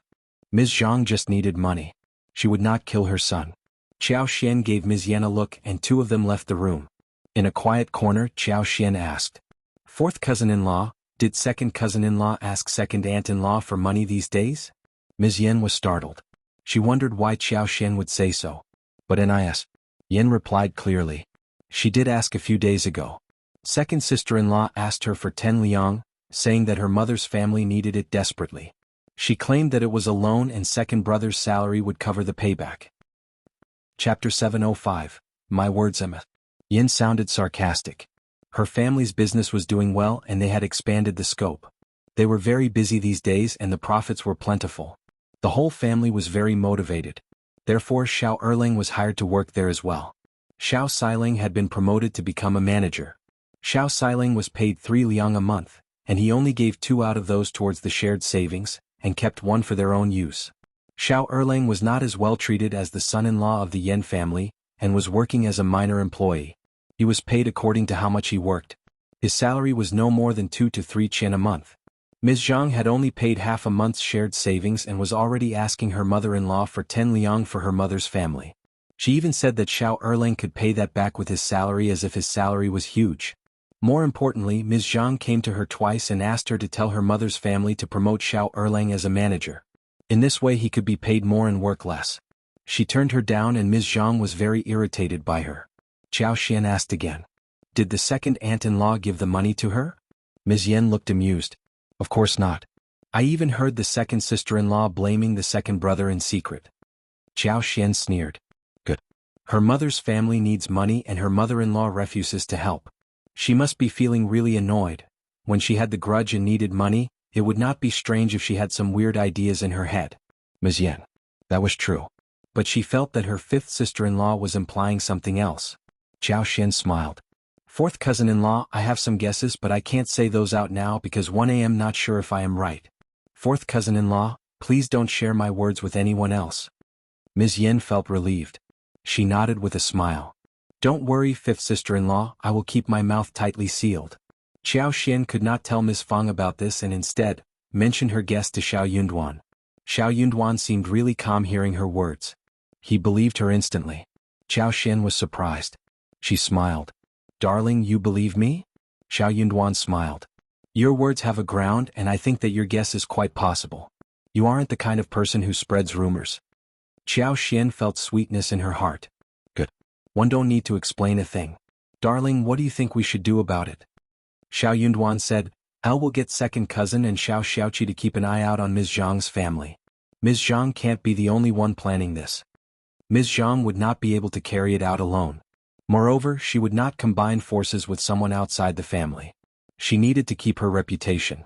Ms. Zhang just needed money. She would not kill her son. Qiao Xian gave Ms. Yan a look and two of them left the room. In a quiet corner, Qiao Xian asked. Fourth cousin-in-law, did second cousin-in-law ask second aunt-in-law for money these days? Ms. Yan was startled. She wondered why Qiao Xian would say so. But Nis. Yan replied clearly. She did ask a few days ago. Second sister-in-law asked her for 10 liang, saying that her mother's family needed it desperately. She claimed that it was a loan and second brother's salary would cover the payback. Chapter 705. My words, Emma. Yin sounded sarcastic. Her family's business was doing well and they had expanded the scope. They were very busy these days and the profits were plentiful. The whole family was very motivated. Therefore Shao Erlang was hired to work there as well. Shao Xiling had been promoted to become a manager. Shao Xiling was paid 3 liang a month, and he only gave 2 out of those towards the shared savings, and kept 1 for their own use. Shao Erlang was not as well treated as the son-in-law of the Yen family, and was working as a minor employee. He was paid according to how much he worked. His salary was no more than 2 to 3 chen a month. Ms. Zhang had only paid half a month's shared savings and was already asking her mother-in-law for 10 liang for her mother's family. She even said that Shao Erlang could pay that back with his salary as if his salary was huge. More importantly, Ms. Zhang came to her twice and asked her to tell her mother's family to promote Shao Erlang as a manager. In this way he could be paid more and work less. She turned her down and Ms. Zhang was very irritated by her. Qiao Xian asked again. Did the second aunt-in-law give the money to her? Ms. Yen looked amused. Of course not. I even heard the second sister-in-law blaming the second brother in secret. Qiao Xian sneered. Good. Her mother's family needs money and her mother-in-law refuses to help. She must be feeling really annoyed. When she had the grudge and needed money, it would not be strange if she had some weird ideas in her head. Ms. Yen. That was true. But she felt that her fifth sister-in-law was implying something else. Qiao Xian smiled. Fourth cousin-in-law, I have some guesses but I can't say those out now because 1 am not sure if I am right. Fourth cousin-in-law, please don't share my words with anyone else. Ms. Yen felt relieved. She nodded with a smile. Don't worry, fifth sister-in-law, I will keep my mouth tightly sealed. Qiao Xian could not tell Ms. Fang about this and instead, mentioned her guest to Shao Yunduan. Shao Yunduan seemed really calm hearing her words. He believed her instantly. Qiao Xian was surprised. She smiled. Darling, you believe me? Shao Yunduan smiled. Your words have a ground and I think that your guess is quite possible. You aren't the kind of person who spreads rumors. Qiao Xian felt sweetness in her heart. Good. One don't need to explain a thing. Darling, what do you think we should do about it? Shao Yunduan said, Al will get second cousin and Shao Xiaoqi to keep an eye out on Ms. Zhang's family. Ms. Zhang can't be the only one planning this. Ms. Zhang would not be able to carry it out alone. Moreover, she would not combine forces with someone outside the family. She needed to keep her reputation.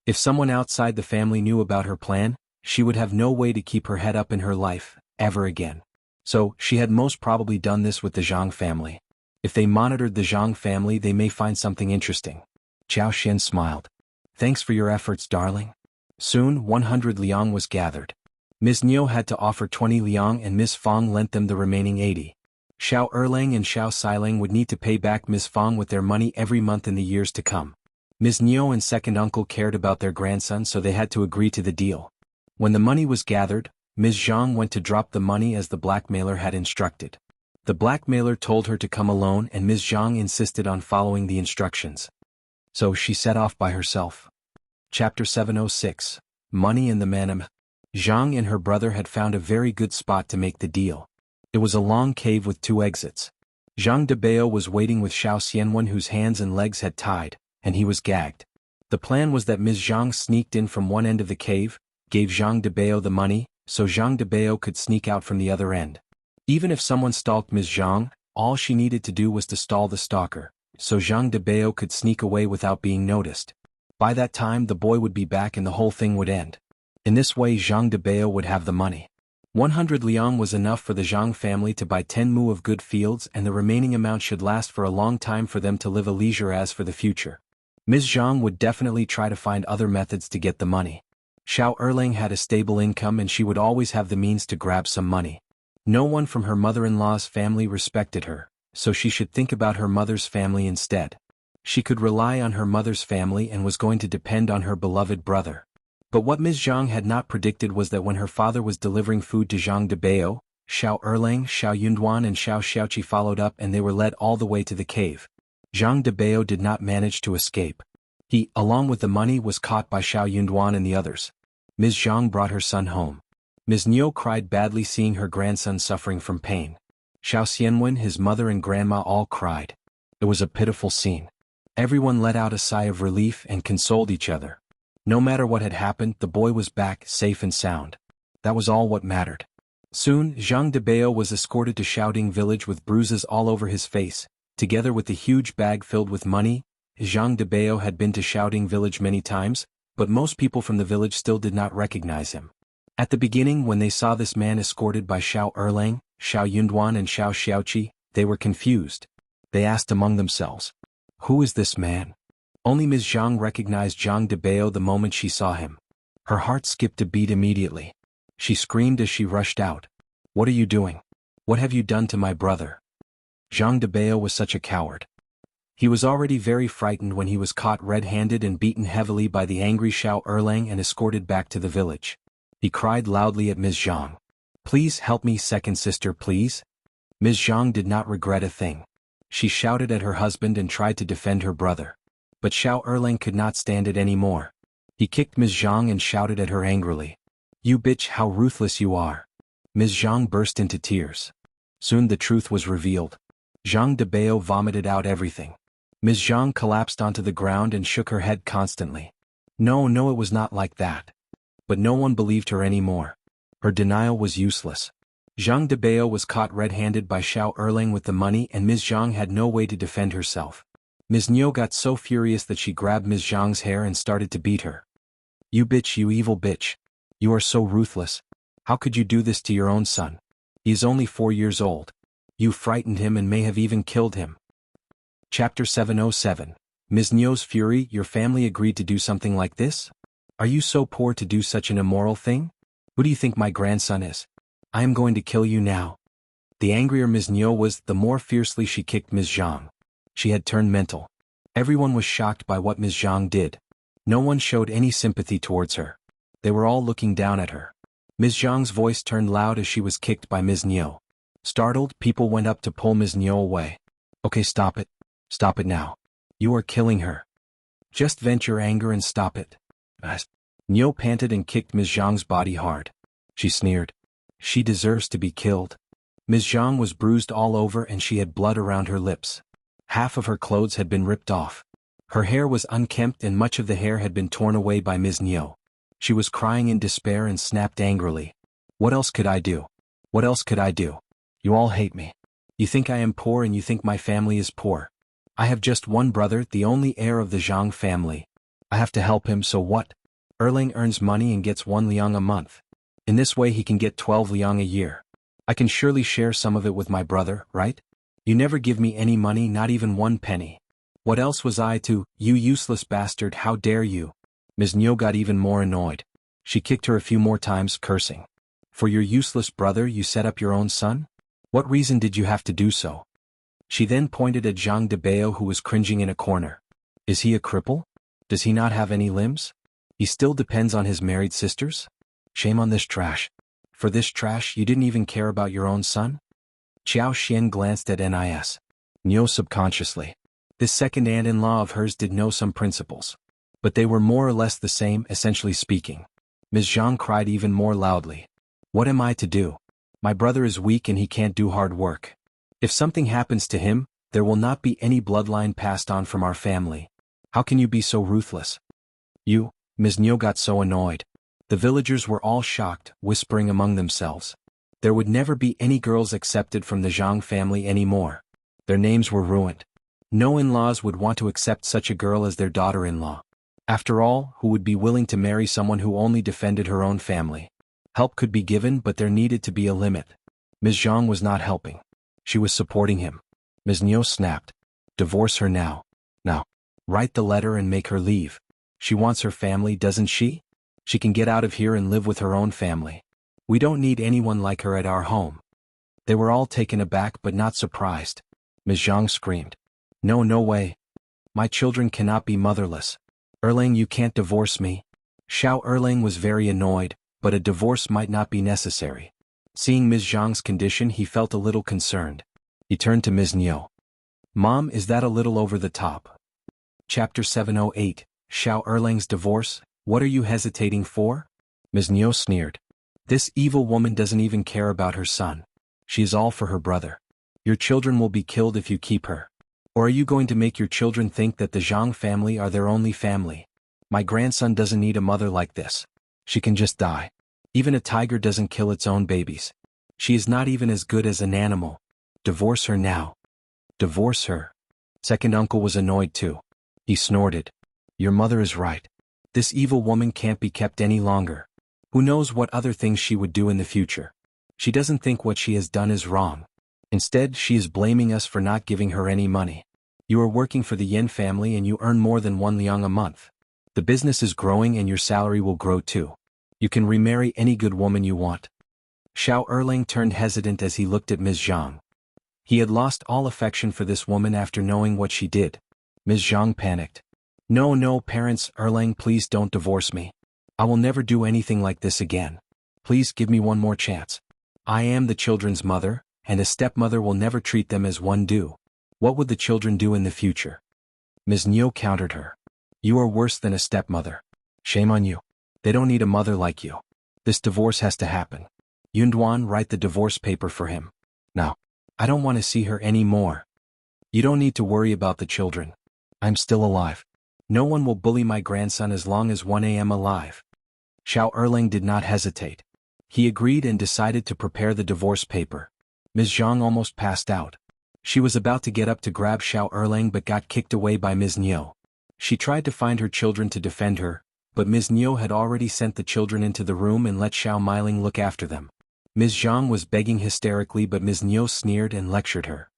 If someone outside the family knew about her plan, she would have no way to keep her head up in her life, ever again. So, she had most probably done this with the Zhang family. If they monitored the Zhang family, they may find something interesting. Qiao Xian smiled. Thanks for your efforts, darling. Soon, 100 liang was gathered. Ms. Niu had to offer 20 liang and Ms. Fang lent them the remaining 80. Shao Erlang and Shao Xiling would need to pay back Ms. Fang with their money every month in the years to come. Ms. Niu and second uncle cared about their grandson, so they had to agree to the deal. When the money was gathered, Ms. Zhang went to drop the money as the blackmailer had instructed. The blackmailer told her to come alone and Ms. Zhang insisted on following the instructions. So she set off by herself. Chapter 706. Money and the Manam. Zhang and her brother had found a very good spot to make the deal. It was a long cave with 2 exits. Zhang Debao was waiting with Shao Xianwen, whose hands and legs had tied, and he was gagged. The plan was that Ms. Zhang sneaked in from one end of the cave, gave Zhang Debao the money, so Zhang Debao could sneak out from the other end. Even if someone stalked Ms. Zhang, all she needed to do was to stall the stalker, so Zhang Debao could sneak away without being noticed. By that time the boy would be back and the whole thing would end. In this way Zhang Debao would have the money. 100 liang was enough for the Zhang family to buy 10 mu of good fields, and the remaining amount should last for a long time for them to live a leisure as for the future. Ms. Zhang would definitely try to find other methods to get the money. Shao Erlang had a stable income and she would always have the means to grab some money. No one from her mother-in-law's family respected her, so she should think about her mother's family instead. She could rely on her mother's family and was going to depend on her beloved brother. But what Ms. Zhang had not predicted was that when her father was delivering food to Zhang Debao, Shao Erlang, Shao Yunduan and Shao Xiaoqi followed up and they were led all the way to the cave. Zhang Debao did not manage to escape. He, along with the money, was caught by Shao Yunduan and the others. Ms. Zhang brought her son home. Ms. Niu cried badly seeing her grandson suffering from pain. Shao Xianwen, his mother and grandma all cried. It was a pitiful scene. Everyone let out a sigh of relief and consoled each other. No matter what had happened, the boy was back, safe and sound. That was all what mattered. Soon, Zhang Debao was escorted to Shaoding village with bruises all over his face, together with the huge bag filled with money. Zhang Debao had been to Shaoding village many times, but most people from the village still did not recognize him. At the beginning, when they saw this man escorted by Shao Erlang, Shao Yunduan and Shao Xiaoqi, they were confused. They asked among themselves, "Who is this man?" Only Ms. Zhang recognized Zhang Debao the moment she saw him. Her heart skipped a beat immediately. She screamed as she rushed out. "What are you doing? What have you done to my brother?" Zhang Debao was such a coward. He was already very frightened when he was caught red-handed and beaten heavily by the angry Shao Erlang and escorted back to the village. He cried loudly at Ms. Zhang. "Please help me, second sister, please." Ms. Zhang did not regret a thing. She shouted at her husband and tried to defend her brother. But Shao Erlang could not stand it anymore. He kicked Ms. Zhang and shouted at her angrily. "You bitch, how ruthless you are." Ms. Zhang burst into tears. Soon the truth was revealed. Zhang Debao vomited out everything. Ms. Zhang collapsed onto the ground and shook her head constantly. No, it was not like that. But no one believed her anymore. Her denial was useless. Zhang Debao was caught red-handed by Shao Erlang with the money and Ms. Zhang had no way to defend herself. Ms. Niu got so furious that she grabbed Ms. Zhang's hair and started to beat her. "You bitch, you evil bitch. You are so ruthless. How could you do this to your own son? He is only 4 years old. You frightened him and may have even killed him." Chapter 707. Ms. Niu's fury. "Your family agreed to do something like this? Are you so poor to do such an immoral thing? Who do you think my grandson is? I am going to kill you now." The angrier Ms. Niu was, the more fiercely she kicked Ms. Zhang. She had turned mental. Everyone was shocked by what Ms. Zhang did. No one showed any sympathy towards her. They were all looking down at her. Ms. Zhang's voice turned loud as she was kicked by Ms. Niu. Startled, people went up to pull Ms. Niu away. "Okay, stop it. Stop it now. You are killing her. Just vent your anger and stop it." Niu panted and kicked Ms. Zhang's body hard. She sneered. "She deserves to be killed." Ms. Zhang was bruised all over and she had blood around her lips. Half of her clothes had been ripped off. Her hair was unkempt and much of the hair had been torn away by Ms. Niu. She was crying in despair and snapped angrily. What else could I do? What else could I do? You all hate me. You think I am poor and you think my family is poor. I have just one brother, the only heir of the Zhang family. I have to help him, so what? Erlang earns money and gets 1 liang a month. In this way he can get 12 liang a year. I can surely share some of it with my brother, right? You never give me any money, not even 1 penny. What else was I to, you useless bastard, how dare you? Ms. Niu got even more annoyed. She kicked her a few more times, cursing. For your useless brother you set up your own son? What reason did you have to do so? She then pointed at Zhang Debao, who was cringing in a corner. Is he a cripple? Does he not have any limbs? He still depends on his married sisters? Shame on this trash. For this trash you didn't even care about your own son? Qiao Xian glanced at Nis. Niu subconsciously. This second aunt-in-law of hers did know some principles. But they were more or less the same, essentially speaking. Ms. Zhang cried even more loudly. What am I to do? My brother is weak and he can't do hard work. If something happens to him, there will not be any bloodline passed on from our family. How can you be so ruthless? You, Ms. Niu got so annoyed. The villagers were all shocked, whispering among themselves. There would never be any girls accepted from the Zhang family anymore. Their names were ruined. No in-laws would want to accept such a girl as their daughter-in-law. After all, who would be willing to marry someone who only defended her own family? Help could be given, but there needed to be a limit. Ms. Zhang was not helping. She was supporting him. Ms. Niu snapped. Divorce her now. Now. Write the letter and make her leave. She wants her family, doesn't she? She can get out of here and live with her own family. We don't need anyone like her at our home. They were all taken aback but not surprised. Ms. Zhang screamed. No, no way. My children cannot be motherless. Erlang, you can't divorce me. Shao Erlang was very annoyed, but a divorce might not be necessary. Seeing Ms. Zhang's condition, he felt a little concerned. He turned to Ms. Niu. Mom, is that a little over the top? Chapter 708, Shao Erlang's divorce, what are you hesitating for? Ms. Niu sneered. This evil woman doesn't even care about her son. She is all for her brother. Your children will be killed if you keep her. Or are you going to make your children think that the Zhang family are their only family? My grandson doesn't need a mother like this. She can just die. Even a tiger doesn't kill its own babies. She is not even as good as an animal. Divorce her now. Divorce her. Second uncle was annoyed too. He snorted. Your mother is right. This evil woman can't be kept any longer. Who knows what other things she would do in the future. She doesn't think what she has done is wrong. Instead, she is blaming us for not giving her any money. You are working for the Yin family and you earn more than 1 liang a month. The business is growing and your salary will grow too. You can remarry any good woman you want. Shao Erlang turned hesitant as he looked at Ms. Zhang. He had lost all affection for this woman after knowing what she did. Ms. Zhang panicked. No, no, parents, Erlang, please don't divorce me. I will never do anything like this again. Please give me one more chance. I am the children's mother, and a stepmother will never treat them as one do. What would the children do in the future? Ms. Niu countered her. You are worse than a stepmother. Shame on you. They don't need a mother like you. This divorce has to happen. Yunduan, write the divorce paper for him. Now. I don't want to see her any more. You don't need to worry about the children. I'm still alive. No one will bully my grandson as long as I am alive. Shao Erlang did not hesitate. He agreed and decided to prepare the divorce paper. Ms. Zhang almost passed out. She was about to get up to grab Shao Erlang but got kicked away by Ms. Niu. She tried to find her children to defend her, but Ms. Niu had already sent the children into the room and let Shao Miling look after them. Ms. Zhang was begging hysterically but Ms. Niu sneered and lectured her.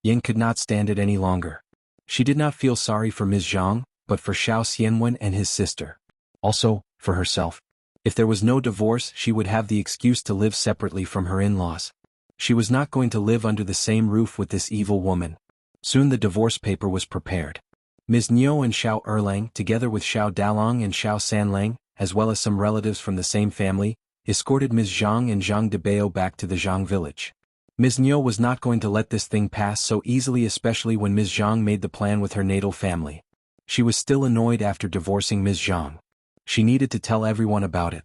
Yin could not stand it any longer. She did not feel sorry for Ms. Zhang, but for Shao Xianwen and his sister. Also, for herself. If there was no divorce, she would have the excuse to live separately from her in-laws. She was not going to live under the same roof with this evil woman. Soon the divorce paper was prepared. Ms. Niu and Shao Erlang, together with Shao Dalong and Shao Sanlang, as well as some relatives from the same family, escorted Ms. Zhang and Zhang Debao back to the Zhang village. Ms. Niu was not going to let this thing pass so easily, especially when Ms. Zhang made the plan with her natal family. She was still annoyed after divorcing Ms. Zhang. She needed to tell everyone about it.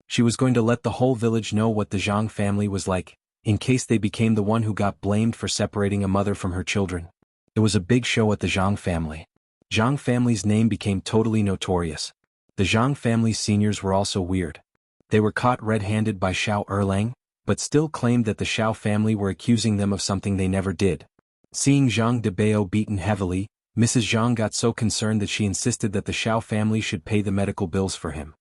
She was going to let the whole village know what the Zhang family was like, in case they became the one who got blamed for separating a mother from her children. It was a big show at the Zhang family. Zhang family's name became totally notorious. The Zhang family's seniors were also weird. They were caught red-handed by Shao Erlang, but still claimed that the Shao family were accusing them of something they never did. Seeing Zhang Debao beaten heavily, Mrs. Zhang got so concerned that she insisted that the Shao family should pay the medical bills for him.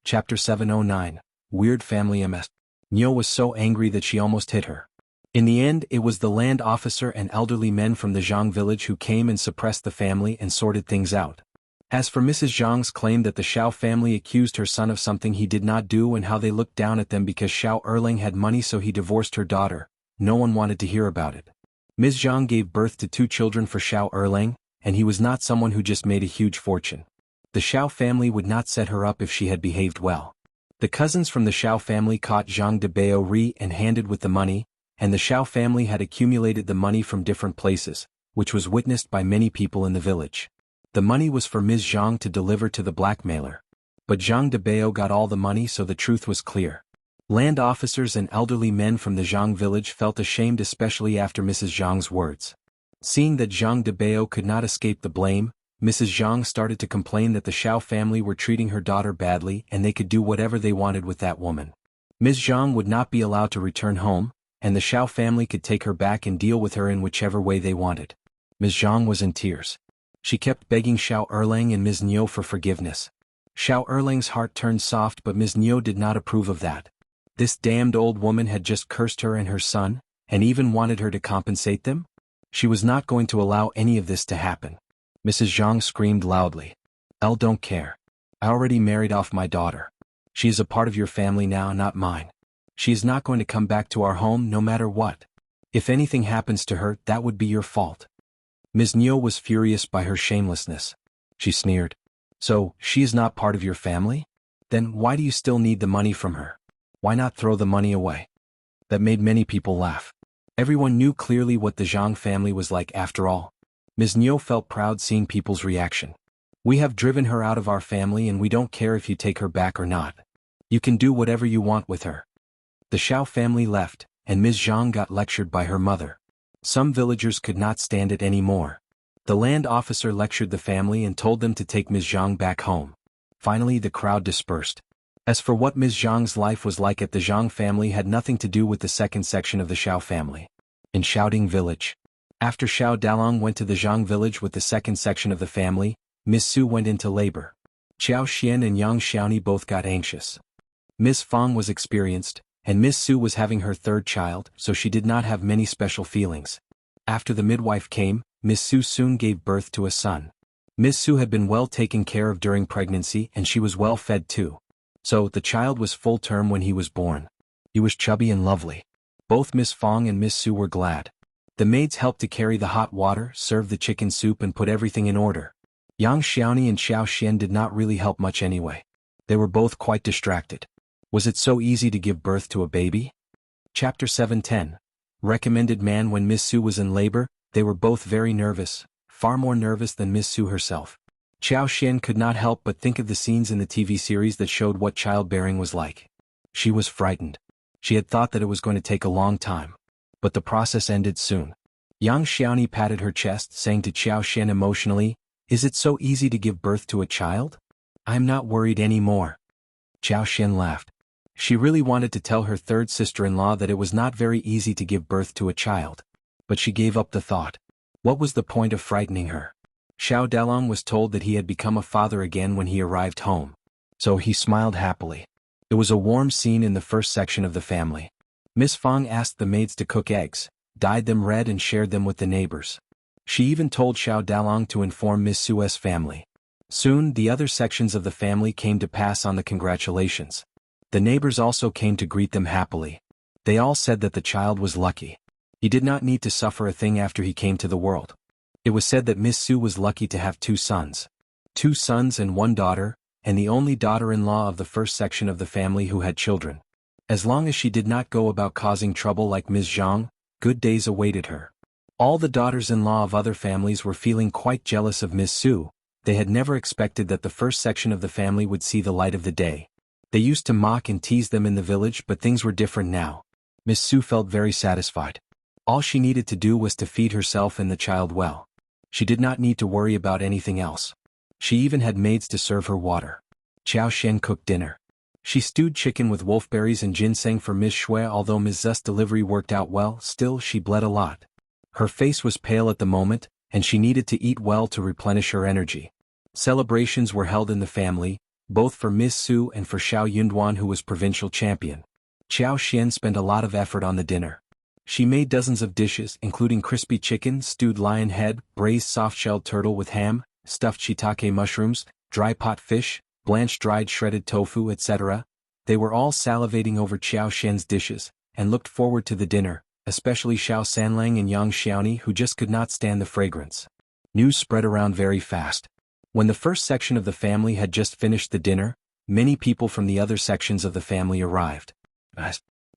Chapter 709, Weird Family MS. Niu was so angry that she almost hit her. In the end, it was the land officer and elderly men from the Zhang village who came and suppressed the family and sorted things out. As for Mrs. Zhang's claim that the Shao family accused her son of something he did not do and how they looked down at them because Shao Erlang had money so he divorced her daughter, no one wanted to hear about it. Ms. Zhang gave birth to 2 children for Shao Erlang, and he was not someone who just made a huge fortune. The Shao family would not set her up if she had behaved well. The cousins from the Shao family caught Zhang Debao red-handed with the money, and the Shao family had accumulated the money from different places, which was witnessed by many people in the village. The money was for Ms. Zhang to deliver to the blackmailer. But Zhang Debao got all the money, so the truth was clear. Land officers and elderly men from the Zhang village felt ashamed, especially after Mrs. Zhang's words. Seeing that Zhang Debao could not escape the blame, Mrs. Zhang started to complain that the Shao family were treating her daughter badly and they could do whatever they wanted with that woman. Ms. Zhang would not be allowed to return home, and the Shao family could take her back and deal with her in whichever way they wanted. Ms. Zhang was in tears. She kept begging Shao Erlang and Ms. Niu for forgiveness. Shao Erlang's heart turned soft, but Ms. Niu did not approve of that. This damned old woman had just cursed her and her son, and even wanted her to compensate them? She was not going to allow any of this to happen. Mrs. Zhang screamed loudly. "I don't care. I already married off my daughter. She is a part of your family now, not mine. She is not going to come back to our home no matter what. If anything happens to her, that would be your fault." Ms. Niu was furious by her shamelessness. She sneered. "So, she is not part of your family? Then why do you still need the money from her? Why not throw the money away?" That made many people laugh. Everyone knew clearly what the Zhang family was like after all. Ms. Niu felt proud seeing people's reaction. "We have driven her out of our family and we don't care if you take her back or not. You can do whatever you want with her." The Shao family left, and Ms. Zhang got lectured by her mother. Some villagers could not stand it anymore. The land officer lectured the family and told them to take Ms. Zhang back home. Finally, the crowd dispersed. As for what Ms. Zhang's life was like at the Zhang family had nothing to do with the second section of the Shao family. In Shouting Village. After Shao Dalong went to the Zhang village with the second section of the family, Ms. Su went into labor. Qiao Xian and Yang Xiaoni both got anxious. Ms. Fang was experienced, and Ms. Su was having her 3rd child, so she did not have many special feelings. After the midwife came, Ms. Su soon gave birth to a son. Ms. Su had been well taken care of during pregnancy and she was well fed too. So, the child was full term when he was born. He was chubby and lovely. Both Ms. Fang and Ms. Su were glad. The maids helped to carry the hot water, serve the chicken soup and put everything in order. Yang Xiaoni and Xiao Xian did not really help much anyway. They were both quite distracted. Was it so easy to give birth to a baby? Chapter 710. Recommended man. When Miss Su was in labor, they were both very nervous, far more nervous than Miss Su herself. Qiao Xian could not help but think of the scenes in the TV series that showed what childbearing was like. She was frightened. She had thought that it was going to take a long time. But the process ended soon. Yang Xiaoni patted her chest, saying to Qiao Xian emotionally, "Is it so easy to give birth to a child? I'm not worried anymore." Qiao Xian laughed. She really wanted to tell her 3rd sister-in-law that it was not very easy to give birth to a child. But she gave up the thought. What was the point of frightening her? Shao Dalong was told that he had become a father again when he arrived home. So he smiled happily. It was a warm scene in the first section of the family. Miss Fang asked the maids to cook eggs, dyed them red and shared them with the neighbors. She even told Shao Dalong to inform Miss Su's family. Soon, the other sections of the family came to pass on the congratulations. The neighbors also came to greet them happily. They all said that the child was lucky. He did not need to suffer a thing after he came to the world. It was said that Miss Su was lucky to have 2 sons. 2 sons and 1 daughter, and the only daughter-in-law of the first section of the family who had children. As long as she did not go about causing trouble like Ms. Zhang, good days awaited her. All the daughters-in-law of other families were feeling quite jealous of Miss Su. They had never expected that the first section of the family would see the light of the day. They used to mock and tease them in the village, but things were different now. Miss Su felt very satisfied. All she needed to do was to feed herself and the child well. She did not need to worry about anything else. She even had maids to serve her water. Qiao Xian cooked dinner. She stewed chicken with wolfberries and ginseng for Ms. Shui. Although Ms. Z's delivery worked out well, still she bled a lot. Her face was pale at the moment, and she needed to eat well to replenish her energy. Celebrations were held in the family, both for Ms. Su and for Shao Yunduan, who was provincial champion. Qiao Xian spent a lot of effort on the dinner. She made dozens of dishes, including crispy chicken, stewed lion head, braised soft-shelled turtle with ham, stuffed shiitake mushrooms, dry pot fish, blanched dried shredded tofu, etc. They were all salivating over Qiao Xian's dishes, and looked forward to the dinner, especially Shao Sanlang and Yang Xiaoni, who just could not stand the fragrance. News spread around very fast. When the first section of the family had just finished the dinner, many people from the other sections of the family arrived.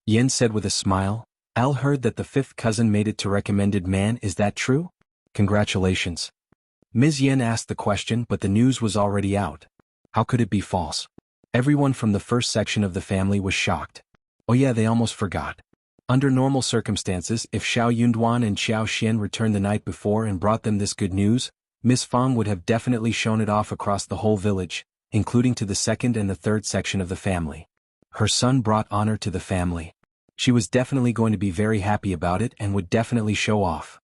Yen said with a smile, "Al heard that the fifth cousin made it to recommended man, is that true? Congratulations." Ms. Yen asked the question, but the news was already out. How could it be false? Everyone from the first section of the family was shocked. Oh yeah, they almost forgot. Under normal circumstances, if Shao Yunduan and Qiao Xian returned the night before and brought them this good news, Miss Fang would have definitely shown it off across the whole village, including to the second and the third section of the family. Her son brought honor to the family. She was definitely going to be very happy about it and would definitely show off.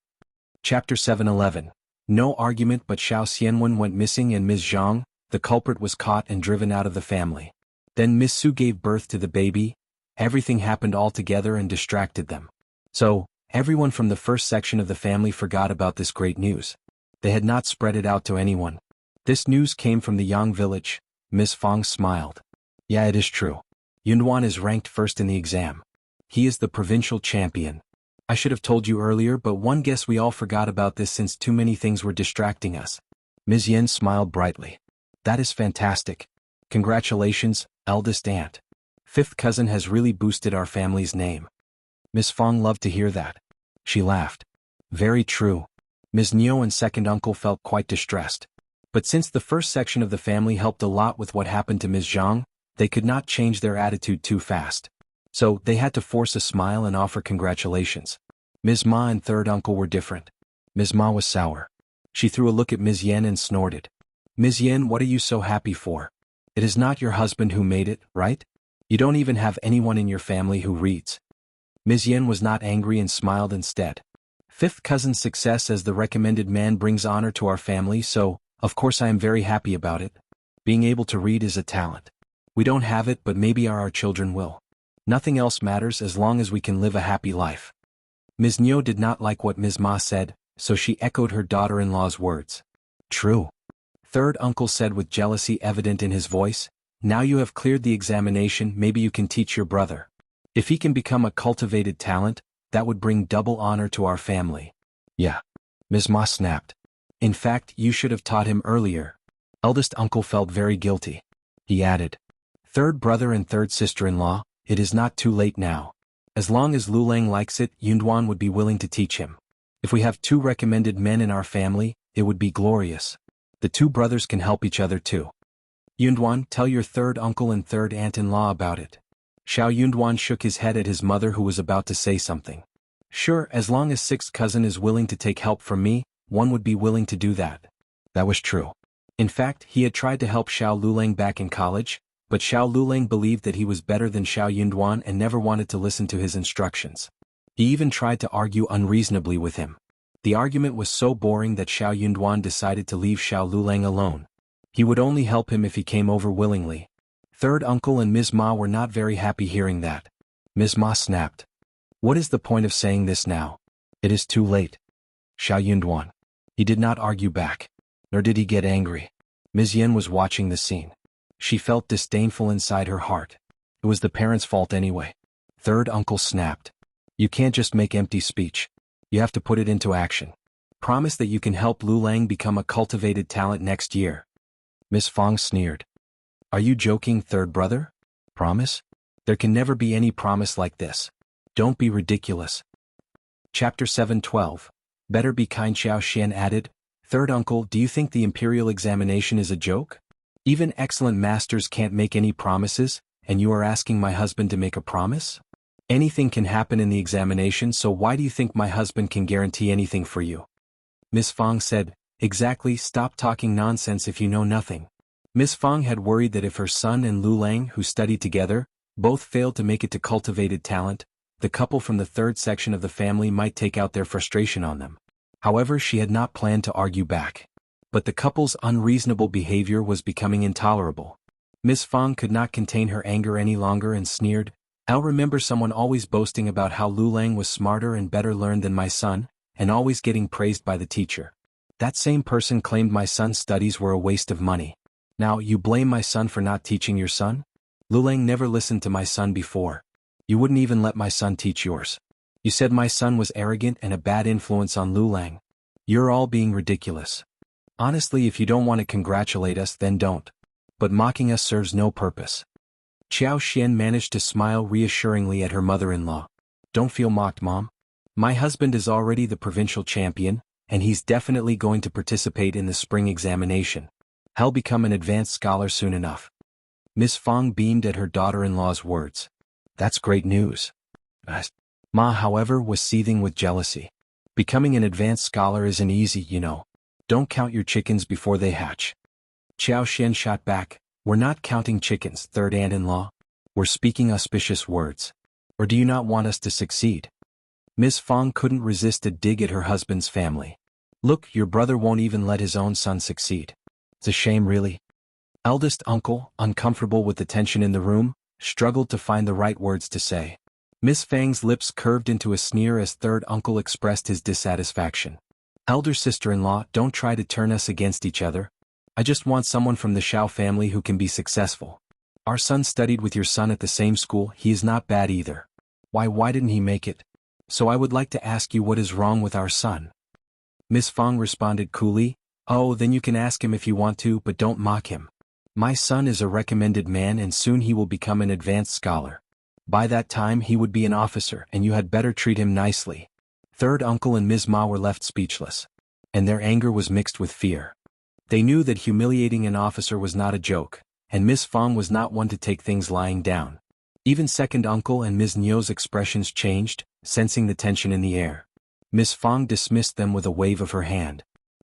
Chapter 7:11. No argument, but Shao Xianwen went missing and Ms. Zhang, the culprit, was caught and driven out of the family. Then Miss Su gave birth to the baby. Everything happened all together and distracted them. So, everyone from the first section of the family forgot about this great news. They had not spread it out to anyone. This news came from the Yang village. Miss Fang smiled. Yeah, it is true. Yunduan is ranked first in the exam. He is the provincial champion. I should have told you earlier, but one guess we all forgot about this since too many things were distracting us. Ms. Yen smiled brightly. That is fantastic. Congratulations, eldest aunt. Fifth cousin has really boosted our family's name. Miss Fang loved to hear that. She laughed. Very true. Ms. Niu and second uncle felt quite distressed. But since the first section of the family helped a lot with what happened to Ms. Zhang, they could not change their attitude too fast. So, they had to force a smile and offer congratulations. Ms. Ma and third uncle were different. Ms. Ma was sour. She threw a look at Ms. Yen and snorted. Ms. Yen, what are you so happy for? It is not your husband who made it, right? You don't even have anyone in your family who reads. Ms. Yen was not angry and smiled instead. Fifth cousin's success as the recommended man brings honor to our family, so, of course I am very happy about it. Being able to read is a talent. We don't have it, but maybe our children will. Nothing else matters as long as we can live a happy life. Ms. Niu did not like what Ms. Ma said, so she echoed her daughter-in-law's words. True. Third uncle said with jealousy evident in his voice, now you have cleared the examination, maybe you can teach your brother. If he can become a cultivated talent, that would bring double honor to our family. Yeah. Ms. Ma snapped. In fact, you should have taught him earlier. Eldest uncle felt very guilty. He added. Third brother and third sister-in-law, it is not too late now. As long as Lulang likes it, Yunduan would be willing to teach him. If we have two recommended men in our family, it would be glorious. The two brothers can help each other too. Yunduan, tell your third uncle and third aunt-in-law about it. Shao Yunduan shook his head at his mother who was about to say something. Sure, as long as sixth cousin is willing to take help from me, one would be willing to do that. That was true. In fact, he had tried to help Shao Lulang back in college, but Shao Lulang believed that he was better than Shao Yunduan and never wanted to listen to his instructions. He even tried to argue unreasonably with him. The argument was so boring that Shao Yunduan decided to leave Shao Lulang alone. He would only help him if he came over willingly. Third uncle and Ms. Ma were not very happy hearing that. Ms. Ma snapped. What is the point of saying this now? It is too late. Shao Yunduan. He did not argue back. Nor did he get angry. Ms. Yen was watching the scene. She felt disdainful inside her heart. It was the parents' fault anyway. Third uncle snapped. You can't just make empty speech. You have to put it into action. Promise that you can help Lulang become a cultivated talent next year. Miss Fang sneered. Are you joking, third brother? Promise? There can never be any promise like this. Don't be ridiculous. Chapter 7:12. Better be kind, Xiao Xian added. Third uncle, do you think the imperial examination is a joke? Even excellent masters can't make any promises, and you are asking my husband to make a promise? Anything can happen in the examination, so why do you think my husband can guarantee anything for you? Miss Fang said, Exactly, stop talking nonsense if you know nothing. Miss Fang had worried that if her son and Lu Lang, who studied together, both failed to make it to cultivated talent, the couple from the third section of the family might take out their frustration on them. However, she had not planned to argue back. But the couple's unreasonable behavior was becoming intolerable. Miss Fang could not contain her anger any longer and sneered, "I'll remember someone always boasting about how Lu Lang was smarter and better learned than my son, and always getting praised by the teacher. That same person claimed my son's studies were a waste of money. Now you blame my son for not teaching your son? Lu Lang never listened to my son before. You wouldn't even let my son teach yours. You said my son was arrogant and a bad influence on Lu Lang. You're all being ridiculous. Honestly, if you don't want to congratulate us, then don't. But mocking us serves no purpose." Qiao Xian managed to smile reassuringly at her mother-in-law. "Don't feel mocked, Mom. My husband is already the provincial champion, and he's definitely going to participate in the spring examination. He'll become an advanced scholar soon enough." Miss Fang beamed at her daughter-in-law's words. "That's great news." Ma, however, was seething with jealousy. "Becoming an advanced scholar isn't easy, you know. Don't count your chickens before they hatch." Qiao Xian shot back, "We're not counting chickens, third aunt-in-law. We're speaking auspicious words. Or do you not want us to succeed?" Miss Fang couldn't resist a dig at her husband's family. "Look, your brother won't even let his own son succeed. It's a shame, really." Eldest uncle, uncomfortable with the tension in the room, struggled to find the right words to say. Miss Fang's lips curved into a sneer as third uncle expressed his dissatisfaction. "Elder sister-in-law, don't try to turn us against each other. I just want someone from the Shao family who can be successful. Our son studied with your son at the same school, he is not bad either. Why didn't he make it? So I would like to ask you what is wrong with our son." Miss Fang responded coolly, "Oh, then you can ask him if you want to, but don't mock him. My son is a recommended man and soon he will become an advanced scholar. By that time he would be an officer and you had better treat him nicely." Third uncle and Ms. Ma were left speechless. And their anger was mixed with fear. They knew that humiliating an officer was not a joke, and Miss Fang was not one to take things lying down. Even second uncle and Ms. Nio's expressions changed, sensing the tension in the air. Miss Fang dismissed them with a wave of her hand.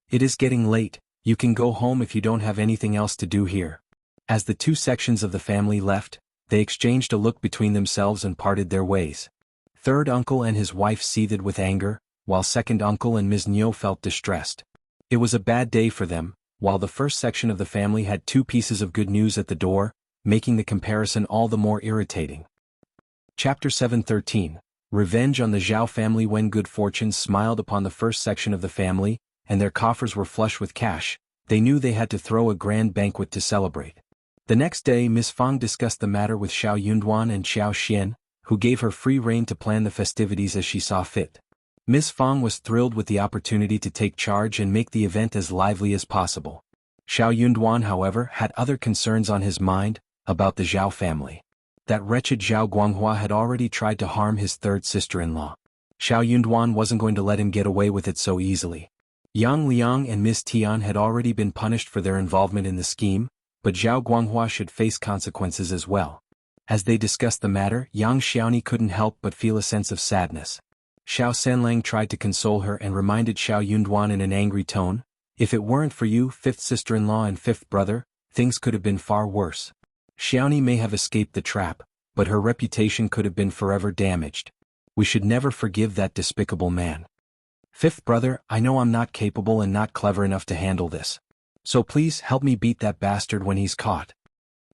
"It is getting late, you can go home if you don't have anything else to do here." As the two sections of the family left, they exchanged a look between themselves and parted their ways. Third uncle and his wife seethed with anger, while second uncle and Ms. Nio felt distressed. It was a bad day for them, while the first section of the family had two pieces of good news at the door, making the comparison all the more irritating. Chapter 713, Revenge on the Zhao family. When good fortune smiled upon the first section of the family, and their coffers were flush with cash, they knew they had to throw a grand banquet to celebrate. The next day Miss Fang discussed the matter with Shao Yunduan and Qiao Xian, who gave her free rein to plan the festivities as she saw fit. Miss Fang was thrilled with the opportunity to take charge and make the event as lively as possible. Shao Yunduan, however, had other concerns on his mind, about the Zhao family. That wretched Zhao Guanghua had already tried to harm his third sister-in-law. Shao Yunduan wasn't going to let him get away with it so easily. Yang Liang and Miss Tian had already been punished for their involvement in the scheme, but Zhao Guanghua should face consequences as well. As they discussed the matter, Yang Xiaoni couldn't help but feel a sense of sadness. Shao Sanlang tried to console her and reminded Shao Yunduan in an angry tone, "If it weren't for you, fifth sister-in-law and fifth brother, things could have been far worse. Xiaoni may have escaped the trap, but her reputation could have been forever damaged. We should never forgive that despicable man. Fifth brother, I know I'm not capable and not clever enough to handle this. So please help me beat that bastard when he's caught."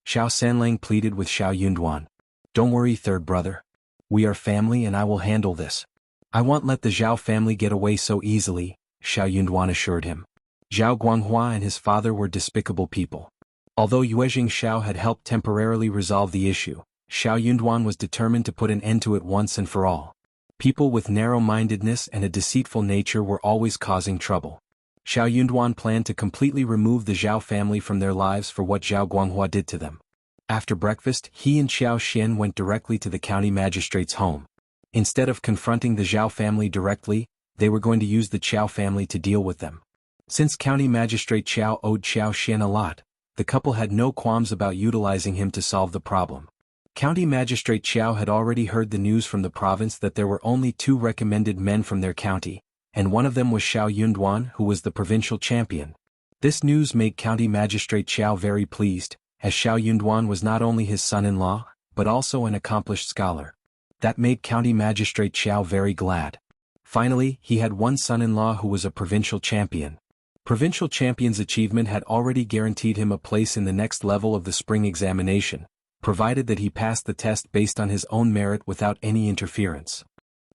Shao Sanlang pleaded with Shao Yunduan. "Don't worry, third brother. We are family and I will handle this. I won't let the Zhao family get away so easily," Shao Yunduan assured him. Zhao Guanghua and his father were despicable people. Although Yuezhing Shao had helped temporarily resolve the issue, Shao Yunduan was determined to put an end to it once and for all. People with narrow-mindedness and a deceitful nature were always causing trouble. Shao Yunduan planned to completely remove the Zhao family from their lives for what Zhao Guanghua did to them. After breakfast, he and Qiao Xian went directly to the county magistrate's home. Instead of confronting the Zhao family directly, they were going to use the Qiao family to deal with them. Since County Magistrate Qiao owed Qiao Xian a lot, the couple had no qualms about utilizing him to solve the problem. County Magistrate Qiao had already heard the news from the province that there were only 2 recommended men from their county, and one of them was Shao Yunduan, who was the provincial champion. This news made County Magistrate Qiao very pleased, as Shao Yunduan was not only his son-in-law, but also an accomplished scholar. That made County Magistrate Qiao very glad. Finally, he had one son-in-law who was a provincial champion. Provincial champion's achievement had already guaranteed him a place in the next level of the spring examination, provided that he passed the test based on his own merit without any interference.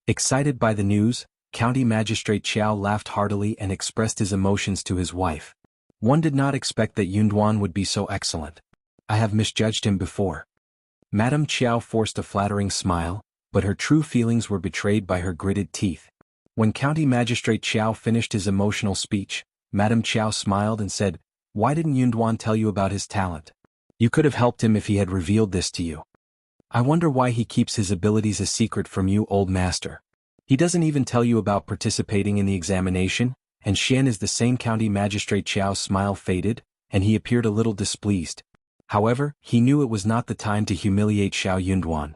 Excited by the news, County Magistrate Qiao laughed heartily and expressed his emotions to his wife. One did not expect that Yunduan would be so excellent. I have misjudged him before. Madame Qiao forced a flattering smile, but her true feelings were betrayed by her gritted teeth. When County Magistrate Qiao finished his emotional speech, Madame Qiao smiled and said, "Why didn't Yunduan tell you about his talent? You could have helped him if he had revealed this to you. I wonder why he keeps his abilities a secret from you, old master. He doesn't even tell you about participating in the examination," and Xian is the same. County Magistrate Qiao's smile faded, and he appeared a little displeased. However, he knew it was not the time to humiliate Shao Yunduan.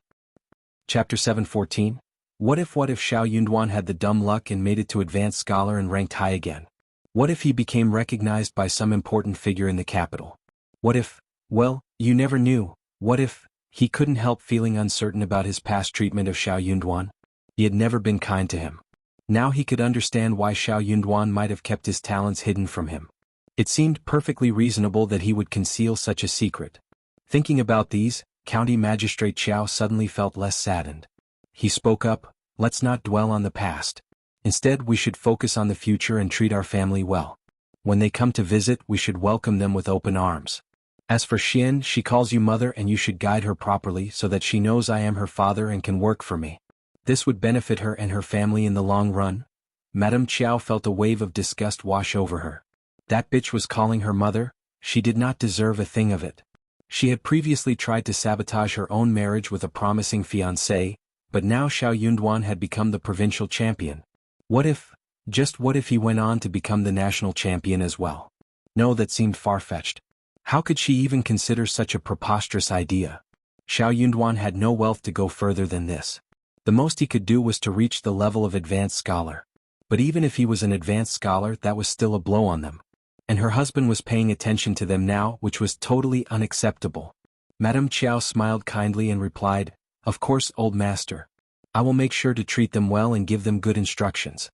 Chapter 7:14. What if Shao Yunduan had the dumb luck and made it to advanced scholar and ranked high again? What if he became recognized by some important figure in the capital? What if, well, you never knew, what if he couldn't help feeling uncertain about his past treatment of Shao Yunduan? He had never been kind to him. Now he could understand why Shao Yunduan might have kept his talents hidden from him. It seemed perfectly reasonable that he would conceal such a secret. Thinking about these, County Magistrate Qiao suddenly felt less saddened. He spoke up, "Let's not dwell on the past. Instead, we should focus on the future and treat our family well. When they come to visit, we should welcome them with open arms. As for Xian, she calls you mother and you should guide her properly so that she knows I am her father and can work for me. This would benefit her and her family in the long run." Madame Qiao felt a wave of disgust wash over her. That bitch was calling her mother? She did not deserve a thing of it. She had previously tried to sabotage her own marriage with a promising fiancé, but now Shao Yunduan had become the provincial champion. What if, just what if he went on to become the national champion as well? No, that seemed far-fetched. How could she even consider such a preposterous idea? Shao Yunduan had no wealth to go further than this. The most he could do was to reach the level of advanced scholar. But even if he was an advanced scholar, that was still a blow on them. And her husband was paying attention to them now, which was totally unacceptable. Madame Qiao smiled kindly and replied, "Of course, old master. I will make sure to treat them well and give them good instructions."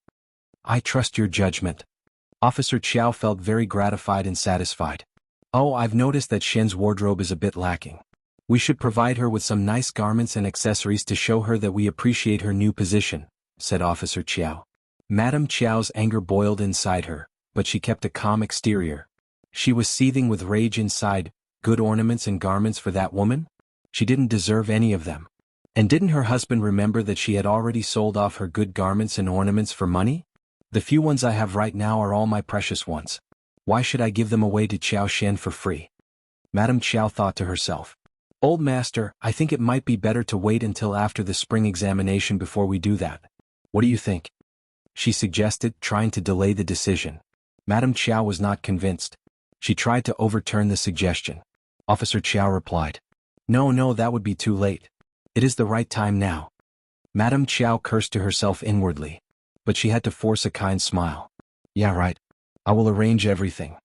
"I trust your judgment." Officer Qiao felt very gratified and satisfied. "Oh, I've noticed that Xian's wardrobe is a bit lacking. We should provide her with some nice garments and accessories to show her that we appreciate her new position," said Officer Qiao. Madame Qiao's anger boiled inside her, but she kept a calm exterior. She was seething with rage inside. Good ornaments and garments for that woman? She didn't deserve any of them. And didn't her husband remember that she had already sold off her good garments and ornaments for money? "The few ones I have right now are all my precious ones. Why should I give them away to Qiao Xian for free?" Madame Qiao thought to herself. "Old master, I think it might be better to wait until after the spring examination before we do that. What do you think?" she suggested, trying to delay the decision. Madame Qiao was not convinced. She tried to overturn the suggestion. Officer Qiao replied, No, that would be too late. It is the right time now." Madame Qiao cursed to herself inwardly. But she had to force a kind smile. "Yeah, right. I will arrange everything."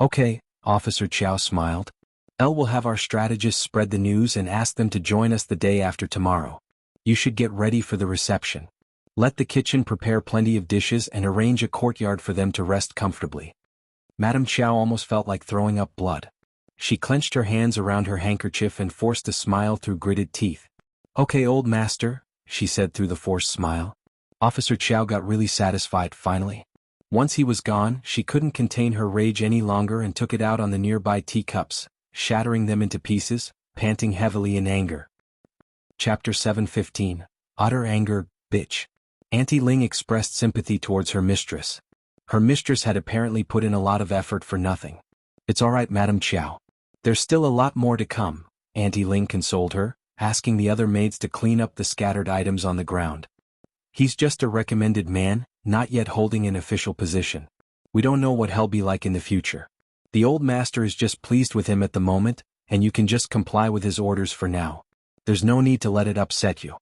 "Okay," Officer Qiao smiled. "Will have our strategists spread the news and ask them to join us the day after tomorrow. You should get ready for the reception. Let the kitchen prepare plenty of dishes and arrange a courtyard for them to rest comfortably." Madame Qiao almost felt like throwing up blood. She clenched her hands around her handkerchief and forced a smile through gritted teeth. "Okay, old master," she said through the forced smile. Officer Qiao got really satisfied finally. Once he was gone, she couldn't contain her rage any longer and took it out on the nearby teacups, shattering them into pieces, panting heavily in anger. Chapter 7:15. Utter anger, bitch. Auntie Ling expressed sympathy towards her mistress. Her mistress had apparently put in a lot of effort for nothing. "It's all right, Madame Qiao. There's still a lot more to come," Auntie Ling consoled her, asking the other maids to clean up the scattered items on the ground. "He's just a recommended man, not yet holding an official position. We don't know what he'll be like in the future. The old master is just pleased with him at the moment, and you can just comply with his orders for now. There's no need to let it upset you."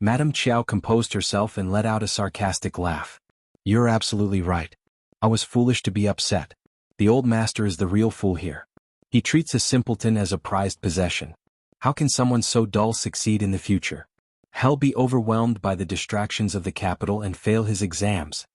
Madame Qiao composed herself and let out a sarcastic laugh. You're absolutely right. I was foolish to be upset. The old master is the real fool here. He treats a simpleton as a prized possession. How can someone so dull succeed in the future? He'll be overwhelmed by the distractions of the capital and fail his exams.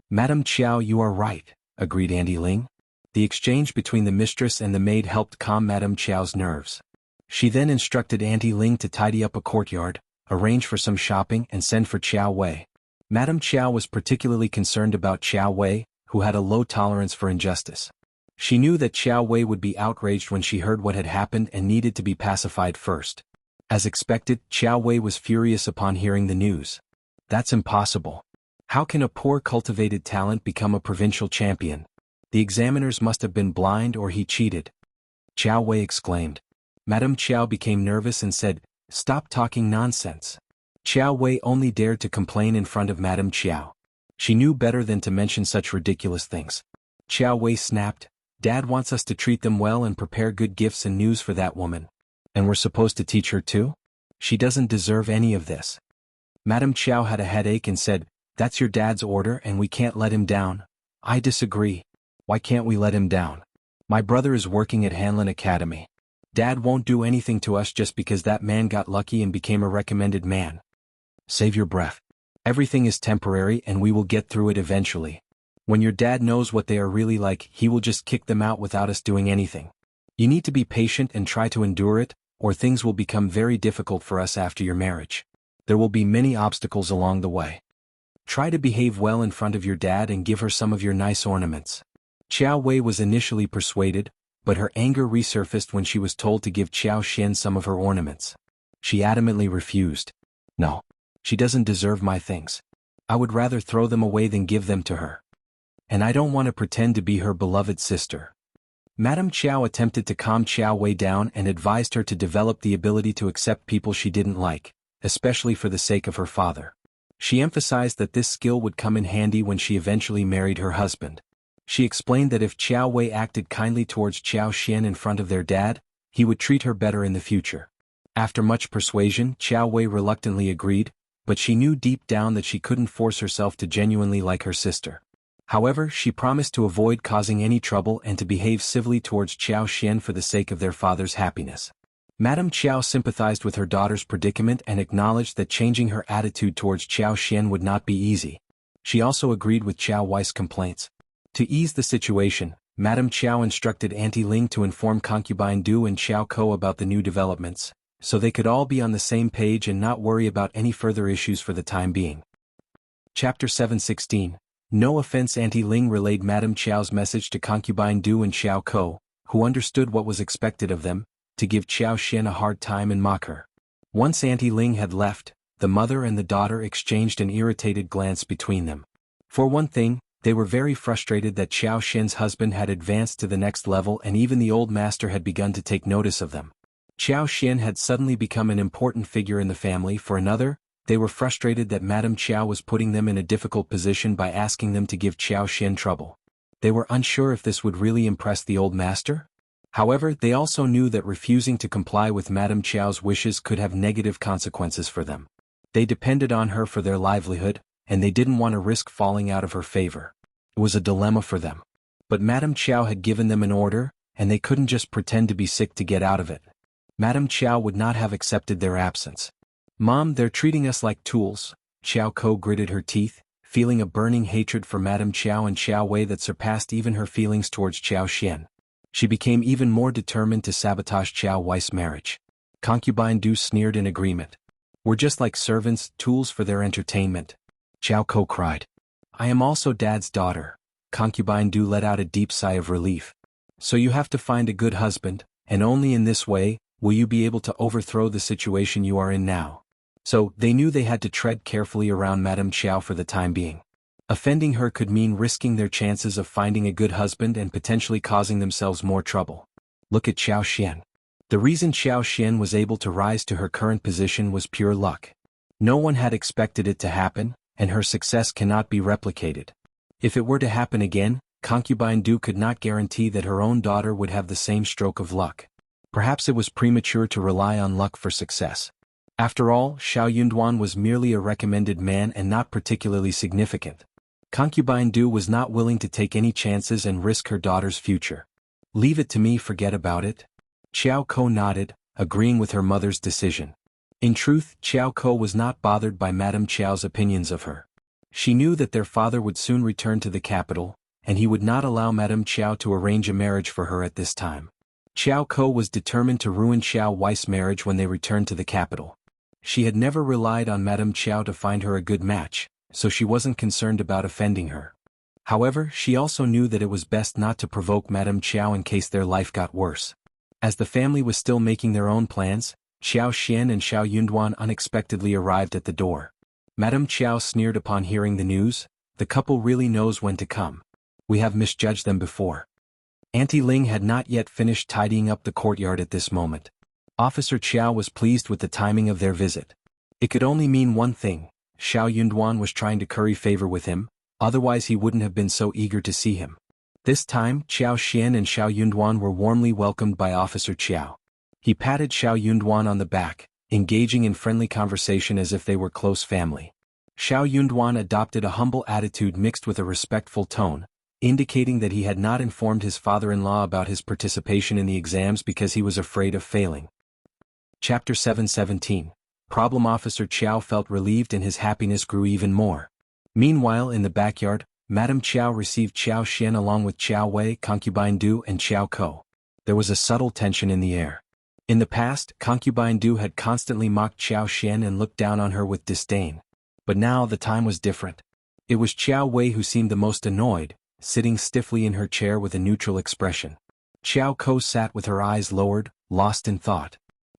Madam Qiao, you are right, agreed Auntie Ling. The exchange between the mistress and the maid helped calm Madam Qiao's nerves. She then instructed Auntie Ling to tidy up a courtyard, arrange for some shopping and send for Qiao Wei. Madam Qiao was particularly concerned about Qiao Wei, who had a low tolerance for injustice. She knew that Qiao Wei would be outraged when she heard what had happened and needed to be pacified first. As expected, Qiao Wei was furious upon hearing the news. That's impossible. How can a poor cultivated talent become a provincial champion? The examiners must have been blind or he cheated. Qiao Wei exclaimed. Madame Qiao became nervous and said, "Stop talking nonsense." Qiao Wei only dared to complain in front of Madame Qiao. She knew better than to mention such ridiculous things. Qiao Wei snapped, "Dad wants us to treat them well and prepare good gifts and news for that woman. And we're supposed to teach her too? She doesn't deserve any of this." Madame Qiao had a headache and said, "That's your dad's order and we can't let him down." "I disagree. Why can't we let him down? My brother is working at Hanlin Academy. Dad won't do anything to us just because that man got lucky and became a recommended man." Save your breath. Everything is temporary and we will get through it eventually. When your dad knows what they are really like, he will just kick them out without us doing anything. You need to be patient and try to endure it, or things will become very difficult for us after your marriage. There will be many obstacles along the way. Try to behave well in front of your dad and give her some of your nice ornaments. Qiao Wei was initially persuaded, but her anger resurfaced when she was told to give Qiao Xian some of her ornaments. She adamantly refused. "No. She doesn't deserve my things. I would rather throw them away than give them to her. And I don't want to pretend to be her beloved sister." Madame Qiao attempted to calm Qiao Wei down and advised her to develop the ability to accept people she didn't like, especially for the sake of her father. She emphasized that this skill would come in handy when she eventually married her husband. She explained that if Qiao Wei acted kindly towards Qiao Xian in front of their dad, he would treat her better in the future. After much persuasion, Qiao Wei reluctantly agreed, but she knew deep down that she couldn't force herself to genuinely like her sister. However, she promised to avoid causing any trouble and to behave civilly towards Qiao Xian for the sake of their father's happiness. Madame Qiao sympathized with her daughter's predicament and acknowledged that changing her attitude towards Qiao Xian would not be easy. She also agreed with Qiao Wei's complaints. To ease the situation, Madame Qiao instructed Auntie Ling to inform Concubine Du and Qiao Ko about the new developments, so they could all be on the same page and not worry about any further issues for the time being. Chapter 716. No offense. Auntie Ling relayed Madame Qiao's message to Concubine Du and Qiao Ko, who understood what was expected of them, to give Qiao Xian a hard time and mock her. Once Auntie Ling had left, the mother and the daughter exchanged an irritated glance between them. For one thing, they were very frustrated that Qiao Xian's husband had advanced to the next level and even the old master had begun to take notice of them. Qiao Xian had suddenly become an important figure in the family. For another, they were frustrated that Madame Qiao was putting them in a difficult position by asking them to give Qiao Xian trouble. They were unsure if this would really impress the old master. However, they also knew that refusing to comply with Madame Qiao's wishes could have negative consequences for them. They depended on her for their livelihood, and they didn't want to risk falling out of her favor. It was a dilemma for them. But Madame Qiao had given them an order, and they couldn't just pretend to be sick to get out of it. Madame Qiao would not have accepted their absence. "Mom, they're treating us like tools." Qiao Ko gritted her teeth, feeling a burning hatred for Madame Qiao and Qiao Wei that surpassed even her feelings towards Qiao Xian. She became even more determined to sabotage Qiao Wei's marriage. Concubine Du sneered in agreement. "We're just like servants, tools for their entertainment." Qiao Ko cried. "I am also Dad's daughter." Concubine Du let out a deep sigh of relief. "So you have to find a good husband, and only in this way will you be able to overthrow the situation you are in now." So, they knew they had to tread carefully around Madame Qiao for the time being. Offending her could mean risking their chances of finding a good husband and potentially causing themselves more trouble. Look at Qiao Xian. The reason Qiao Xian was able to rise to her current position was pure luck. No one had expected it to happen, and her success cannot be replicated. If it were to happen again, Concubine Du could not guarantee that her own daughter would have the same stroke of luck. Perhaps it was premature to rely on luck for success. After all, Shao Yunduan was merely a recommended man and not particularly significant. Concubine Du was not willing to take any chances and risk her daughter's future. Leave it to me, forget about it. Qiao Ko nodded, agreeing with her mother's decision. In truth, Qiao Ko was not bothered by Madame Qiao's opinions of her. She knew that their father would soon return to the capital, and he would not allow Madame Qiao to arrange a marriage for her at this time. Qiao Ko was determined to ruin Xiao Wei's marriage when they returned to the capital. She had never relied on Madame Qiao to find her a good match, so she wasn't concerned about offending her. However, she also knew that it was best not to provoke Madame Qiao in case their life got worse. As the family was still making their own plans, Xiao Xian and Xiao Yunduan unexpectedly arrived at the door. Madame Qiao sneered upon hearing the news, "The couple really knows when to come. We have misjudged them before." Auntie Ling had not yet finished tidying up the courtyard at this moment. Officer Qiao was pleased with the timing of their visit. It could only mean one thing: Xiao Yunduan was trying to curry favor with him, otherwise he wouldn't have been so eager to see him. This time, Xiao Xian and Xiao Yunduan were warmly welcomed by Officer Qiao. He patted Xiao Yunduan on the back, engaging in friendly conversation as if they were close family. Xiao Yunduan adopted a humble attitude mixed with a respectful tone, indicating that he had not informed his father-in-law about his participation in the exams because he was afraid of failing. Chapter 717. Problem. Officer Qiao felt relieved and his happiness grew even more. Meanwhile, in the backyard, Madame Qiao received Qiao Xian along with Qiao Wei, Concubine Du and Qiao Ko. There was a subtle tension in the air. In the past, Concubine Du had constantly mocked Qiao Xian and looked down on her with disdain. But now the time was different. It was Qiao Wei who seemed the most annoyed, sitting stiffly in her chair with a neutral expression. Qiao Ko sat with her eyes lowered, lost in thought.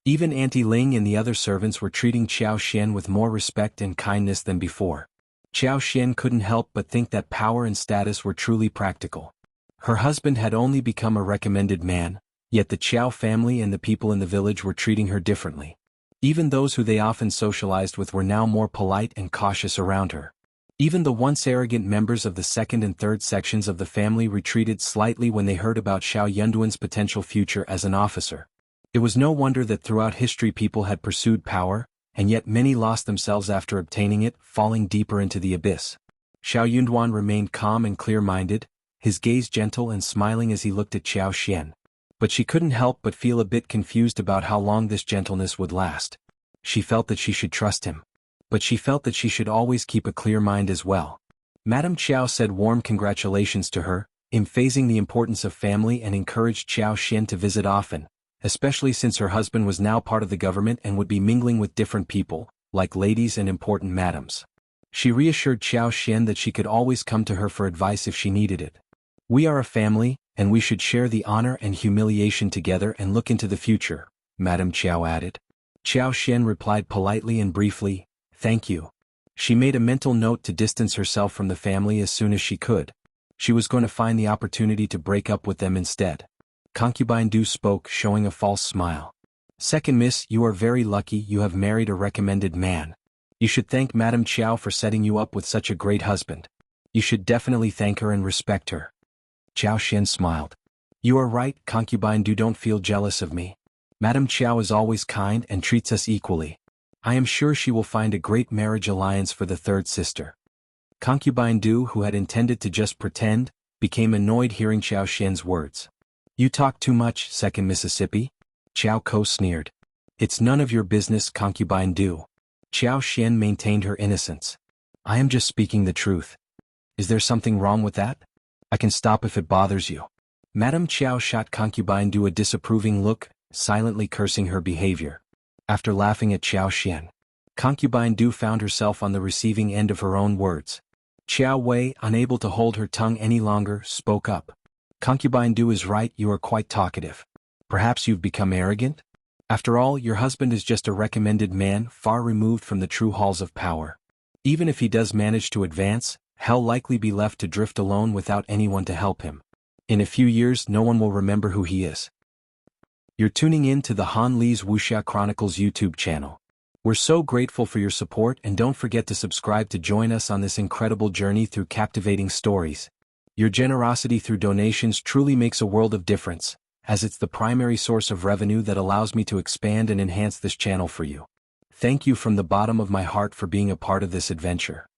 Even Auntie Ling and the other servants were treating Qiao Xian with more respect and kindness than before. Qiao Xian couldn't help but think that power and status were truly practical. Her husband had only become a recommended man, yet the Qiao family and the people in the village were treating her differently. Even those who they often socialized with were now more polite and cautious around her. Even the once arrogant members of the second and third sections of the family retreated slightly when they heard about Xiao Yunduan's potential future as an officer. It was no wonder that throughout history people had pursued power, and yet many lost themselves after obtaining it, falling deeper into the abyss. Xiao Yunduan remained calm and clear-minded, his gaze gentle and smiling as he looked at Qiao Xian. But she couldn't help but feel a bit confused about how long this gentleness would last. She felt that she should trust him. But she felt that she should always keep a clear mind as well. Madame Qiao said warm congratulations to her, emphasizing the importance of family, and encouraged Qiao Xian to visit often, especially since her husband was now part of the government and would be mingling with different people, like ladies and important madams. She reassured Qiao Xian that she could always come to her for advice if she needed it. "We are a family, and we should share the honor and humiliation together and look into the future," Madame Qiao added. Qiao Xian replied politely and briefly, "Thank you." She made a mental note to distance herself from the family as soon as she could. She was going to find the opportunity to break up with them instead. Concubine Du spoke, showing a false smile. "Second miss, you are very lucky you have married a recommended man. You should thank Madame Qiao for setting you up with such a great husband. You should definitely thank her and respect her." Qiao Xian smiled. "You are right, Concubine Du, don't feel jealous of me. Madame Qiao is always kind and treats us equally. I am sure she will find a great marriage alliance for the third sister." Concubine Du, who had intended to just pretend, became annoyed hearing Qiao Xian's words. "You talk too much, Second Mississippi." Qiao Ko sneered. "It's none of your business, Concubine Du." Qiao Xian maintained her innocence. "I am just speaking the truth. Is there something wrong with that? I can stop if it bothers you." Madame Qiao shot Concubine Du a disapproving look, silently cursing her behavior. After laughing at Qiao Xian, Concubine Du found herself on the receiving end of her own words. Qiao Wei, unable to hold her tongue any longer, spoke up. "Concubine Du is right, you are quite talkative. Perhaps you've become arrogant? After all, your husband is just a recommended man far removed from the true halls of power. Even if he does manage to advance, he'll likely be left to drift alone without anyone to help him. In a few years no one will remember who he is." You're tuning in to the Han Li's Wuxia Chronicles YouTube channel. We're so grateful for your support, and don't forget to subscribe to join us on this incredible journey through captivating stories. Your generosity through donations truly makes a world of difference, as it's the primary source of revenue that allows me to expand and enhance this channel for you. Thank you from the bottom of my heart for being a part of this adventure.